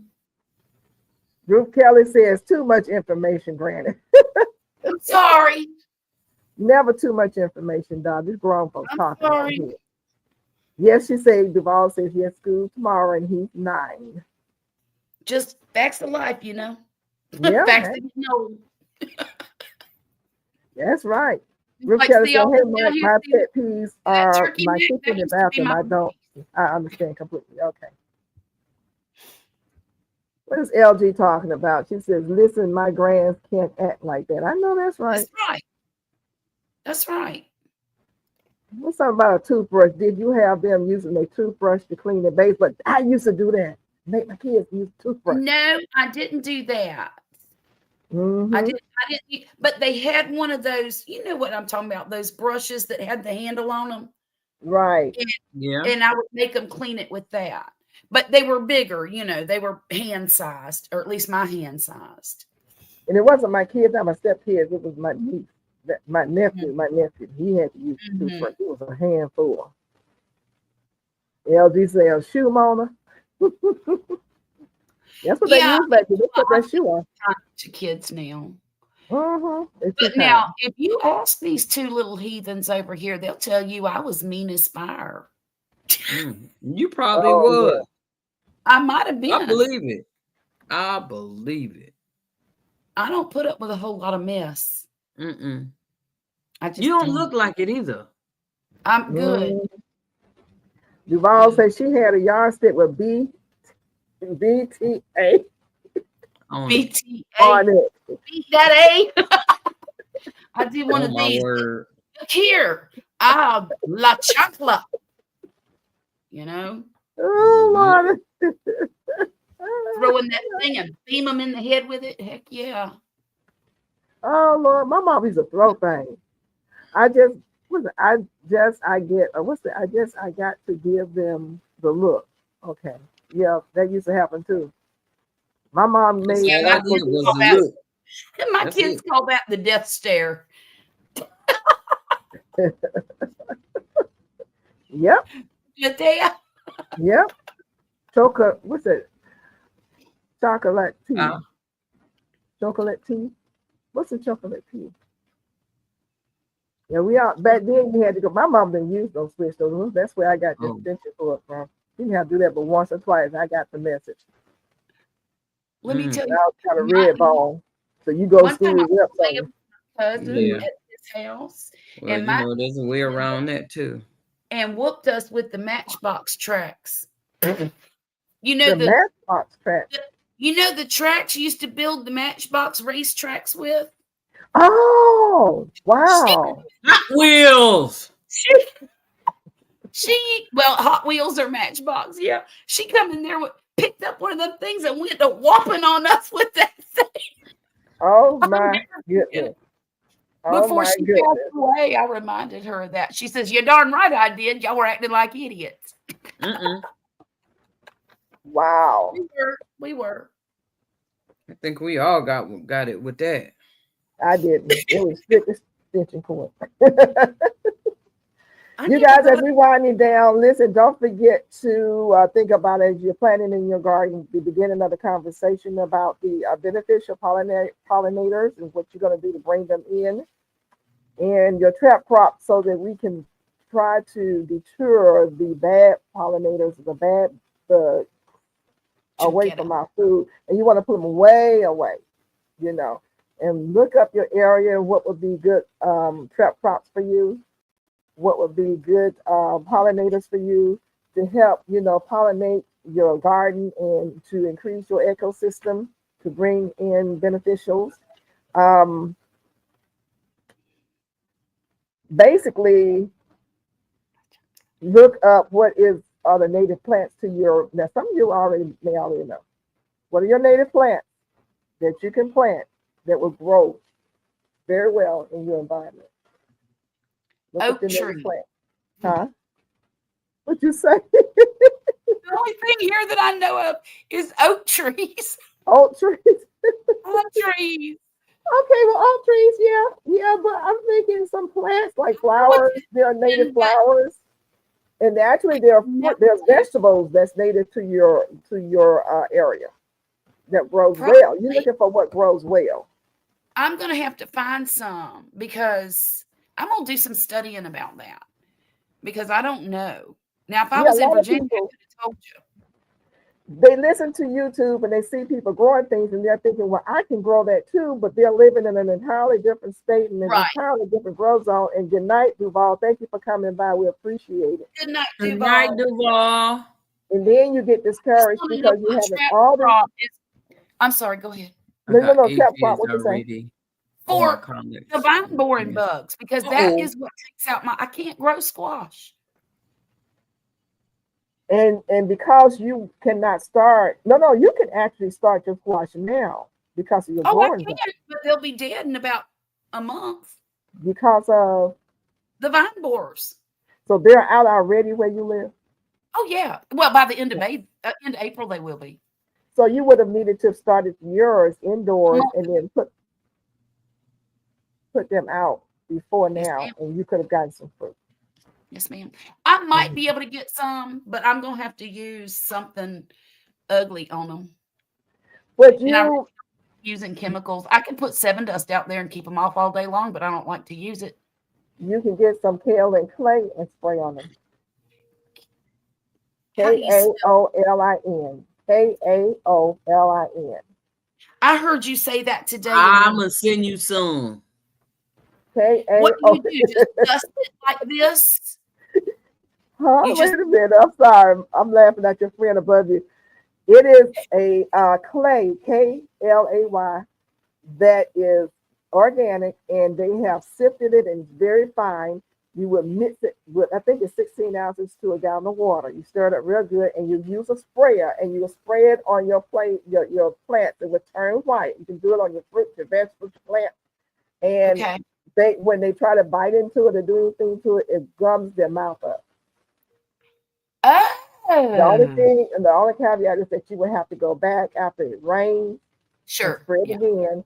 Ruth Kelly says too much information, Granny. I'm sorry. Never too much information, dog. These grown folks I'm talking about sorry. here. Yes, she said Duval says he has school tomorrow and he's 9. Just facts of life, you know. Yeah, Facts of that's right. Ruth Like, Kelly see, said, all hey, down Mike, here, my see, pet peeves that are turkey my neck, kitchen that and used to be bathroom. my I understand completely. Okay. What is LG talking about? She says, listen, my grands can't act like that. I know that's right. That's right. That's right. What's something about a toothbrush? Did you have them using a toothbrush to clean their base? But I used to do that. Make my kids use a toothbrush. No, I didn't do that. Mm-hmm. I didn't, but they had one of those, you know what I'm talking about, those brushes that had the handle on them. Right. Yeah. And I would make them clean it with that. But they were bigger, you know, they were hand sized, or at least my hand sized. And it wasn't my kids, not my stepkids. It was my niece, my nephew. He had to use the toothbrush. It was a handful. LG says, shoe, Mona. That's what they use back then. They put that shoe on. To kids now. Mm-hmm. But now, if you ask these two little heathens over here, they'll tell you I was mean as fire. You probably would. Yeah. I might have been. I believe it. I believe it. I don't put up with a whole lot of mess. Mm-mm. I just You don't look like it either. I'm good. Duval said she had a yardstick with BTA BTA. on it. Beat that A. I did one of my these. word. Look here. La chocolate. You know, Oh, Lord. throwing that thing and beam them in the head with it. Heck yeah. Oh, Lord. My mom used to throw things. I just what's it? I got to give them the look. Okay. Yeah, that used to happen too. My mom That's made Yeah, all my I one for did kids you. was call the that look. my That's kids it. call that the death stare. Yep, But they yep. Chocolate, what's it? Chocolate tea. Uh, Chocolate tea. What's the chocolate tea? Yeah, we are back then you had to go. My mom didn't use those switch those. That's where I got the oh, extension cord from. You didn't have to do that but once or twice. I got the message. let me mm, tell I you, was kind of my, red ball. So you go to one school time I with whip was playing something. with my cousin yeah. at his house, Well, and you my know, there's a way around that too. and whooped us with the Matchbox tracks. You know The the Matchbox track. you know the tracks you used to build the Matchbox race tracks with. Oh, She wow. Hot Wheels. she well Hot Wheels or Matchbox, yeah. She come in there with picked up one of them things and went to whopping on us with that thing. Oh I'll my never forget it. goodness. Oh Before my she passed goodness. away, I reminded her of that. She says, "You're darn right I did. Y'all were acting like idiots." Mm-mm. Wow. We were. We were. I think we all got it with that. I didn't. It was strict extension cord. I You never guys, as got we winding down, listen, don't forget to think about as you're planting in your garden, the beginning of the conversation about the beneficial pollinators and what you're going to do to bring them in and your trap crops so that we can try to deter the bad pollinators, the bad bugs away get from it. our food. And you want to put them way away, you know, and look up your area, what would be good trap crops for you, what would be good pollinators for you to help, pollinate your garden and to increase your ecosystem to bring in beneficials. Um, Basically, look up what is are the native plants to your. Now, some of you may already know. What are your native plants that you can plant that will grow very well in your environment? Look up Oak your native tree. plants. Huh? What you say? The only thing here that I know of is oak trees. Oak trees. Oak trees. Okay, well, oak trees, yeah, but I'm thinking some plants like What flowers. There are native but flowers, and actually there's vegetables that's native to your area that grows well. You're probably looking for what grows well. I'm gonna have to find some because I'm gonna do some studying about that because I don't know. Now, if I Yeah, a was in lot of Virginia, I people could have told you. they listen to YouTube and they see people growing things, and they're thinking, well, I can grow that too. But they're living in an entirely different state and an Right. entirely different grow zone. And good night, Duval. Thank you for coming by. We appreciate it. Good night, Good night, Duval. Duval. And then you get I discouraged want to know because you what haven't trap all this. crop is. I'm sorry, go ahead. I No, got trap crop. aphids What you say? already on my For comments. the vine boring bugs, because that Uh-oh. is what takes out I can't grow squash. And because you cannot start, no, you can actually start your squash now because of your Oh, I growing can, zone. but they'll be dead in about a month. Because of The vine borers. so they're out already where you live. Oh yeah. Well, by the end of end of April, they will be. So you would have needed to have started yours indoors Month. and then put them out before Yes, now, ma'am. and you could have gotten some fruit. Yes, ma'am. I might be able to get some, but I'm gonna have to use something ugly on them. But And I'm you using chemicals. I can put 7 Dust out there and keep them off all day long, but I don't like to use it. can get some kale and clay and spray on them. How do you spell? KAOLIN. KAOLIN. I heard you say that today. I'm going to send you some. What do KAO. you do? Just dust it like this? Huh? You Wait just a minute. I'm sorry. I'm laughing at your friend above you. It is a clay, KLAY, that is organic, and they have sifted it and it's very fine. You would mix it with, I think it's 16 ounces to a gallon of water. You stir it up real good, and you use a sprayer, and you will spray it on your your plants. It would turn white. You can do it on your fruit, your vegetables, your plants, and okay. when they try to bite into it or do anything to it, it gums their mouth up. The only Oh, thing and the only caveat is that you would have to go back after it rains and sure. spray it Yeah. again.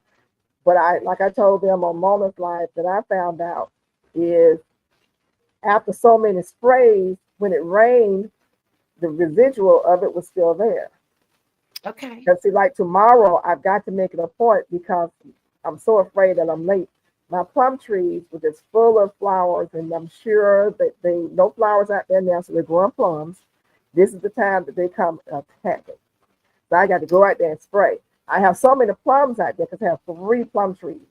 But like I told them on Mona's Life, that I found out is after so many sprays, when it rained, the residual of it was still there. Okay. Because see, like tomorrow, I've got to make it a point because I'm so afraid that I'm late. My plum trees were just full of flowers, and I'm sure that they no flowers out there now, so they're growing plums. This is the time that they come attacking. So I got to go out there and spray. I have so many plums out there because I have 3 plum trees.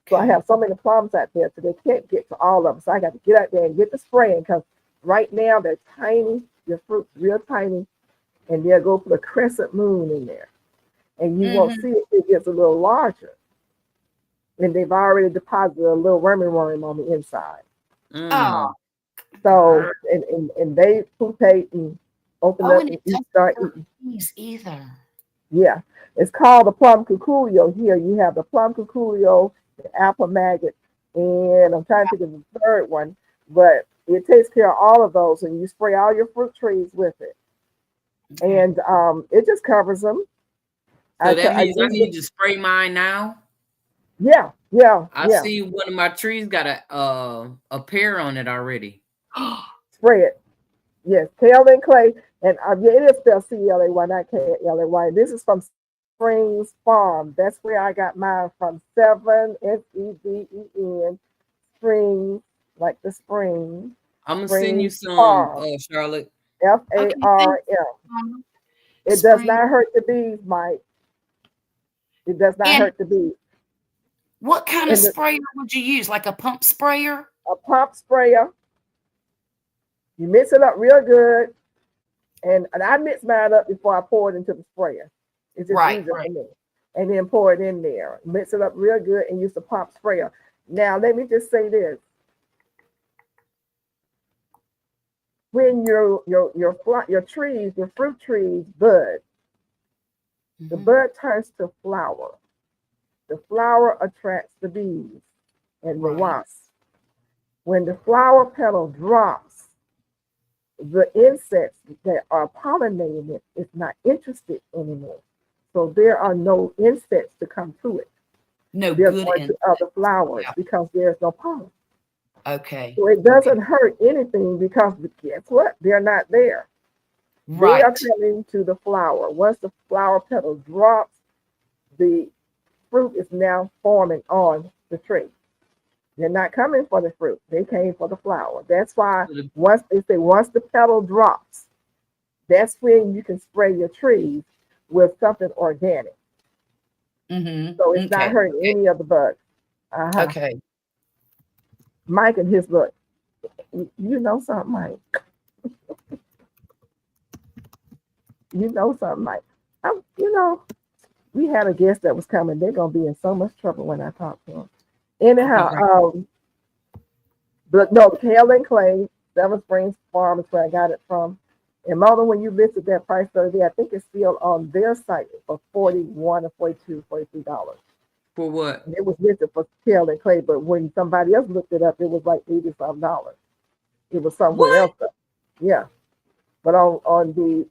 So I have so many plums out there, so they can't get to all of them. So I got to get out there and get the spraying because right now they're tiny, your fruit's real tiny, and they'll go put a crescent moon in there. And you won't see it, it gets a little larger. And they've already deposited a little worm on the inside. Oh, So, and they pupate and open up and and it doesn't start hurt eating. these either. Yeah, it's called the plum cuculio. Here you have the plum cuculio, the apple maggot, and I'm trying to think of the third one, but it takes care of all of those, and you spray all your fruit trees with it, and it just covers them. So that means I use need to spray mine now. Yeah. I see one of my trees got a pear on it already. Spray it. Yes, Kale and Clay, and it is spelled C-L-A-Y, not K-L-A-Y. This is from Springs Farm. That's where I got mine from. 7 S-E-D-E-N Springs, like the spring. I'm gonna send you some, Farm. Charlotte. F-A-R-M. It does not hurt the bees, Mike. It does not hurt the bees. What kind of sprayer would you use? Like a pump sprayer? A pump sprayer. You mix it up real good. And I mix mine up before I pour it into the sprayer. It's just easier for me. And then pour it in there. Mix it up real good and use the pump sprayer. Now, let me just say this. When your trees, your fruit trees bud, the bud turns to flower. The flower attracts the bees and the wasps. When the flower petal drops, the insects that are pollinating it is not interested anymore. So there are no insects to come to it. No They're good going to other flowers because there's no pollen. Okay. So it doesn't hurt anything because guess what? They're not there. Right. They are coming to the flower. Once the flower petal drops, the fruit is now forming on the tree. They're not coming for the fruit. They came for the flower. That's why once the petal drops, that's when you can spray your trees with something organic. So it's not hurting any of the bugs. Okay. Mike and his look. You know something, Mike. You know something, Mike. We had a guest that was coming. They're gonna be in so much trouble when I talk to them. Anyhow, but no, Kale and Clay, Seven Springs Farm is where I got it from. And Mona, when you listed that price the other day, I think it's still on their site for $41 or $43. For what? It was listed for Kale and Clay, but when somebody else looked it up, it was like $80-some. It was somewhere else. Yeah. But on the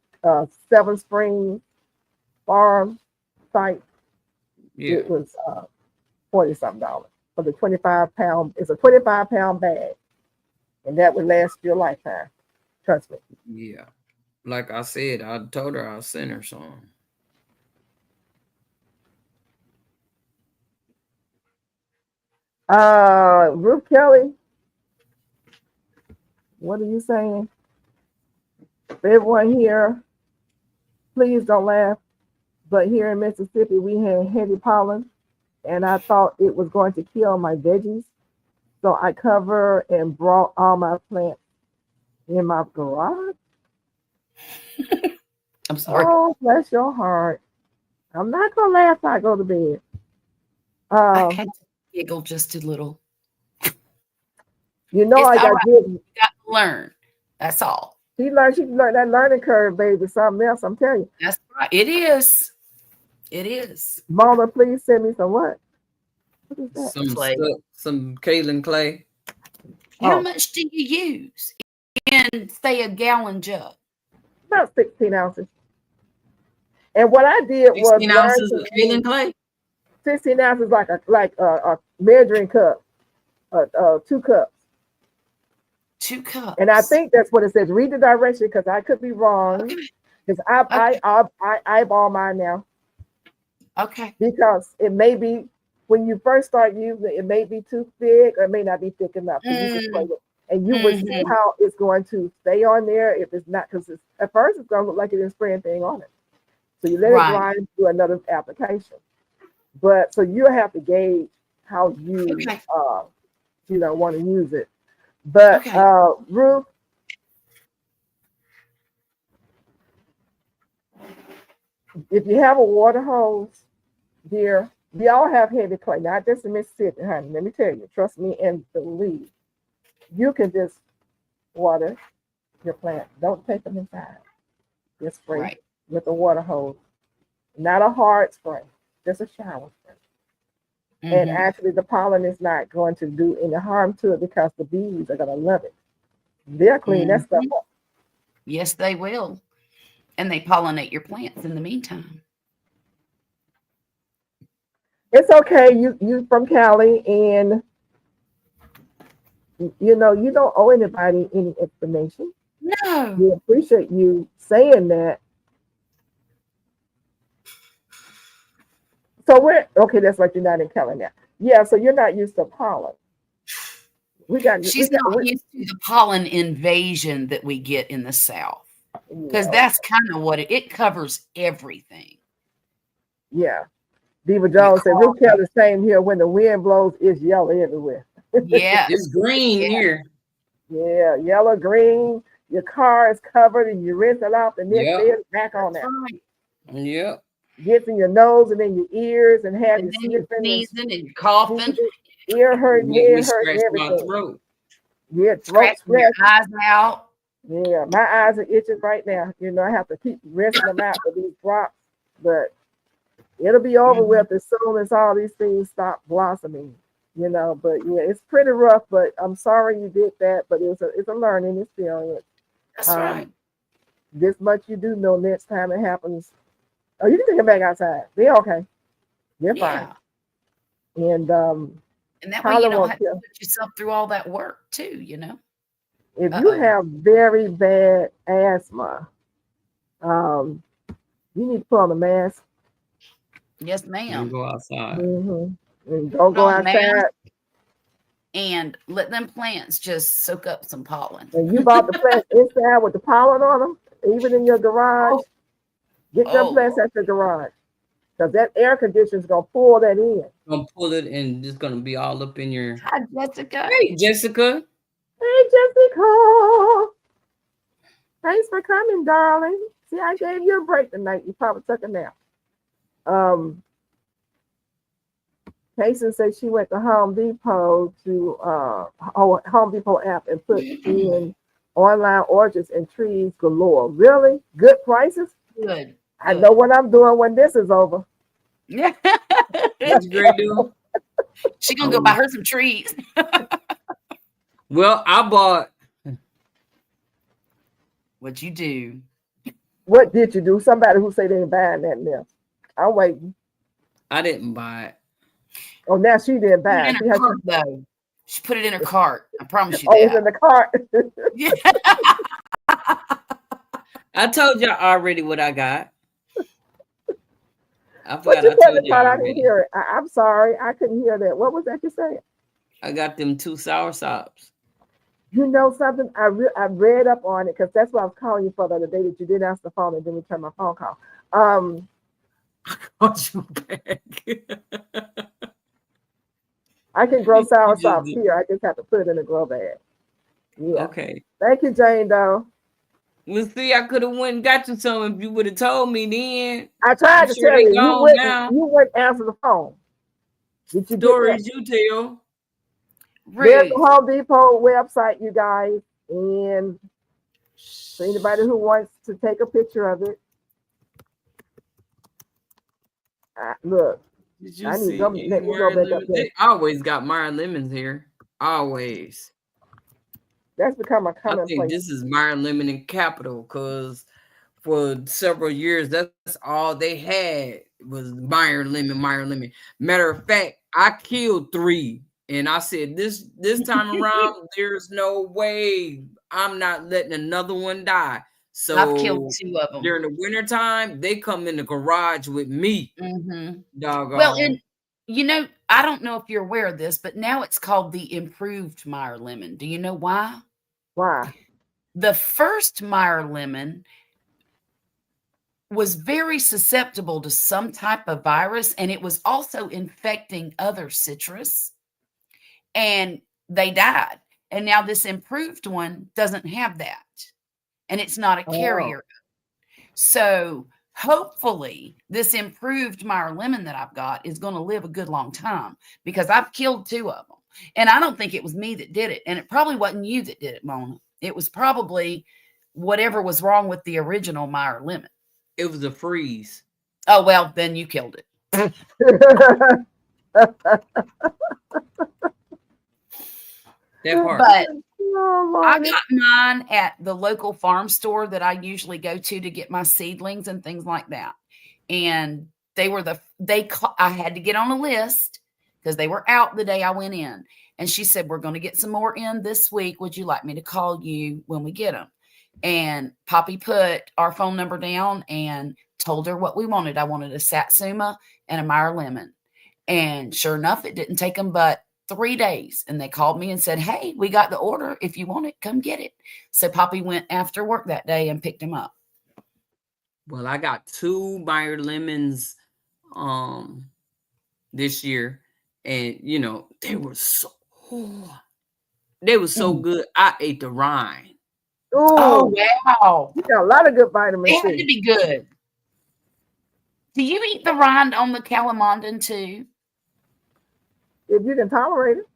Seven Springs Farm site, it was $40-something for the 25-pound. It's a 25-pound bag, and that would last your lifetime. Trust me. Yeah, like I said, I told her I'll send her some. Ruth Kelly, what are you saying? For everyone here, please don't laugh. But here in Mississippi, we had heavy pollen, and I thought it was going to kill my veggies. So I cover and brought all my plants in my garage. I'm sorry. Oh, bless your heart. I'm not going to laugh till I go to bed. I had to giggle just a little. You know, I got good. You got to learn. That's all. She learned that learning curve, baby. Something else, I'm telling you. That's right. It is. It is. Mona, please send me some what? What is that? Some Clay. stuff, some Kaylin Clay. How Oh. much do you use in, say, a gallon jug? About 16 ounces. And what I did was 16 learn ounces to of Kaylin Clay. 16 ounces like a measuring cup, 2 cups. 2 cups. And I think that's what it says. Read the direction because I could be wrong. Okay. Because I eyeball mine now Okay. because it may be when you first start using it, it may be too thick or it may not be thick enough. So you just play with it. And you will see how it's going to stay on there if it's not, because at first it's going to look like it's spraying anything on it. So you let it dry and do another application. But so you have to gauge how you want to use it. But Ruth, if you have a water hose, dear, we all have heavy clay, not just in Mississippi, honey. Let me tell you, trust me and believe. You can just water your plant. Don't take them inside. Just spray with a water hose. Not a hard spray, just a shower spray. And actually the pollen is not going to do any harm to it because the bees are going to love it. They'll clean that stuff up. Yes, they will. And they pollinate your plants in the meantime. It's okay. You from Cali, and you don't owe anybody any explanation. No. We appreciate you saying that. So that's like you're not in Cali now. Yeah, so you're not used to pollen. She's not used to the pollen invasion that we get in the South. Because that's kind of what it covers everything. Yeah. Diva Jones said, Ruth Kelly, the same here. When the wind blows, it's yellow everywhere. Yeah. It's green here. Yeah, yellow, green. Your car is covered and you rinse it out the next day it's back on that. Yep. Gets in your nose and in your ears and have you sneezing and coughing. Ear hurting, head hurting, everything. Throat. Yeah, throat your eyes out. Yeah, my eyes are itching right now. I have to keep rinsing them out with these drops, but it'll be over with as soon as all these things stop blossoming. But yeah, it's pretty rough. But I'm sorry you did that. But it's a learning experience. That's right. This much you do know. Next time it happens, you can take them back outside. They're okay. They're fine. And that way you don't have to put yourself through all that work too. If you have very bad asthma, you need to put on a mask. Yes, ma'am. And go outside. And don't go outside. And let them plants just soak up some pollen. And you bought the plants inside with the pollen on them, even in your garage. Get them plants at your garage. Because that air conditioner is going to pull that in. Gonna pull it and it's gonna be all up in your. Hi, Jessica. Hey, Jessica. Hey, Jessica. Thanks for coming, darling. See, I gave you a break tonight. You probably took a nap. Payson said she went to Home Depot to Home Depot app and put in online orchards and trees galore. Really? Good prices? Good. I know what I'm doing when this is over. Yeah. What's great do? She's gonna go buy her some trees. Well, I bought. What'd you do? What did you do? Somebody who say they ain't buying that now. I'm waiting. I didn't buy it. Oh, now she didn't buy it. In her cart, though. She put it in her cart. I promise you that. Oh, it's in the cart. Yeah. I told y'all already what I got. I What forgot you I said told in the y'all cart? I didn't already. hear it. I'm sorry. I couldn't hear that. What was that you said? I got them 2 sour sops. You know something? I read up on it because that's what I was calling you for the other day that you didn't answer the phone and then return my phone call. Called you back. I can grow sour sops here. I just have to put it in a grow bag. Yeah. Okay. Thank you, Jane Doe. Well, see, I could have went and got you some if you would have told me then. I tried to sure tell you. you wouldn't answer the phone. Did you Stories you tell. There's the Home Depot website, you guys. And for anybody who wants to take a picture of it, look, Did you I need see some. any Let me go Meyer back up lemons? there. They always got Meyer lemons here. Always. That's become a I think commonplace. this is Meyer lemon in capital because for several years that's all they had was Meyer lemon, Meyer lemon. Matter of fact, I killed 3. And I said, this time around, there's no way I'm not letting another one die. I've killed So 2 of them. during the wintertime, they come in the garage with me. Mm-hmm. Doggone. Well, and you know, I don't know if you're aware of this, but now it's called the improved Meyer lemon. Do you know why? Why? The first Meyer lemon was very susceptible to some type of virus, and it was also infecting other citrus, and they died. And now this improved one doesn't have that, and it's not a Oh. carrier. So hopefully this improved Meyer lemon that I've got is going to live a good long time, because I've killed 2 of them. And I don't think it was me that did it. And it probably wasn't you that did it, Mona. It was probably whatever was wrong with the original Meyer lemon. It was a freeze. Oh, well, then you killed it. That part. But Oh, I Lordy. got mine at the local farm store that I usually go to get my seedlings and things like that. And I had to get on a list because they were out the day I went in. And she said, we're going to get some more in this week. Would you like me to call you when we get them? And Poppy put our phone number down and told her what we wanted. I wanted a Satsuma and a Meyer lemon. And sure enough, it didn't take them but 3 days. And they called me and said, hey, we got the order. If you want it, come get it. So Poppy went after work that day and picked him up. Well, I got 2 Meyer lemons this year. And you know, they were so good. I ate the rind. Oh, Ooh, wow. you got a lot of good vitamin It had to C. be good. Do you eat the rind on the Calamandan too? If you can tolerate it.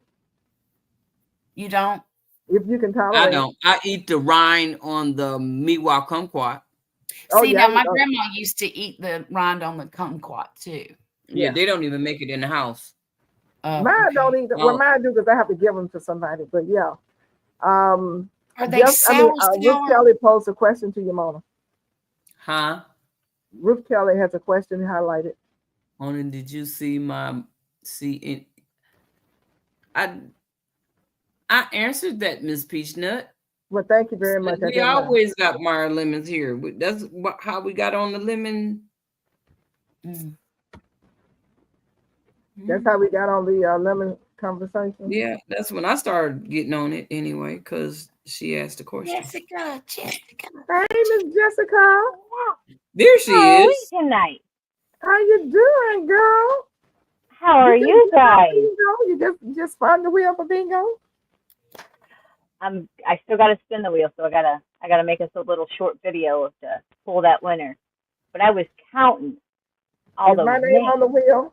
You don't? If you can tolerate I it. don't. I eat the rind on the Miwa kumquat. Oh, See, yeah, now my I know. grandma used to eat the rind on the kumquat too. Yeah, they don't even make it in the house. Oh, Mine okay. don't either. Well, Oh. mine do because I have to give them to somebody. But yeah. Are they sour? Ruth Kelly posed a question to you, Mona. Huh? Ruth Kelly has a question highlighted. Mona, did you see I answered that, Miss Peachnut. Well, thank you very much. I We didn't know. always got Meyer lemons here. That's how we got on the lemon. Mm. That's how we got on the lemon conversation. Yeah, that's when I started getting on it anyway, because she asked the question. Jessica. Hey, Miss Jessica. There she How are is. you tonight? How you doing, girl? How are you guys? You just spun the wheel for bingo? I still gotta spin the wheel, so I gotta make us a little short video to pull that winner. But I was counting all Is the my name names. on the wheel?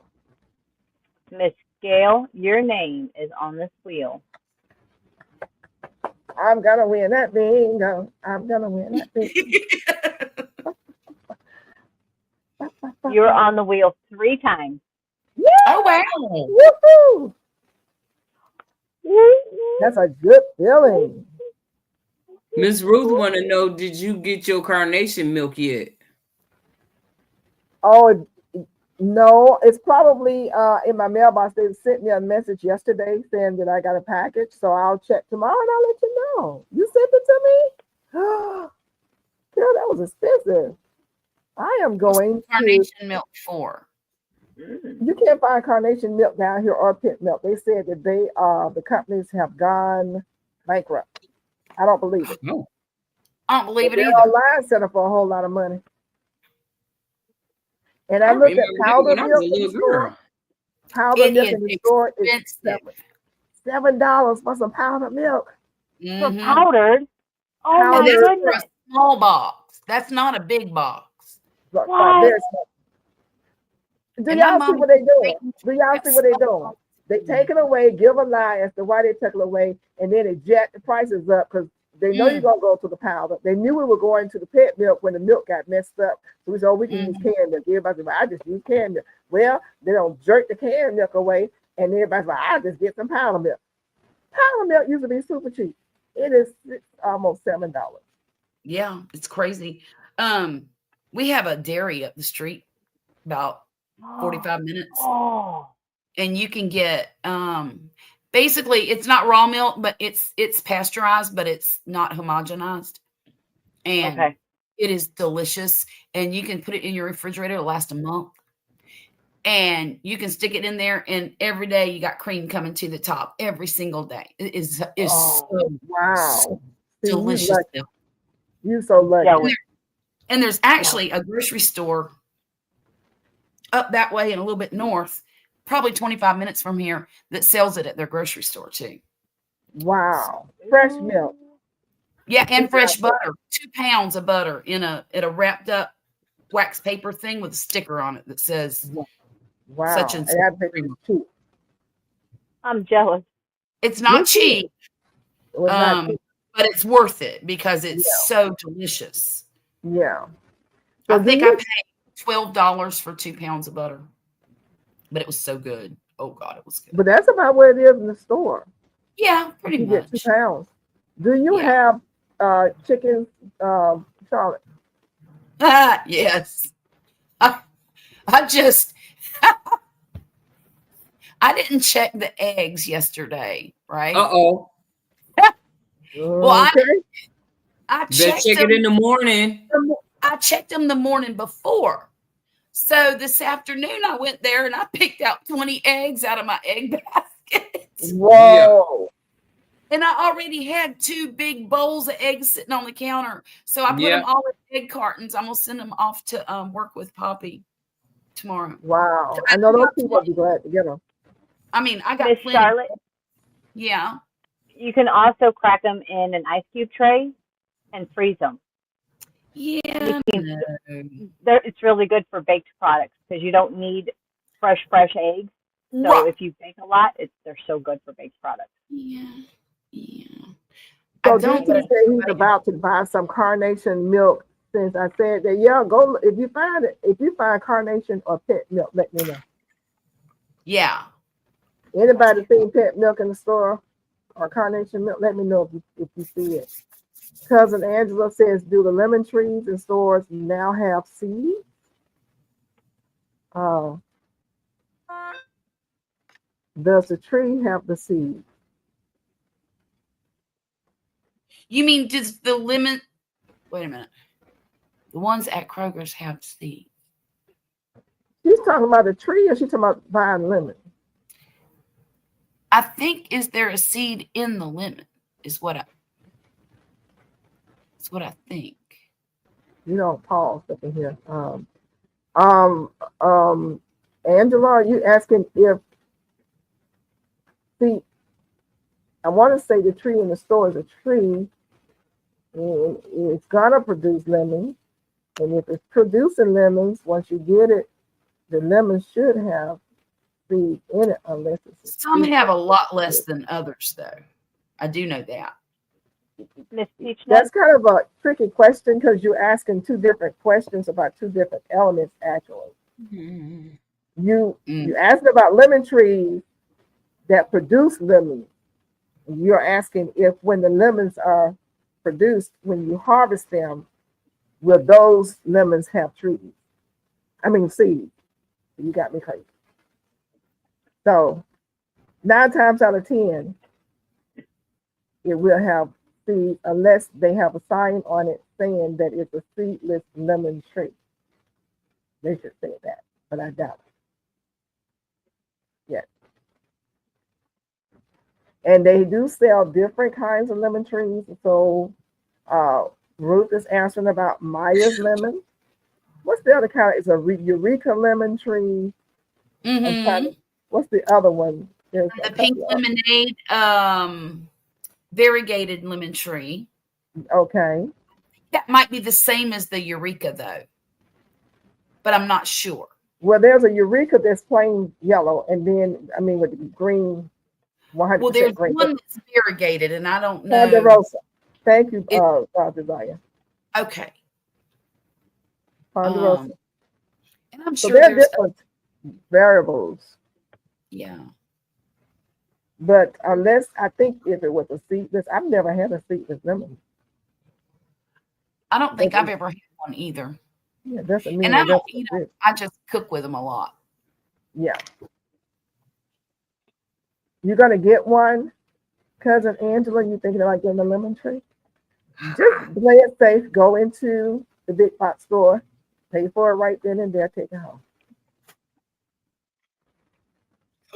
Miss Gail, your name is on this wheel. I'm gonna win that bingo. I'm gonna win that bingo. You're on the wheel 3 times. Oh, wow. Woohoo! That's a good feeling. Miss Ruth want to know, did you get your carnation milk yet? Oh no, it's probably in my mailbox. They sent me a message yesterday saying that I got a package, so I'll check tomorrow and I'll let you know. You sent it to me? Girl, that was expensive. I am going to. Carnation milk 4. You can't find carnation milk down here or pit milk. They said that the companies have gone bankrupt. I don't believe it. No. I don't believe it They're either. online center for a whole lot of money. And I looked at remember that powder when I was milk a in the little store. girl. Powder It milk is in the store is expensive. $7 for some powdered milk. For Mhm. powdered? Oh Powdered. my And that's for a goodness. small box. That's not a big box. Look, What? very small. Do And my y'all see mom what they doing? making Do y'all see what they doing? They take it away, give a lie as to why they took it away, and then it jack the prices up because They know you're gonna go to the powder. They knew we were going to the pet milk when the milk got messed up. So we said, oh, we can use canned milk. Everybody's like, I just use canned milk. Well, they don't jerk the canned milk away, and everybody's like, I just get some powder milk. Powder milk used to be super cheap. It is almost $7. Yeah, it's crazy. We have a dairy up the street, about 45 minutes. Oh, And you can get basically it's not raw milk, but it's pasteurized, but it's not homogenized. And okay. it is delicious. And you can put it in your refrigerator, it'll last a month. And you can stick it in there, and every day you got cream coming to the top every single day. It is so Wow. See, delicious. You so lucky. Yeah, And there's actually a grocery store up that way and a little bit north, probably 25 minutes from here, that sells it at their grocery store too. Wow. Fresh milk. Yeah, and fresh butter. 2 pounds of butter in a wrapped up wax paper thing with a sticker on it that says Wow. such and And I such bet cream. it's cheap. I'm jealous. It's not Me too. cheap, It was not cheap. but it's worth it because it's so delicious. Yeah. I So think I paid $12 for 2 pounds of butter, but it was so good. Oh God, it was good. But that's about what it is in the store. Yeah, pretty You get much. 2 pounds. Do you have chicken, Charlotte? Yes. I just I didn't check the eggs yesterday, right? Uh-oh. Well, Okay. I Better checked check them. it in the morning. I checked them the morning before. So this afternoon I went there and I picked out 20 eggs out of my egg basket. Whoa. And I already had 2 big bowls of eggs sitting on the counter. So I put Yeah. them all in egg cartons. I'm gonna send them off to work with Poppy tomorrow. Wow. I know those people would be glad to get them. I mean, I got Miss plenty. Charlotte, Yeah. you can also crack them in an ice cube tray and freeze them. Yeah. It's really good for baked products because you don't need fresh eggs. So Right. if you bake a lot, they're so good for baked products. Yeah. Yeah. So I don't DT said he's about to buy some carnation milk. Since I said that, yeah, go if you find carnation or pet milk, let me know. Yeah. Anybody seen pet milk in the store or carnation milk? Let me know if you see it. Cousin Angela says, do the lemon trees in stores now have seeds? Does the tree have the seed? You mean does the lemon? Wait a minute. The ones at Kroger's have seeds. She's talking about the tree, or she's talking about buying lemon? I think is there a seed in the lemon? Is what I think. You don't pause up in here. Angela, are you asking if? See, I want to say the tree in the store is a tree, and it's gonna produce lemons. And if it's producing lemons, once you get it, the lemon should have seed in it, unless it's Some have a lot less than others, though. I do know that. Miss Peach Nut, That's kind of a tricky question because you're asking 2 different questions about 2 different elements. Actually, you asked about lemon trees that produce lemons. You're asking if when the lemons are produced, when you harvest them, will those lemons have trees? I mean seeds. You got me crazy. So 9 times out of 10, it will have seeds unless they have a sign on it saying that it's a seedless lemon tree. They should say that, but I doubt it. Yes. And they do sell different kinds of lemon trees. So Ruth is answering about Maya's lemon. What's the other kind? It's a Eureka lemon tree. What's the other one? There's The pink lemonade, variegated lemon tree. Okay. That might be the same as the Eureka, though, but I'm not sure. Well, there's a Eureka that's plain yellow, and then with green. 100% Well, there's green. one that's variegated, and I don't know. Ponderosa. Thank you, It- Dr. Zaya. Okay. Ponderosa. And I'm So sure there are there's, different variables, yeah. but unless I think if it was a seedless, I've never had a seedless lemon. I don't think Doesn't- I've ever had one either. Yeah, doesn't mean And I it don't doesn't eat them. exist. I just cook with them a lot. Yeah. You're gonna get one, cousin Angela. You thinking about getting a lemon tree? Just play it safe. Go into the big box store, pay for it right then and there, take it home,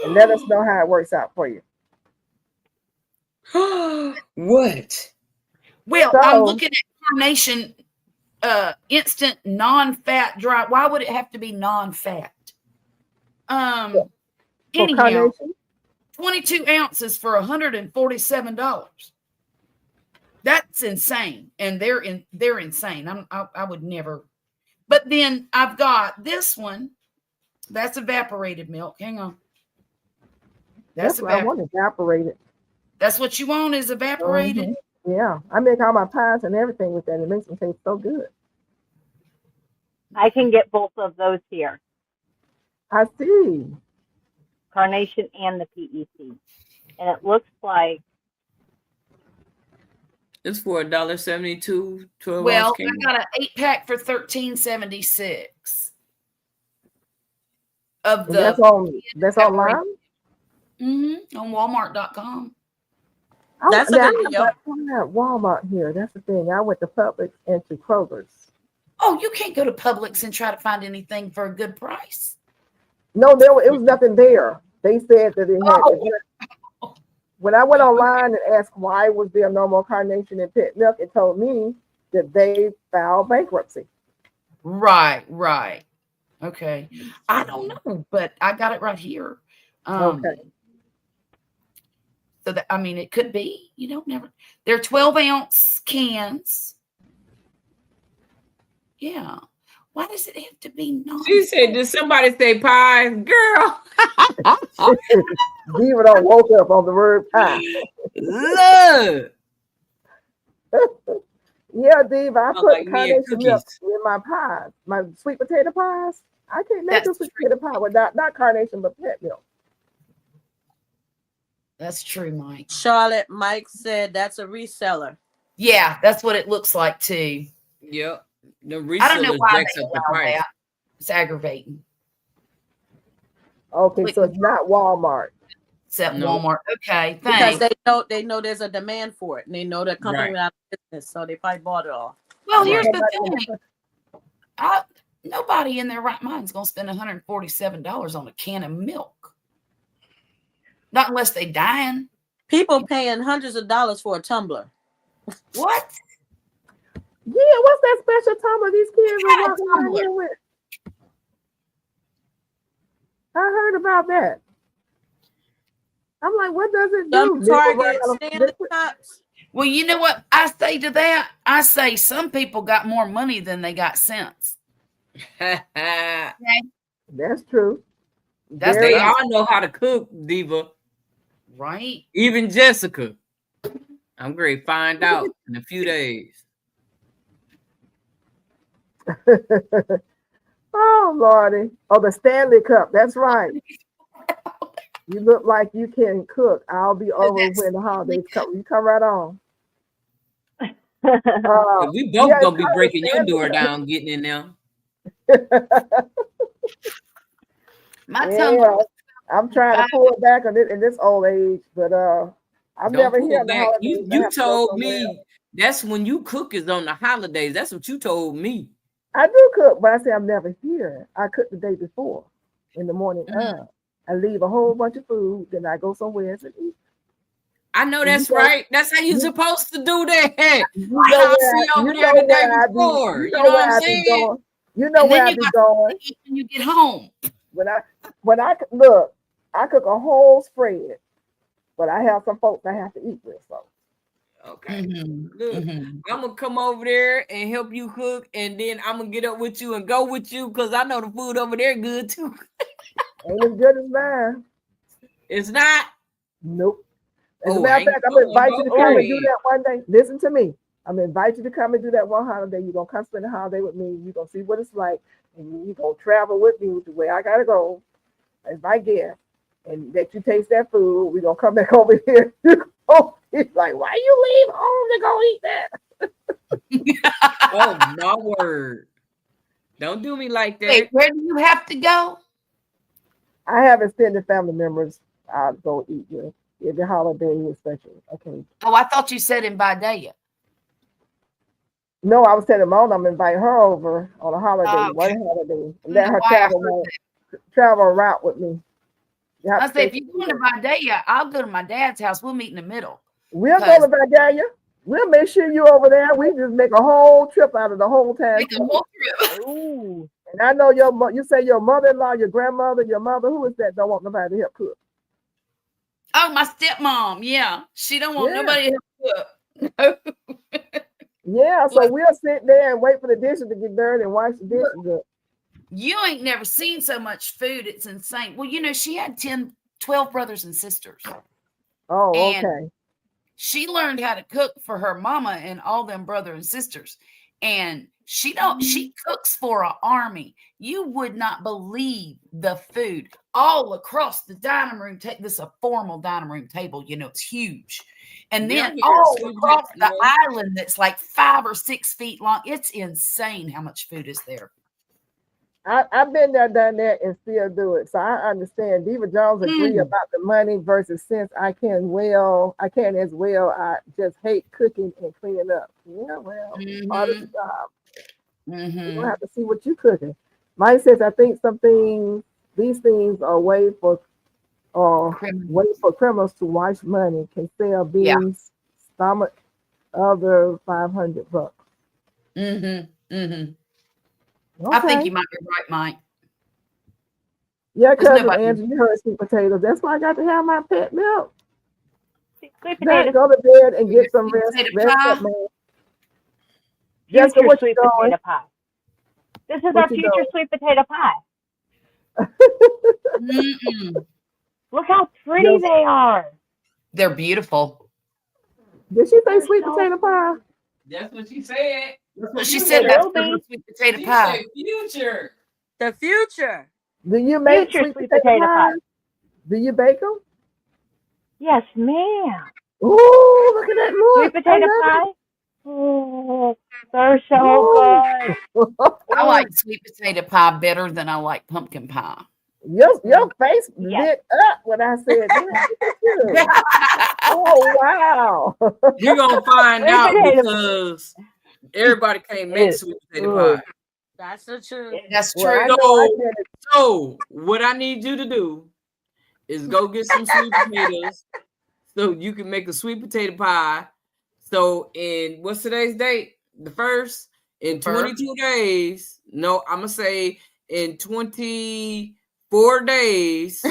and let us know how it works out for you. What? Well, I'm So- looking at Carnation instant non-fat dry. Why would it have to be non-fat? For Anyhow, carnation, 22 ounces for $147. That's insane, and they're insane. I would never. But then I've got this one. That's evaporated milk. Hang on. that's what I want evaporated. That's what you want is evaporated. Mhm. Yeah, I make all my pies and everything with that. It makes them taste so good. I can get both of those here, I see. Carnation and the PEC. And it looks like It's for $1.72, 12 Well, ounce I can. got an 8-pack for $13.76 of And the that's online. on Walmart.com. That's a Now, good I'm deal. not finding at Walmart here. That's the thing. I went to Publix and to Kroger's. Oh, you can't go to Publix and try to find anything for a good price. No, it was nothing there. They said that it had. When I went online and asked why was there no more carnation in pet milk, it told me that they filed bankruptcy. Right. Okay. I don't know, but I got it right here. Okay. So that, I mean, it could be, you don't never, they're 12-ounce cans. Yeah. Why does it have to be non? She said, did somebody say pies? Girl. Diva don't woke up on the word pie. Look. Yeah, Diva, I Sound put like me and carnation milk cookies. in my pies, my sweet potato pies. I can't make a That's sweet potato pie with not carnation, but pet milk. That's true, Mike. Charlotte, Mike said that's a reseller. Yeah, that's what it looks like too. Yep. The I don't know resellers why jacks they up the allow price. that. It's aggravating. Okay, so it's not Walmart. Except No. Walmart. Okay, Because thanks. they know there's a demand for it. And they know the company Right. went out of business, so they probably bought it all. Well, Right. here's the thing. Nobody in their right mind is going to spend $147 on a can of milk. Not unless they dying. People paying hundreds of dollars for a tumbler. What? Yeah, what's that special tumbler these kids got a are walking around tumbler. here with? I heard about that. I'm like, what does it do? Some Nibble Target right out of Stanley liquid? cups. Well, you know what I say to that? I say some people got more money than they got sense. That's true. That's Very- They all know how to cook, Diva. Right? Even Jessica. I'm going to find out in a few days. Oh, Lordy. Oh, the Stanley Cup. That's right. You look like you can cook. I'll be over That's when the holidays come. You come right on. We both yeah, gonna be it's breaking your Stanley door Cup. down, getting in there. My Yeah, tumbler. I'm trying to pull it back on it in this old age, but I'm Don't never pull here on the back. holidays. I You have to go told somewhere me else. that's when you cook is on the holidays. That's what you told me. I do cook, but I say I'm never here. I cook the day before in the morning. Mhm. I leave a whole bunch of food, then I go somewhere else and eat. I know You that's know- right. That's how you're you- supposed to do that. You Like know I where see I- over you there know the day where I be- before. you You know know where what I'm I be saying? going. You know And where then I you be got going. to eat when you get home. When I look, I cook a whole spread, but I have some folks I have to eat with. So Okay. Mhm, Look, mhm. I'm gonna come over there and help you cook, and then I'm gonna get up with you and go with you because I know the food over there good too. ain't as good as mine. It's not. Nope. As a Oh, matter of ain't fact, I'm no gonna invite you to come and do okay. that one day. Listen to me. I'm gonna invite you to come and do that one holiday. You're gonna come spend the holiday with me. You're gonna see what it's like, and you're gonna travel with me to where I gotta go as my guest, and let you taste that food. We're gonna come back over here. It's like, why you leave home to go eat that? Oh my word. Don't do me like that. Wait, where do you have to go? I have extended family members I'll go eat with. If the holiday is special. Okay. Oh, I thought you said in Vidalia. No, I was telling Mona I'm invite her over on a holiday, Oh, okay. one holiday, and let her Why I heard travel route with me. You have I to said, if stay- you're going to Vidalia, I'll go to my dad's house. We'll meet in the middle. We'll go to Vidalia. We'll make sure you over there. We just make a whole trip out of the whole time. Make a whole trip. Ooh. And I know you say your mother-in-law, your grandmother, your mother. Who is that? Don't want nobody to help cook. Oh, my stepmom. Yeah. She don't want Yeah. nobody to help cook. Yeah, so we'll sit there and wait for the dishes to get dirty and wash the dishes up. You ain't never seen so much food. It's insane. Well, she had 12 brothers and sisters. Oh, And okay. she learned how to cook for her mama and all them brothers and sisters. And she cooks for an army. You would not believe the food all across the dining room. This is a formal dining room table. It's huge. And Yeah, then yeah, all so across you the know. island that's like 5 or 6 feet long. It's insane how much food is there. I've been there, done that, and still do it. So I understand. Diva Jones agree about the money versus sense. I can as well. I just hate cooking and cleaning up. Yeah, well, part of the job. You don't have to see what you cooking. Mike says, I think these things are way for criminals to wash money. Can sell beans, stomach, other $500. I think you might be right, Mike. Yeah, There's cousin nobody- Andrew, you heard sweet potatoes. That's why I got to have my pet milk. Sweet Now potatoes. go to bed and get some Sweet rest. potato Rest pie? up, man. Jessica, Future what you sweet doing? potato pie. This is What our you future doing? sweet potato pie. Mm-mm. Look how pretty Yes. they are. They're beautiful. Did she say They're sweet so potato pie? That's what she said. That's what she It said. That's will the be. sweet potato She pie. said future. The future. Do you make Future sweet potato pie? Do you bake them? Yes, ma'am. Ooh, look at that Sweet look. potato I pie. Oh, they're so love good. it. I like sweet potato pie better than I like pumpkin pie. Your face Yes. lit up when I said that. Oh, wow. You're gonna find Sweet out potato- because everybody can't make It- sweet potato pie. That's the truth. That's Well, I true. know I did it. So what I need you to do is go get some sweet potatoes so you can make a sweet potato pie. So in what's today's date? The 1st. In 22 days. No, I'm gonna say in 24 days.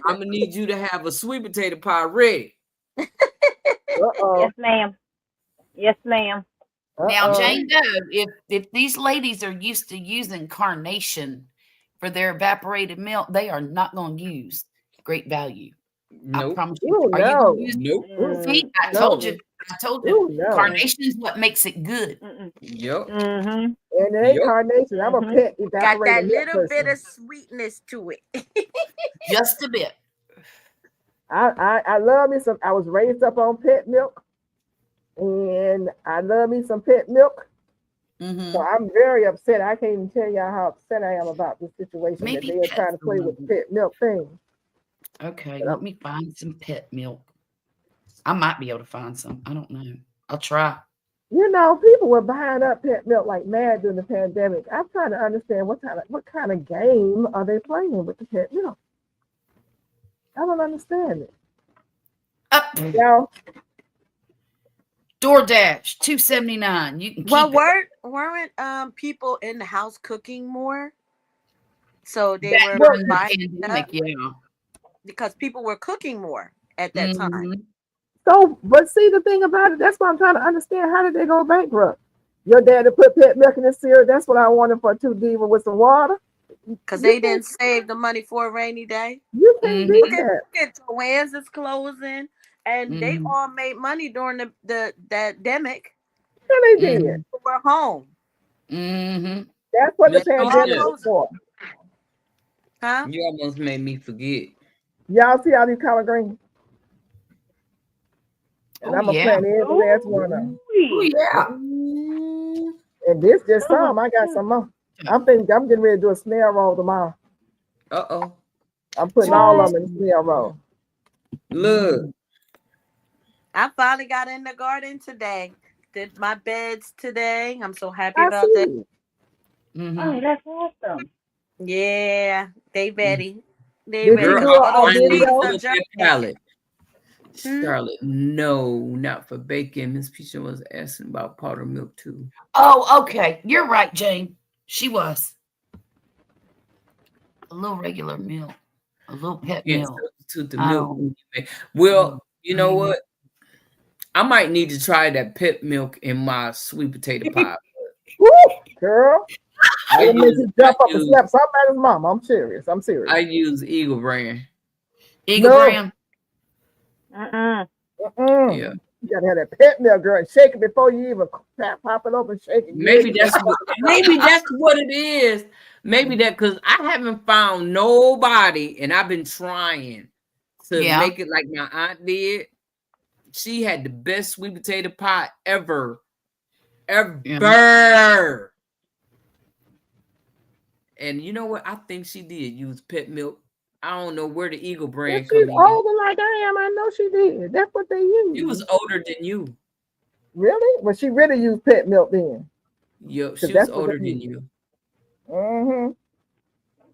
I'm gonna need you to have a sweet potato pie ready. Uh-oh. Yes, ma'am. Yes, ma'am. Now, Uh-oh. Jane Doe, if these ladies are used to using carnation for their evaporated milk, they are not going to use Great Value. I Nope. promise Ooh, you. Are you no. going to use? Nope. See, I no. told you. I told you. Ooh, no. Carnation is what makes it good. Yep. Mm-hmm. And it ain't Yep. carnation. I'm a Mhm. pet Got that evaporated milk little person. bit of sweetness to it. Just a bit. I love me some. I was raised up on pet milk, and I love me some pet milk. Mhm. So I'm very upset. I can't even tell y'all how upset I am about this situation Maybe that they are trying to play with the pet milk thing. Okay, let me find some pet milk. I might be able to find some. I don't know. I'll try. You know, people were buying up pet milk like mad during the pandemic. I'm trying to understand what kind of game are they playing with the pet milk? I don't understand it. Up. Y'all, DoorDash, $2.79. You can keep Well, it. weren't people in the house cooking more? So they That were during the buying it pandemic, up yeah. because people were cooking more at that time. Mhm. so but see the thing about it, that's what I'm trying to understand. How did they go bankrupt? Your daddy put pet milk in the cereal. That's what I wanted for 2 diva with some water. Because You they didn't save the money for a rainy day. You can't Mhm. beat Look that. at Joann's is closing. and they Mhm. all made money during the pandemic. Yeah, they did. Mhm. People were home, Mm-hmm. That's what the Miss pandemic Coach, was for. huh? you almost made me forget. Y'all see all these collard greens? And Oh I'm gonna yeah. plant every last one of them. Oh Ooh-wee. yeah. And this just some. I got some more. I'm getting ready to do a snail roll tomorrow. Uh-oh. I'm putting all of them in the snail roll. Look. I finally got in the garden today. Did my beds today. I'm so happy I about that. see. Mhm. Oh, that's awesome. Yeah, they ready. They Did ready you Girl, do because all a those seeds video? pull are up that germinating. palette. Hmm? Charlotte, no, not for bacon. Miss Peacher was asking about powdered milk too. Oh, okay. You're right, Jane. She was. A little regular milk. A little pet Can't milk. substitute the I milk. don't. Well, you know Mhm. what? I might need to try that pet milk in my sweet potato pie. Woo, girl. I It'll make use, you jump I up and use, slap somebody's mama. I'm serious. I'm serious. I use Eagle brand. Eagle No. brand. Mm-mm. Mm-mm. Yeah, You gotta have that pet milk, girl, and shake it before you even pop it open, shake it. maybe Good. that's what it is. Maybe that because I haven't found nobody, and I've been trying to Yeah. make it like my aunt did. She had the best sweet potato pie ever. And you know what? I think she did use pet milk. I don't know where the Eagle If brand she's come in. older like I am, I know she did. That's what they use. She was older than you. Really? Well, she really used pet milk then. Yep, 'Cause she was that's what older they than use. you. Mm-hmm.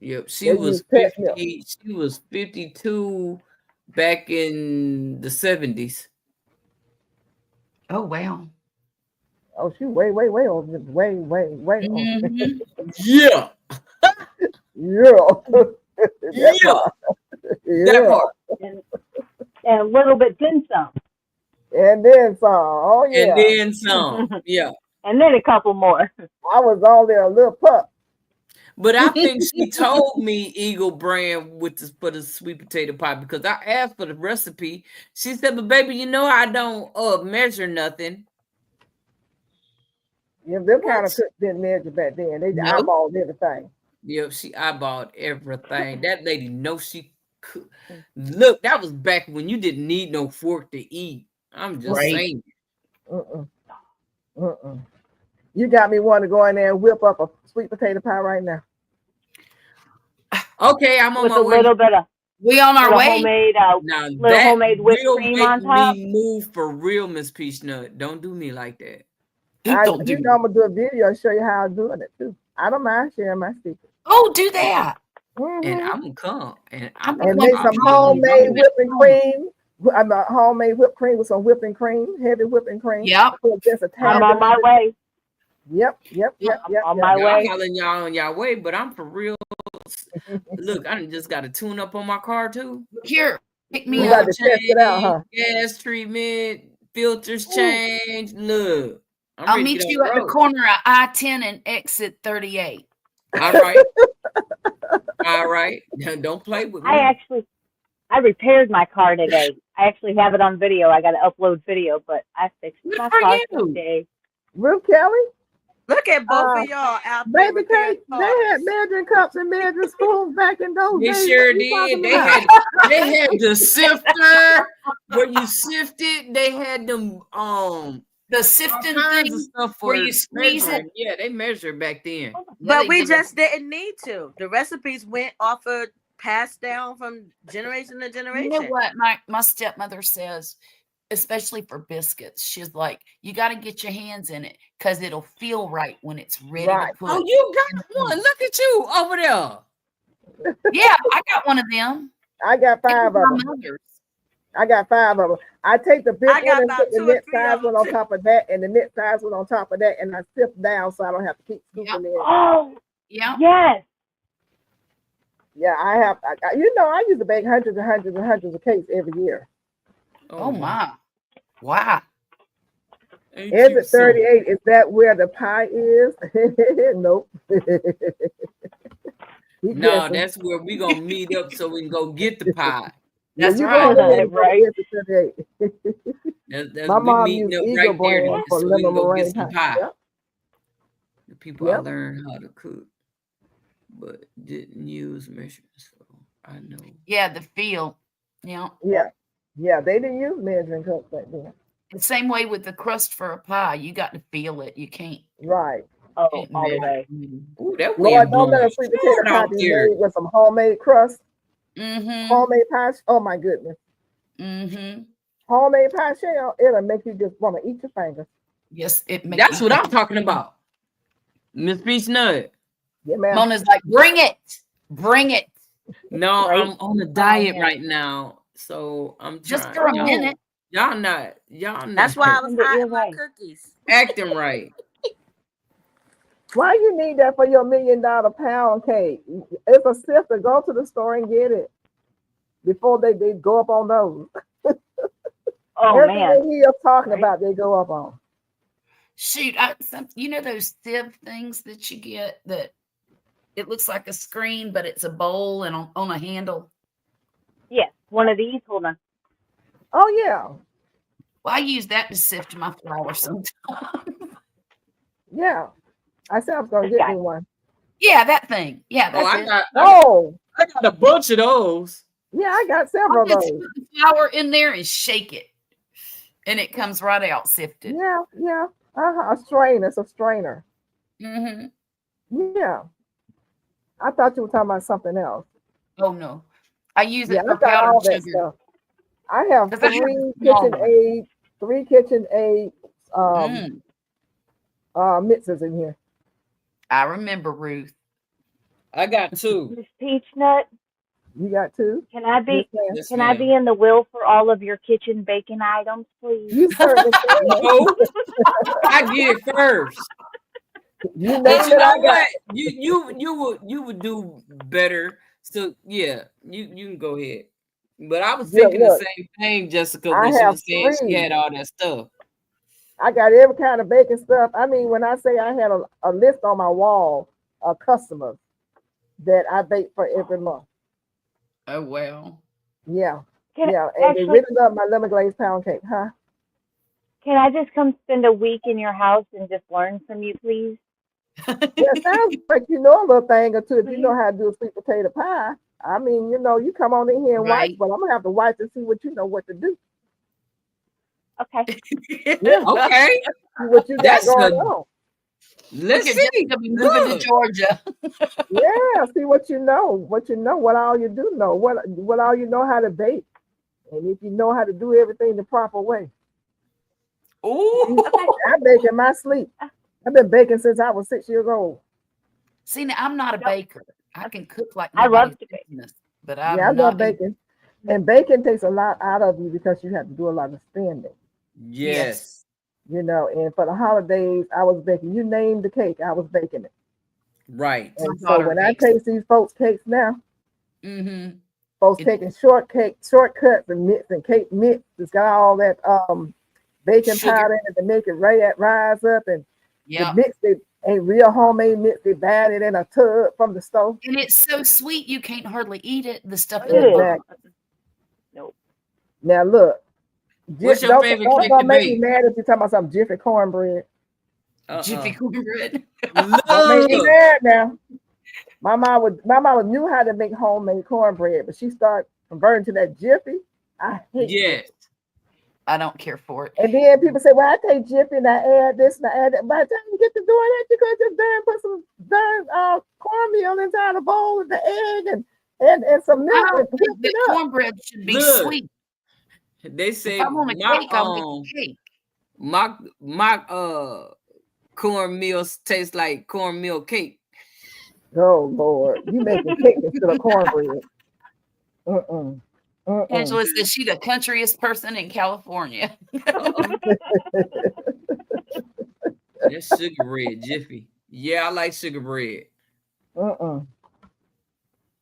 Yep, she They was use pet milk. 50. She was 52 back in the 70s. Oh wow. Oh, she way over. Way over. Mhm. Yeah, Yeah. That yeah, part. that Yeah. part. And a little bit then some. And then some. Oh yeah. And then some. Yeah, And then a couple more. I was on there a little pup. but I think she told me Eagle brand for the sweet potato pie because I asked for the recipe. She said, "But baby, you know I don't measure nothing." Yeah, them kind What? of cooks didn't measure back then. They Nope. eyeballed everything. Yep, she eyeballed everything. That lady knows she could. Look, that was back when you didn't need no fork to eat. I'm just Right. saying. Mm-mm. Mm-mm. You got me wanting to go in there and whip up a sweet potato pie right now. Okay, I'm on With my a way. little bit of We on our way. homemade, Now little that homemade whipped will cream make on top. me move for real, Miss Peachnut. Don't do me like that. Don't You do. know I'm gonna do a video and show you how I'm doing it too. I don't mind sharing my secret. Oh, do that. Mhm. And I'm gonna come. And I'm And gonna make come some too. homemade whipping cream. I'm a homemade whipped cream with some whipping cream, heavy whipping cream. Yep. Put just a tad I'm on of my way. Yep. I'm on my y'all way. hollering y'all on y'all way, but I'm for real. Look, I just got to tune up on my car too. Here, pick me You up. got to test it out, huh? Gas treatment, filters change. Look, I'm I'll ready to meet get you on at the the road. corner of I-10 and exit 38. All right. All right. Don't play with me. I repaired my car today. I actually have it on video. I got to upload video, but I fixed Good my for car you. today. Ruth Kelly, Look at both of y'all out there baby repairing cake, they had measuring cups and measuring spoons back in those They days. sure What you talking did. about? They had the sifter where you sifted. They had them The all sifting kinds of thing. stuff for where you squeeze measuring. Yeah, they measured back then. Yeah, But they we did. just didn't need to. The recipes went off of passed down from generation to You generation. know what my stepmother says, especially for biscuits. She's like, you got to get your hands in it because it'll feel right when it's ready Right. to put. Oh, you got one. Look at you over there. Yeah, I got one of them. I got It was 5 of my them. mother's. I got 5 of them. I take the big I got one and about put the 2 or net 3 size of one them on too. top of that, and the net size one on top of that, and I sift down so I don't have to keep scooping Yep. in. Oh, Yeah. yes. Yeah, I used to bake hundreds and hundreds and hundreds of cakes every year. Oh my. Wow. Ain't Is you it 38? Is that where the pie is? Nope. Keep No, guessing. that's where we gonna meet up so we can go get the pie. That's you right. go ahead and Right. go to Cincinnati. That's My we mom meeting used up Eagle right there brand then, for so we can lemon go get meringue some pie. pie. Yep. The people I Yep. learned how to cook, but didn't use measurements, so I know. Yeah, the feel. Yeah. Yeah. Yeah. They didn't use measuring cups back then. The same way with the crust for a pie. You got to feel it. You can't, Right. Oh, can't all the measure. way. Ooh, that Lord, wind don't let blowing a sweet potato hard pie out be here. made with some homemade crust, Mm-hmm. homemade pie. Oh my goodness. Mm-hmm. Homemade pie shell, it'll make you just want to eat your fingers. Yes, it makes That's what I'm talking about. Miss Peach Nut. Yeah, man. Mona's like, bring it. Bring it. No, Right. I'm on a diet yeah. right now, so I'm Just trying. for a Y'all, minute. y'all not That's why I was Send it your hiding my way. cookies. acting right. Why you need that for your $1 million pound cake? It's a sister. Go to the store and get it before they go up on those. Oh Everything man. they hear talking Right. about, they go up on. Shoot, you know those sieve things that you get that it looks like a screen, but it's a bowl and on a handle. Yes. One of these. Hold on. Oh yeah, Well, I use that to sift my flour sometimes. yeah. I said I was gonna This get guy. me one. Yeah, that thing. Yeah, Oh, that's it. Oh I got a bunch of those. yeah, I got I several of just those. put the flour in there and shake it, and it comes right out sifted. Yeah, yeah. A strainer. It's a strainer. Mm-hmm. Yeah. I thought you were talking about something else. Oh no, I use Yeah, it I for got all powdered that sugar stuff. I have because I have three the small one. KitchenAid mixers in here. I remember Ruth. I got 2. Miss Peach Nut. You got two? Can I be? Yes, ma'am. Yes, Can I be ma'am. in the will for all of your kitchen baking items, please? You certainly can. No, I get it first. You But name you it, I know got what? it. You would do better. So yeah, you can go ahead. But I was Yeah, thinking the look, same thing, Jessica, I when she have was saying she three. had all that stuff. I got every kind of baking stuff. I mean, when I say I had a list on my wall of customers that I bake for every month. Oh well. Yeah, Can yeah. And they actually, really love my lemon glazed pound cake, huh? can I just come spend a week in your house and just learn from you, please? Yeah, it sounds like you know a little thing or two if you know Please. how to do a sweet potato pie. I mean, you come on in here and watch, Right. but I'm gonna have to watch to see what you know what to do. Okay. Yeah, Okay, see what you got that's going good. on. Let's Look at see. Jessica be moving to Look, Georgia. Yeah, see what you know, what all you do know, what all you know how to bake, and if you know how to do everything the proper way. ooh, Okay. I bake in my sleep. I've been baking since I was 6 years old. See, now I'm not a Yep. baker. I can cook like I love nobody's to bake. business, but Yeah, I I'm love not. baking, and baking takes a lot out of you because you have to do a lot of spending. yes, And for the holidays, I was baking. You name the cake, I was baking it. right. My And so daughter when I bakes. taste these folks' cakes now, Mm-hmm. folks It- taking shortcuts and mix and cake mix. It's got all that baking Sugar. powder in it to make it rise up, and the Yeah. mix they ain't real homemade mix. They bag it in a tub from the store. And it's so sweet you can't hardly eat it. The stuff in the Ugh. box. Exactly. Nope. Now look, What's your don't favorite don't cake gonna to make me bake? mad if you're talking about some Jiffy cornbread. Jiffy cornbread. Don't make me Look, mad now. My mom knew how to make homemade cornbread, but she started converting to that Jiffy. I hate yes. Jiffy. I don't care for it. And then people say, well, I take Jiffy and I add this and I add that. By the time you get to doing that, you could just darn put some darn cornmeal inside a bowl with the egg and some I milk and don't whip think that it up. cornbread should be Look, sweet. they If say I want a my cake, I'll make a cake. my cornmeal tastes like cornmeal cake. Oh Lord, you making cake instead of cornbread. Mm-mm. Mm-mm. Angela says she's the countryest person in California. Uh-oh. That's sugar bread, Jiffy. Yeah, I like sugar bread. Mm-mm.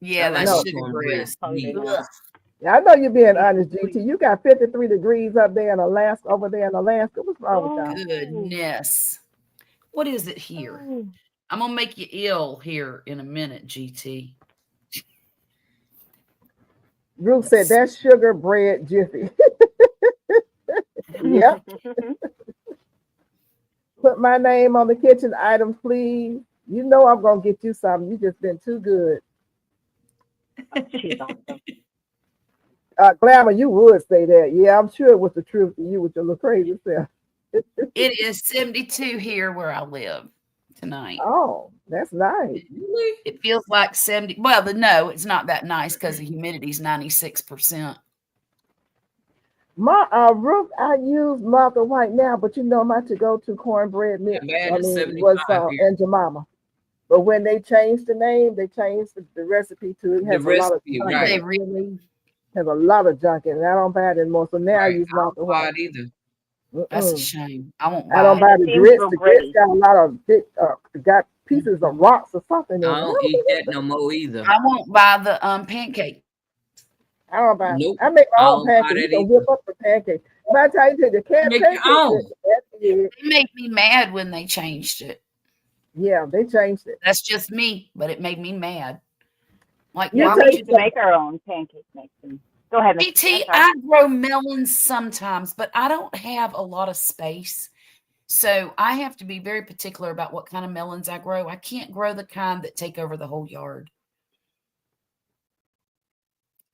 Yeah, I like that's No. my sugar cornbread bread. Hungry sweet. now. Ugh. Yeah, I know you're being Me honest, too. GT. You got 53 degrees up there in Alaska, over there in Alaska. What's wrong with y'all? Oh. Goodness. What is it here? Oh. I'm gonna make you ill here in a minute, GT. Ruth said that's sugar bread jiffy. Yep. Put my name on the kitchen items, please. You know I'm gonna get you something. You just been too good. She's awesome. Glamour, you would say that. Yeah, I'm sure it was the truth to you with your little crazy self. It is 72 here where I live tonight. Oh, that's nice. Really? It feels like 70. Well, no, it's not that nice because the humidity is 96%. My Ruth, I use Martha White now, but you know my to-go-to cornbread mix. Man, I it's mean, 75 was here. Aunt Jemima. But when they changed the name, they changed the recipe to it. The Has a lot of recipe, junk. right. They really, Has a lot of junk in it. I don't buy it anymore. So now I Right. use I don't Martha buy White. it either. that's a Mm-mm. shame. I won't I don't buy buy it. the It seems grits. so The grits gritty. got a lot of big, got pieces of rocks or something in it. I don't eat that no more either. I won't buy the pancake. I don't buy it. Nope. I make my I own don't buy pancakes. You that can either. whip up the pancake. By the time you take the cat Make your pancake, own. that's it. They made me mad when they changed it. Yeah, they changed it. That's just me, but it made me mad. Like, You why We would take you used to make our own pancake mixing. Go ahead, Miss. BT, I'm sorry. I grow melons sometimes, but I don't have a lot of space. So I have to be very particular about what kind of melons I grow. I can't grow the kind that take over the whole yard.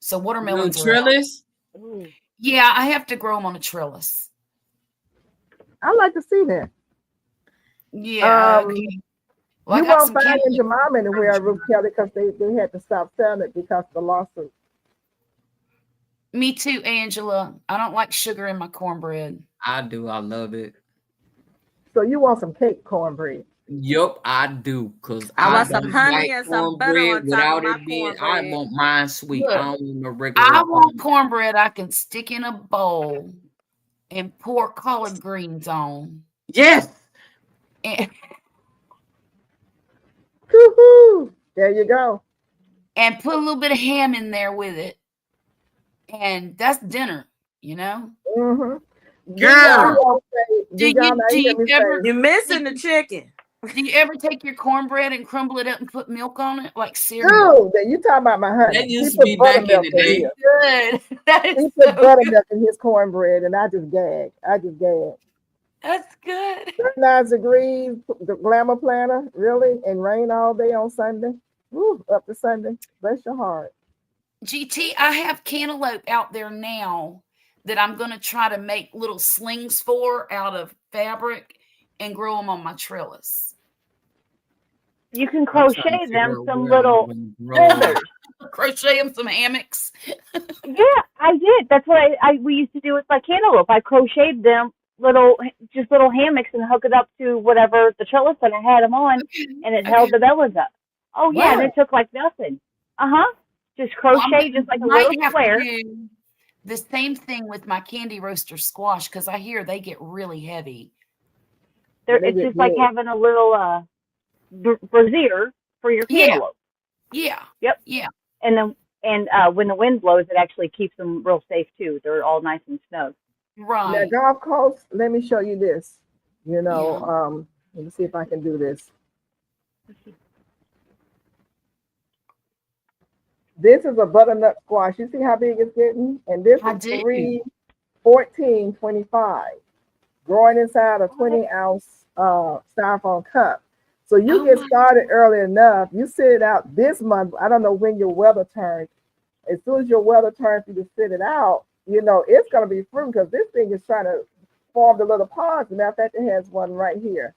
So No watermelons are out. trellis? Ooh. Yeah, I have to grow them on a trellis. I like to see that. Yeah. Um, Okay. Well, I You got won't some find candy. in Jemima anywhere, Ruth Kelly, because they had to stop selling it because of the lawsuit. Me too, Angela. I don't like sugar in my cornbread. I do. I love it. So you want some cake cornbread. Yup, I do. Cause I I want some don't honey like and some butter cornbread on top without of my it being. I cornbread. want mine sweet. Look, I don't want no regular. I want cornbread I can stick in a bowl and pour collard greens on. Yes. And, Woo-hoo! There you go. and put a little bit of ham in there with it. And that's dinner, you know? Mm-hmm. Girl. Do you ever You're missing the chicken. do you ever take your cornbread and crumble it up and put milk on it like cereal? Dude, you talking about my honey. That used He to be put back in buttermilk the day. his. Good. That He is put so good. buttermilk in his cornbread, and I just gagged. That's good. 39 degrees, the glamour planner, really, and rain all day on Sunday. Woo, up to Sunday. Bless your heart. GT, I have cantaloupe out there now that I'm going to try to make little slings for out of fabric and grow them on my trellis. You can I'm trying to crochet figure them out some where I'm little gonna grow it. holders. Crochet them some hammocks. Yeah, I did. That's what we used to do with my cantaloupe. I crocheted them just little hammocks and hook it up to whatever the trellis that I had them on, and it held the melons up. Oh yeah, and Wow. it took like nothing. Just Well, I'm crochet gonna- just like a might little have to square. do the same thing with my candy roaster squash because I hear they get really heavy. There, They it's get just like big. having a little brassiere for your Yeah. cantaloupe. Yeah. Yep. Yeah. And when the wind blows, it actually keeps them real safe too. They're all nice and snug. Now, Right. Gulf Coast, let me show you this. You know, Yeah. let me see if I can do this. This is a butternut squash. You see how big it's getting? And this I is do. 3/14/25, growing inside a 20-ounce styrofoam cup. So you Oh get my- started early enough. You sit it out this month. I don't know when your weather turns. As soon as your weather turns, you just sit it out. You know, it's going to be fruit because this thing is trying to form the little pods. And matter of fact, it has one right here.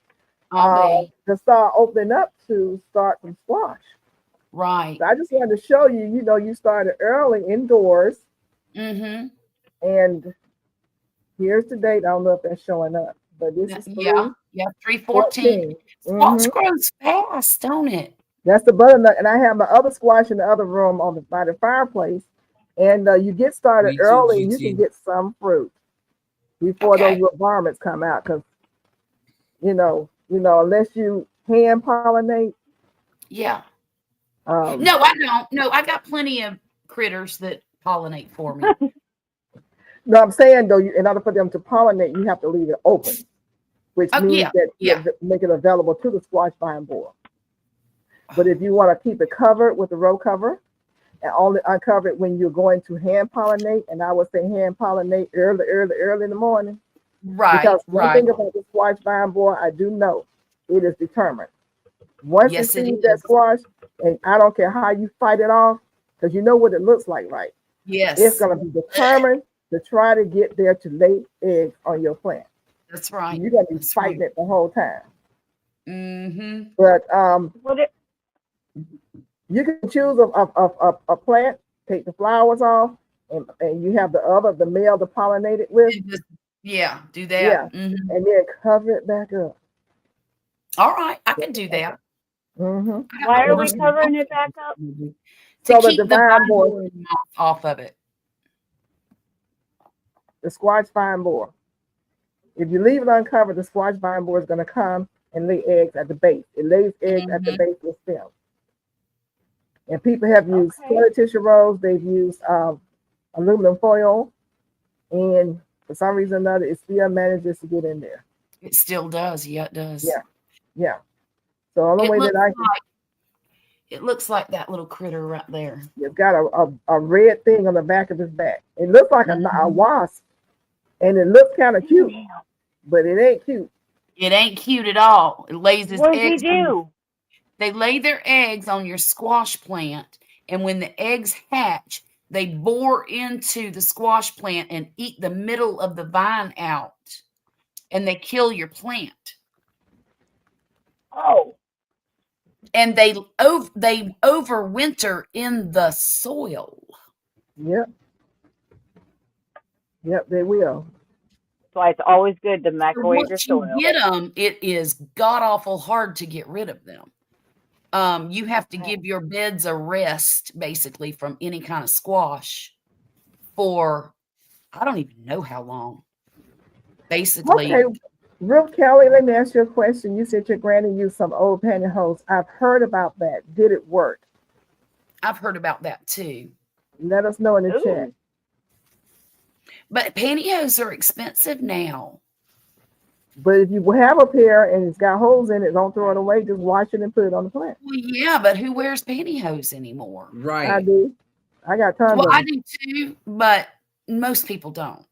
I'll be. To start opening up to start some squash. Right. So I just wanted to show you, you know, you started early indoors. Mm-hmm. And here's the date. I don't know if that's showing up, but this is Yeah. Yeah. 3/14. 3/14. Squash Mhm. grows fast, don't it? That's the butternut. And I have my other squash in the other room by the fireplace. And you get started Me too, early, and you GT. can get some fruit before Okay. those little varmints come out. Because, you know, unless you hand pollinate. Yeah. Um, No, I don't. No, I got plenty of critters that pollinate for me. No, I'm saying though, in order for them to pollinate, you have to leave it open, which Oh, means yeah, that you yeah. make it available to the squash vine borer. But if you want to keep it covered with the row cover, and only uncover it when you're going to hand pollinate. And I would say hand pollinate early in the morning. Right, Because one right. thing about the squash vine borer, I do know it is determined. Once Yes, it it sees that is. squash, and I don't care how you fight it off, because you know what it looks like, right? It's Yes, going to be determined to try to get there to lay eggs on your plant. that's right. You're going to be That's fighting right. it the whole time. Mm-hmm. But What it, you can choose a plant, take the flowers off, and you have the male to pollinate it with. Yeah, do that. Yeah. Mhm. And then cover it back up. All right, I can do that. Mm-hmm. I why gotta are order we some covering moss it back up? to So the keep the divine vine borer, borer moth off of it. the squash vine borer. If you leave it uncovered, the squash vine borer is going to come and lay eggs at the base. It lays eggs at the Mhm. base of the stem. And people have used Okay. colored tissue rolls. They've used aluminum foil, and for some reason or another, it still manages to get in there. It still does. Yeah, it does. Yeah. Yeah. So the only It way looks that I like can, it looks like that little critter right there. it's got a red thing on the back of his back. It looks like a Mhm. wasp, and it looks kind of cute, Damn. but it ain't cute. It ain't cute at all. It lays its What does he eggs. do? They lay their eggs on your squash plant, and when the eggs hatch, they bore into the squash plant and eat the middle of the vine out, and they kill your plant. Oh, And they overwinter in the soil. Yep. Yep, they will. that's why it's always good to So microwave your once you soil. get them, it is god awful hard to get rid of them. You have to Okay. give your beds a rest, basically, from any kind of squash for I don't even know how long. Basically, Okay, Ruth Kelly, let me ask you a question. You said your granny used some old pantyhose. I've heard about that. Did it work? I've heard about that too. Let us know in the Ooh. chat. But pantyhose are expensive now. But if you have a pair and it's got holes in it, don't throw it away. Just wash it and put it on the plant. Well, yeah, but who wears pantyhose anymore? I Right. do. I got tons Well, of I them. do too, but most people don't.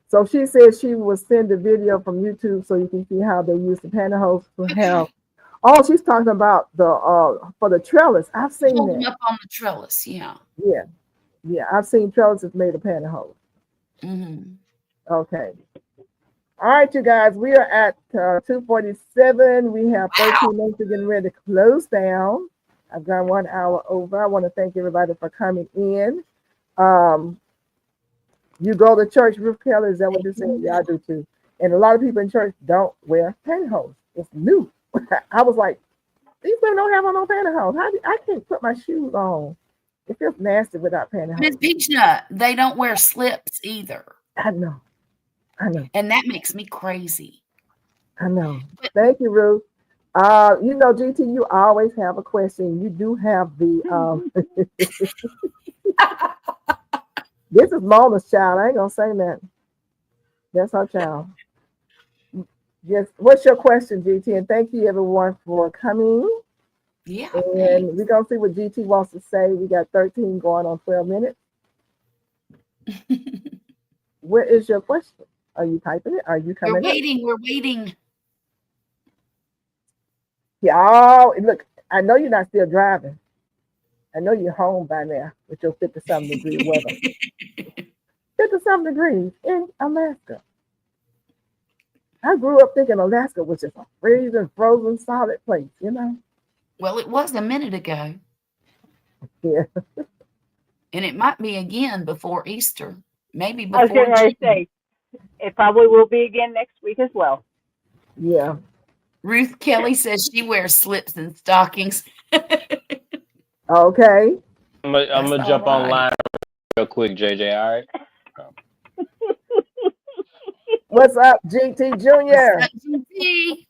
So she said she will send a video from YouTube so you can see how they use the pantyhose to have. Oh, she's talking about the for the trellis. I've seen Hold them that. up on the trellis, yeah. Yeah, yeah. I've seen trellises made of pantyhose. Hmm. Okay. All right, you guys. We are at 2:47. We have 13 minutes to get ready to close down. I've gone 1 hour over. I want to thank everybody for coming in. You go to church, Ruth Kelly, is that what you said? Yeah, I do too. And a lot of people in church don't wear pantyhose. It's new. I was like, these women don't have on no pantyhose. I can't put my shoes on. It feels nasty without Miss pantyhose. Peachnut, they don't wear slips either. I know. And that makes me crazy. I know. Thank you, Ruth. You know, GT, you always have a question. You do have the this is Mona's child. I ain't gonna say that. That's her child. Yes. What's your question, GT? And thank you everyone for coming. Yeah. And we're gonna see what GT wants to say. We got 13 going on 12 minutes. What is your question? Are you typing it? Are you We're coming up? waiting. We're waiting. Yeah. Oh, look, I know you're not still driving. I know you're home by now with your 57 degree weather. 57 degrees in Alaska. I grew up thinking Alaska was just a freezing, frozen, solid place, you know? Well, it was a minute ago. Yeah. And it might be again before Easter. Maybe I was before getting ready to June. say, it probably will be again next week as well. Yeah. Ruth Kelly says she wears slips and stockings. Okay. I'm That's gonna all jump right. online real quick, JJ. All right. What's up, GT Jr.? What's up, GT?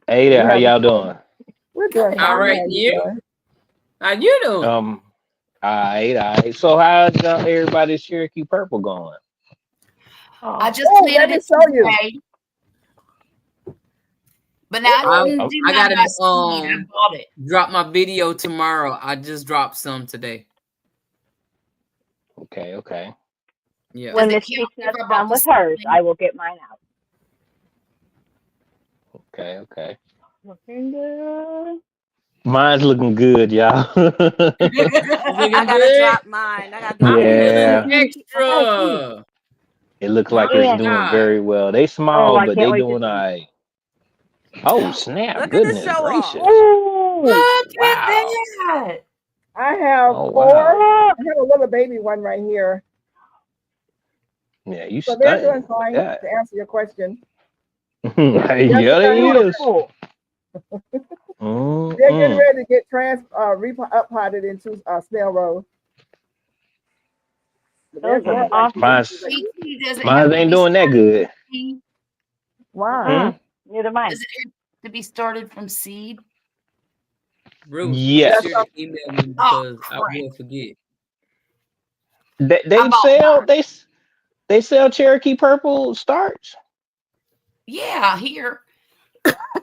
Hey there, how Yeah. y'all doing? We're doing All fine. right, How you? doing? How you doing? All right. So how's everybody's Cherokee Purple going? I just Oh, planted let me it show you. today. But now I didn't I do I mine gotta by seed. I bought it. drop my video tomorrow. I just dropped some today. Okay, okay. Yeah. When Does it Miss count if Chestnut's I bought done the with hers, seedling? I will get mine out. Okay, okay. Looking good. Mine's looking good, y'all. Looking I gotta good. drop mine. I gotta I'm drop a mine. Yeah, little extra. it looks like My it's And doing God. very well. They oh, small, I but can't they wait to doing all see. right. Oh, snap. Look at the Goodness show off. gracious. Oh, Look Wow. at that. I have Oh, four. wow. I have a little baby one right here. Yeah, you So they're stunting doing with fine, that. to answer your question. Yeah, Jessica they has is. beautiful. They're getting Mm-mm. ready to get up-potted into Snail Road. But they're Those are growing like awesome. Mine's, BT, does it have mine's to ain't be doing that started good. from seed? Why? Neither mine. Does it have to be started from seed? Bruce, be Yes. sure to email me because I will forget. They I bought sell mine. they sell Cherokee Purple starch. Yeah, here.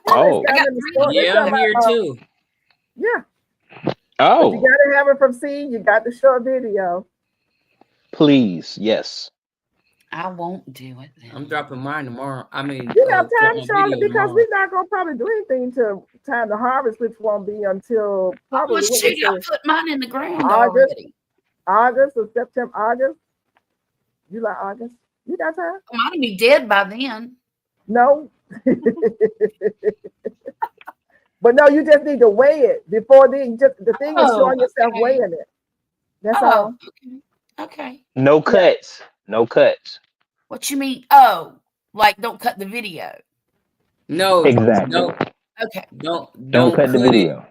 Oh. I Got got them in the 3 store. They Yeah, sell I'm years. here too. yeah, but you Oh, gotta have it from seed. You got to show a video. please. Yes. I won't do it then. I'm dropping mine tomorrow. I mean, You have drop time, my Charlotte, video because tomorrow. we're not gonna probably do anything to time the harvest, which won't be until Oh, probably well, what we shoot, I say, put mine in the ground August. already. August or September. August. You like August? You got time? I might be dead by then. No. But no, you just need to weigh it before then. Just the thing is Oh, showing yourself okay. weighing it. That's Oh, all. okay. Okay. No cuts. No cuts. What you mean? Oh, like don't cut the video. No, Exactly. no, Okay. don't cut the it video.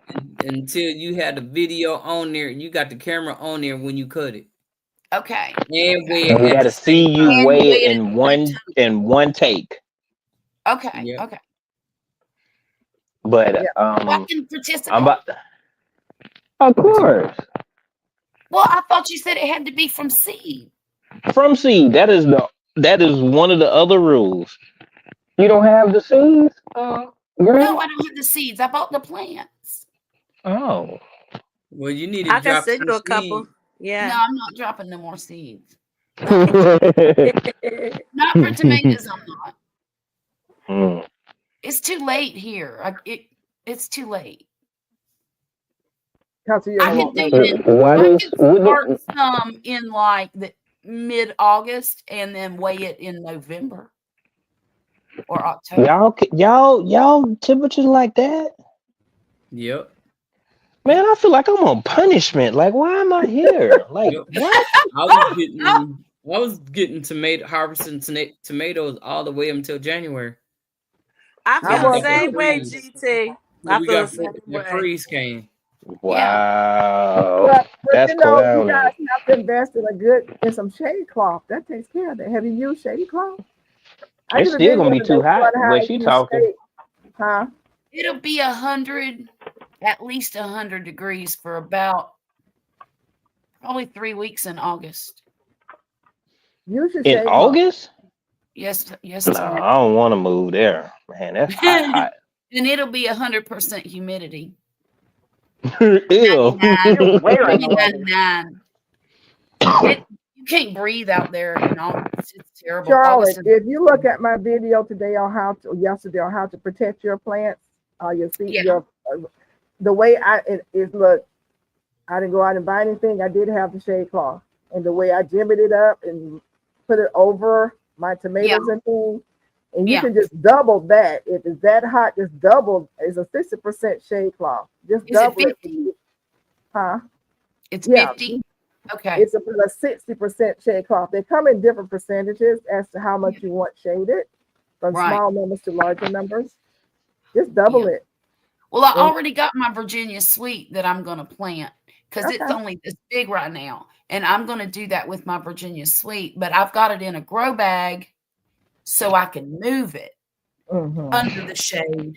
until you had the video on there. You got the camera on there when you cut it, Okay. and weigh And it we at got the to see same you time. And weigh weigh it it in at one take. Okay. Yeah. Okay. But Yeah. Well, I can participate. I'm about. Of course. Well, I thought you said it had to be from seed. From seed. That is one of the other rules. You don't have the seeds? No, Girl? I don't have the seeds. I bought the plants. Oh. Well, you need to I can drop send some you a couple. seed. No, Yeah. I'm not dropping no more seeds. Mm. Not for tomatoes. I'm not. Mm. It's too late here. It's too late. Because I you're could do it. Why I does could start some in like the mid-August and then weigh it in November or October. y'all temperatures like that? Yep. Man, I feel like I'm on punishment. Like, why am I here? Like, Yep. what? I was getting harvesting tomatoes all the way until January. I I feel the was same too. way, GT. I We feel got the same the way. freeze came. Wow. But That's you know, you clowning. guys have to invest in some shade cloth. That takes care of that. Have you used shade cloth? I It's did a still gonna video be too today hot. on how What to she use talking? shade. Huh? It'll be 100, at least 100 degrees for about probably 3 weeks in August. Use your In shade cloth. August? Yes, No, sir. I don't want to move there. Man, that's hot. And it'll be 100% humidity. Ew. 99, Wearing maybe a leather. 99. You can't breathe out there in August. It's terrible. Charlotte, August is, if you look at my video today on yesterday on how to protect your plants, your seed, Yeah. the way it look, I didn't go out and buy anything. I did have the shade cloth, and the way I jimmied it up and put it over my tomatoes and things, and you Yeah. can just double that. If it's that hot, just double. It's a 60% shade cloth. Just Is it double it. 50? Huh? It's Yeah. 50. Okay. It's about a 60% shade cloth. They come in different percentages as to how much you want shaded, from Right. small numbers to larger numbers. Just double Yeah. it. Well, I And- already got my Virginia sweet that I'm going to plant because it's Okay. only this big right now. And I'm going to do that with my Virginia sweet, but I've got it in a grow bag so I can move it Mhm. under the shade.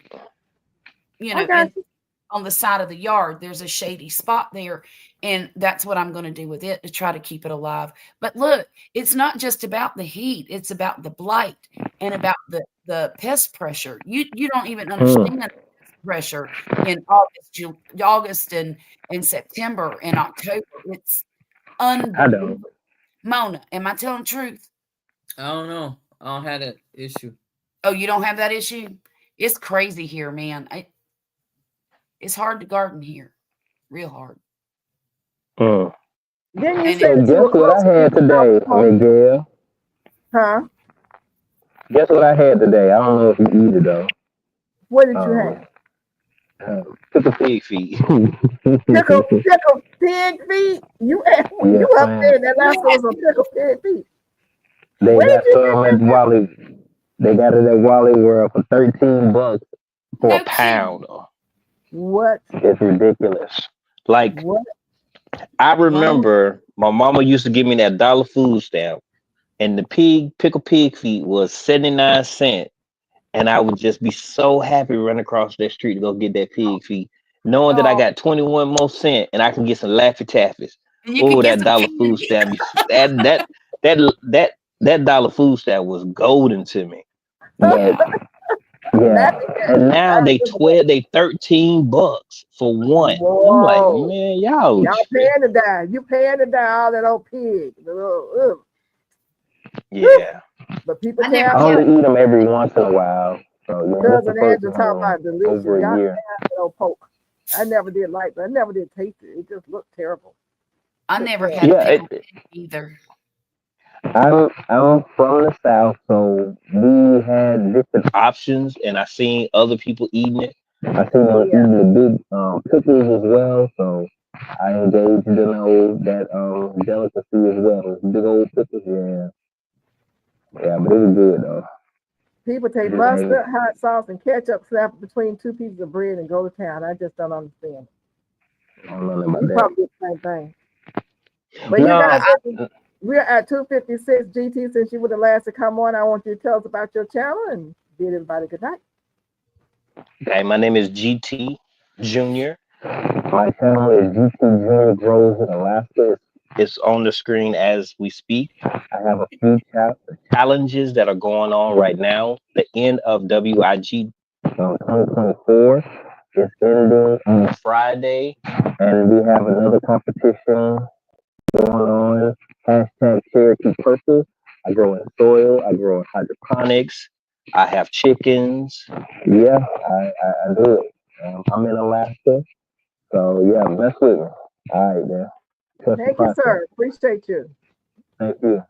You know, I got and you. on the side of the yard, there's a shady spot there. And that's what I'm going to do with it to try to keep it alive. But look, it's not just about the heat, it's about the blight and about the the pest pressure. You don't even understand the pressure in August and September and October. It's I don't. unbelievable. Mona, am I telling the truth? I don't know. I don't have that issue. Oh, you don't have that issue? It's crazy here, man. It's hard to garden here. Real hard. Mm. Then you And said So that you guess were what I close to had the today, South. Miguel? Huh? Guess what I had today? I don't know if you eat it though. What did you have? Pickle pig feet. Pickle pig feet. You Yes, up there in man. Alaska with some pickle pig feet. They Where got did you some get at that? Wally. They got it at Wally World for $13 for no a pound. What? It's ridiculous. Like What? I Wow. remember my mama used to give me that dollar food stamp, and the pickle pig feet was 79 cents. And I would just be so happy running across that street to go get that pig feet, knowing that I Oh, got 21 more cents and I can get some Laffy Taffies. And you Oh, could get that some dollar food candy. stamp, that dollar food stamp was golden to me. But yeah, Laffy and Taffy. now I they remember that. $13 for one. I'm like, Whoa. man, y'all Y'all paying to die. You paying to die all that old pig. Ugh. yeah. But people I can't never I had afford only it. eat them every once in a while. So yeah, this is the Cousin first Angela one talking about in delicious. over Y'all a can't year. have that old poke. I never did like that. I never did taste it. It just looked terrible. I Looked never terrible. had a Yeah, pickle pig either. I'm from the South, so we had different options, and I seen other people eating it. I seen them Yeah. eating the big pickles as well, so I engaged in that delicacy as well. Big old pickles, yeah, but it was good though. People take Just ain't. mustard, hot sauce, and ketchup, slap it between two pieces of bread, and go to town. I just don't understand. I don't know nothing about You that. probably did the same thing. But No, you guys, we're at 2:56. GT, since you were the last to come on, I want you to tell us about your channel and bid everybody good night. okay, my name is GT Junior. My channel is GT Junior Grows in Alaska. It's on the screen as we speak. I have a few challenges that are going on right now. The end of WIG 2024 is ending on Friday, and we have another competition going on. Hashtag Cherokee Purple. I grow in soil. I grow in hydroponics. I have chickens. Yeah, I do it. I'm in Alaska, so yeah, mess with me. All right, man. Trust the Thank you, process. sir. Appreciate you. Thank you.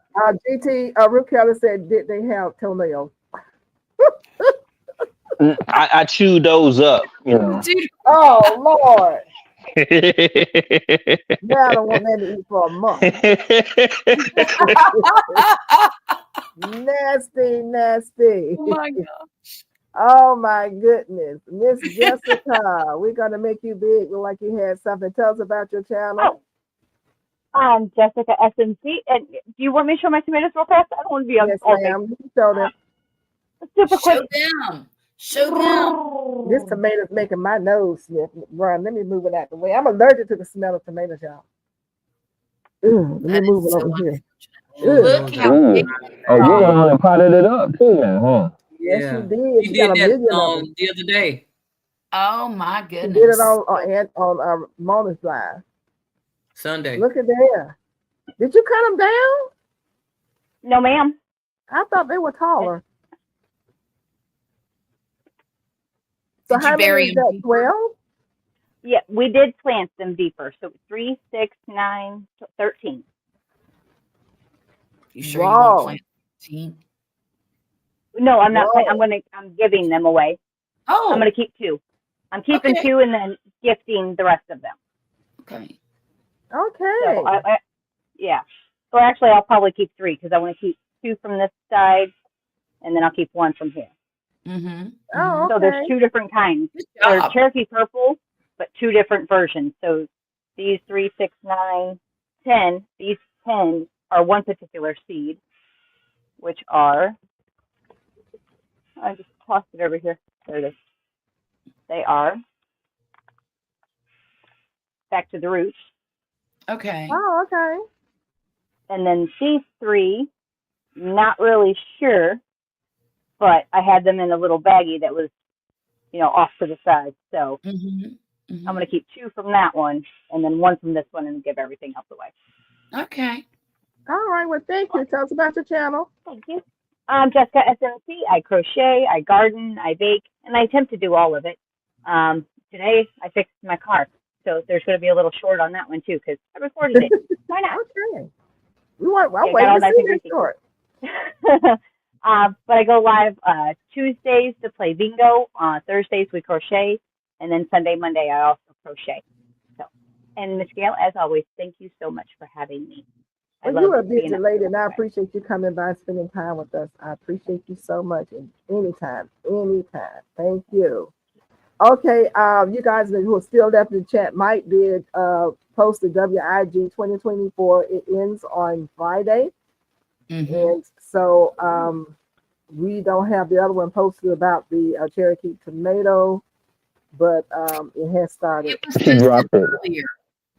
GT, Ruth Keller said, did they have toenails? I chew those up, you know. Dude, Oh, Lord. Now I don't want nothing to eat for a month. Nasty, nasty. oh my God. Oh my goodness. Miss Jessica, we're gonna make you big. Look like you had something. Tell us about your channel. I'm Jessica SMC. And do you want me to show my tomatoes real fast? I don't want to be on Yes, all day. ma'am. You show them. Super quick. Show them. Show them. This tomato's making my nose sniff. Run, let me move it out the way. I'm allergic to the smell of tomatoes, y'all. Let me That move is it so over here. Look how Ooh. big. Oh, you the one that potted it up too, now, huh? Yes, Yeah. she did. She She got did a that million of them. the other day. Oh my She did goodness. it on Mona's live. Sunday. Look at there. Did you cut them down? No, ma'am. I thought they were taller. So Did you how many bury is them that? deeper? 12? Yeah, we did plant them deeper. So 3, 6, 9, 13. You sure you Wow. won't plant 15? No, I'm not. Whoa. I'm giving them away. Oh, I'm gonna keep 2. I'm keeping Okay. 2 and then gifting the rest of them. okay. Okay. So yeah. Or actually, I'll probably keep 3 because I want to keep 2 from this side, and then I'll keep 1 from here. Mm-hmm. Oh, So there's 2 different kinds. Good They're job. Cherokee Purple, but 2 different versions. So these 3, 6, 9, 10. These 10 are one particular seed, which are. I just tossed it over here. There it is. They are back to the roots. Okay. Oh, okay. And then these 3, not really sure. but I had them in a little baggie that was, off to the side. So Mhm. Mhm. I'm going to keep 2 from that one and then 1 from this one and give everything else away. Okay. All right. Well, thank you. Tell us about your channel. Thank you. I'm Jessica SNC. I crochet, I garden, I bake, and I attempt to do all of it. Today I fixed my car, so there's going to be a little short on that one too because I recorded it. Why not? Okay. I'll Yeah, wait got all to nice see and this greasy. short. But I go live Tuesdays to play bingo. Thursdays we crochet, and then Sunday, Monday I also crochet. So, and Miss Gail, as always, thank you so much for having me. I Well, you're a love being busy up lady, here. and I appreciate you coming by and spending time with us. I appreciate you so much. And anytime. Thank you. Okay, you guys who are still left in the chat, Mike did post the WIG 2024. It ends on Friday. Mhm. And so we don't have the other one posted about the Cherokee tomato, but it has started. It was She posted dropped it. earlier.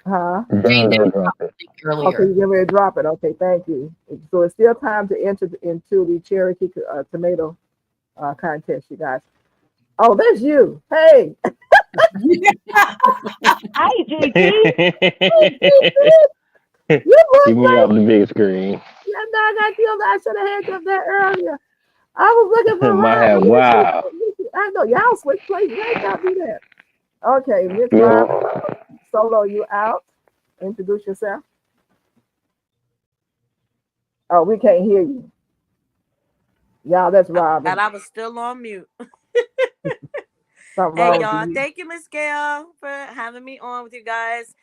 Huh? Jane Dang, Day drop it. Okay, earlier. you're going to drop it. Okay, thank you. So it's still time to enter into the Cherokee tomato contest, you guys. Oh, there's you. Hey. Hi, JT. You look Keep me off the big screen. Yeah, no, I got killed. I should have had you up there earlier. I was looking for My Rob. head, wow. I know y'all switch places. I ain't got to do that. Okay, Miss Rob, Solo, you out. Introduce yourself. Oh, we can't hear you. Y'all, that's Rob. And I was still on mute. Something Hey wrong y'all, with you. thank you, Miss Gail, for having me on with you guys.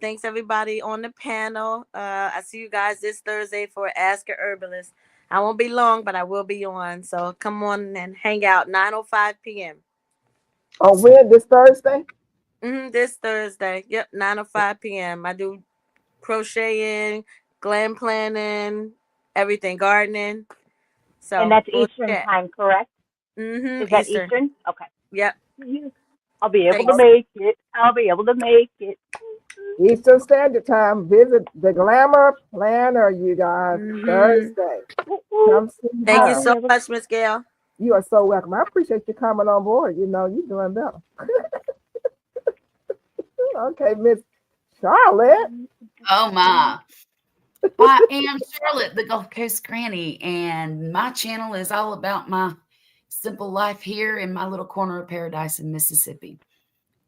Thanks everybody on the panel. I see you guys this Thursday for Ask a Herbalist. I won't be long, but I will be on. So come on and hang out 9:05 p.m. Oh, when? This Thursday? This Thursday. Yep, 9:05 p.m. I do crocheting, glam planning, everything, gardening. So And that's we'll Eastern chat. time, correct? Is that Eastern. Eastern? Okay. Yep. I'll be able to Thanks. make it. I'll be able to make it. Eastern Standard Time. Visit the Glamour Planner, you guys. Thursday. Come see Thank you her. so much, Miss Gail. You are so welcome. I appreciate you coming on board. You know, you're doing better. Okay, Miss Charlotte. Oh my. I am Charlotte, the Gulf Coast Granny, and my channel is all about my simple life here in my little corner of paradise in Mississippi.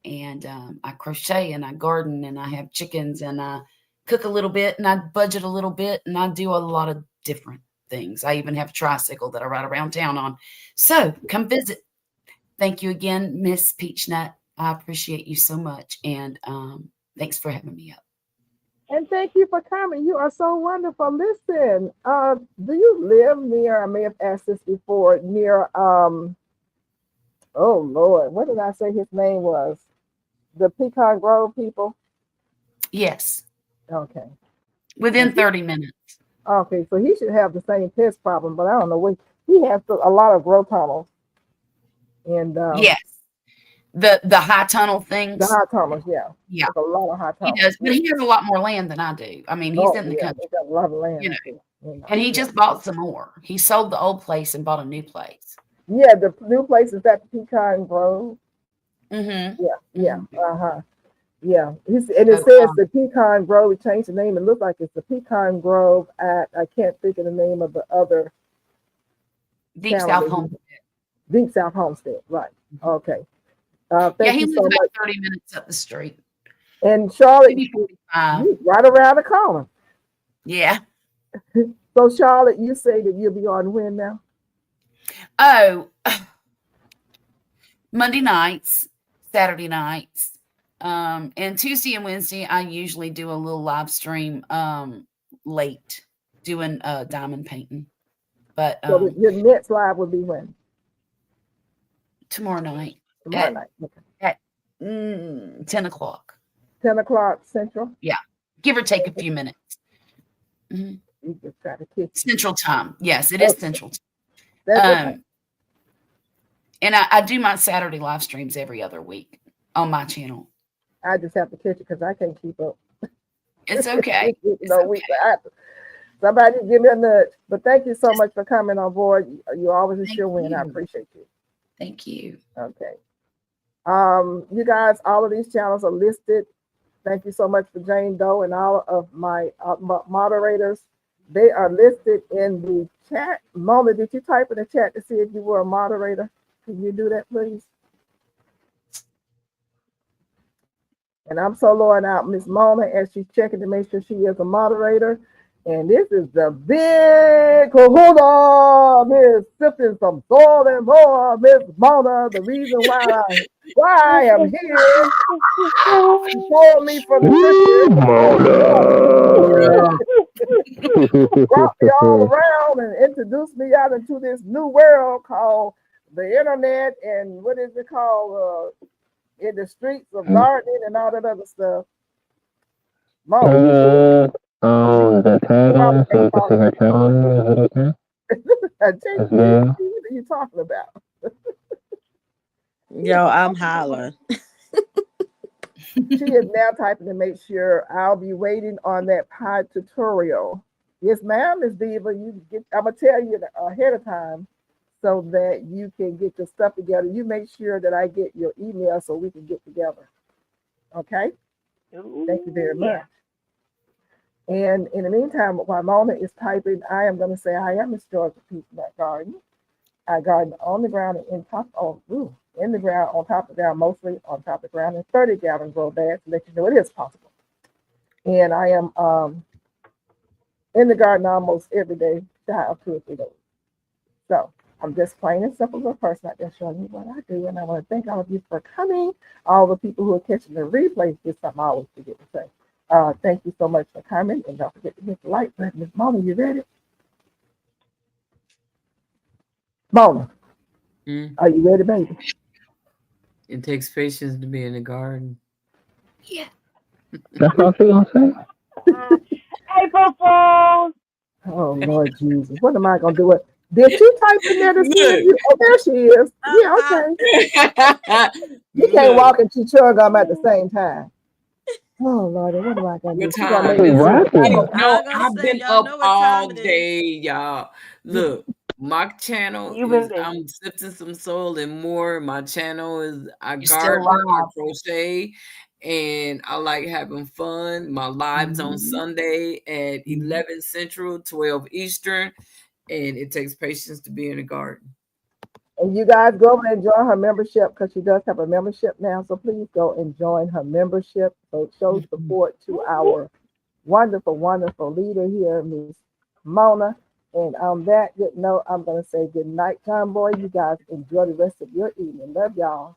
And I crochet and I garden and I have chickens and I cook a little bit and I budget a little bit and I do a lot of different things. I even have a tricycle that I ride around town on. So come visit. Thank you again, Miss Peachnut. I appreciate you so much. And thanks for having me up. And thank you for coming. You are so wonderful. Listen, do you live near, I may have asked this before, near, oh Lord, what did I say his name was? The Pecan Grove people? Yes. Okay. Within 30 minutes. Okay, so he should have the same pest problem, but I don't know what, he has a lot of grow tunnels. And yes. The high tunnel things. The high tunnels, yeah. Yeah. There's a lot of high tunnels. He does, but he has a lot more land than I do. I mean, he's in the country. He's got a lot of land. You know, and he just bought some more. He sold the old place and bought a new place. Yeah, the new place is at the Pecan Grove. Mm-hmm. Yeah. Uh-huh. Yeah. And it says the Pecan Grove, it changed the name. It looks like it's the Pecan Grove at, I can't think of the name of the other. Deep South Homestead. Deep South Homestead, right. Okay. Yeah, he lives about 30 minutes up the street. And Charlotte, maybe 45. Right around the corner. Yeah. So Charlotte, you say that you'll be on when now? Oh, Monday nights, Saturday nights, and Tuesday and Wednesday, I usually do a little live stream late doing diamond painting. But so your next live will be when? Tomorrow night. Tomorrow night. Okay. At 10 o'clock. 10 o'clock Central? Yeah. Give or take a few minutes. Mm-hmm. You just try to kick Central time. Yes, it is Central time. That's okay. And I do my Saturday live streams every other week on my channel. I just have to catch it because I can't keep up. It's okay. So Somebody give me a nudge. But thank you so much for coming on board. You always a Thank sure win. I you. appreciate you. Thank you. Okay. You guys, all of these channels are listed. Thank you so much for Jane Doe and all of my moderators. They are listed in the chat. Mona, did you type in the chat to see if you were a moderator? Can you do that, please? And I'm soloing out Miss Mona as she's checking to make sure she is a moderator. And this is the big kahuna, Miss Sipping some soil and more, Miss Mona, the reason why I am here. She told me from the brought me all around and introduced me out into this new world called the internet and what is it called? In the streets of gardening and all that other stuff. Mom, The title, so it's a channel, is it okay? what are you talking about? Yo, I'm hollering. She is now typing to make sure I'll be waiting on that pie tutorial. Yes, ma'am, Miss Diva. I'm gonna tell you ahead of time so that you can get your stuff together. You make sure that I get your email so we can get together. Okay? Thank you very much. And in the meantime, while Mona is typing, I am going to say I am Miss Georgia Peachnet Garden. I garden on the ground and in the ground, on top of the ground, mostly on top of the ground, in 30-gallon grow bags to let you know it is possible. And I am in the garden almost every day, shy of 2 or 3 days. So I'm just plain and simple little person out there showing you what I do. And I want to thank all of you for coming. All the people who are catching the replays, this something I always forget to say. Thank you so much for coming. And don't forget to hit the like button. Miss Mona, you ready? Mona, are you ready, baby? It takes patience to be in the garden. Yeah. That's all she gonna say? April Fools. Oh, Lord Jesus. What am I going to do? Did she type in there to see if you? Oh, there she is. Yeah, okay. You can't walk and chew chewing gum at the same time. Oh, Lord, what am I going to do? What She gonna time make is me it? do it. No, I was gonna I've say, been y'all up know what all time it is. day, y'all. Look, my channel You've been is busy. I'm sifting some soul and more. My channel is I You're still garden, I live. crochet, and I like having fun. My lives on Sunday at 11 Central, 12 Eastern, and it takes patience to be in the garden. And you guys go over and join her membership because she does have a membership now. So please go and join her membership. So it shows support to our wonderful, wonderful leader here, Miss Mona. And on that good note, I'm going to say good night, John Boy. You guys enjoy the rest of your evening. Love y'all.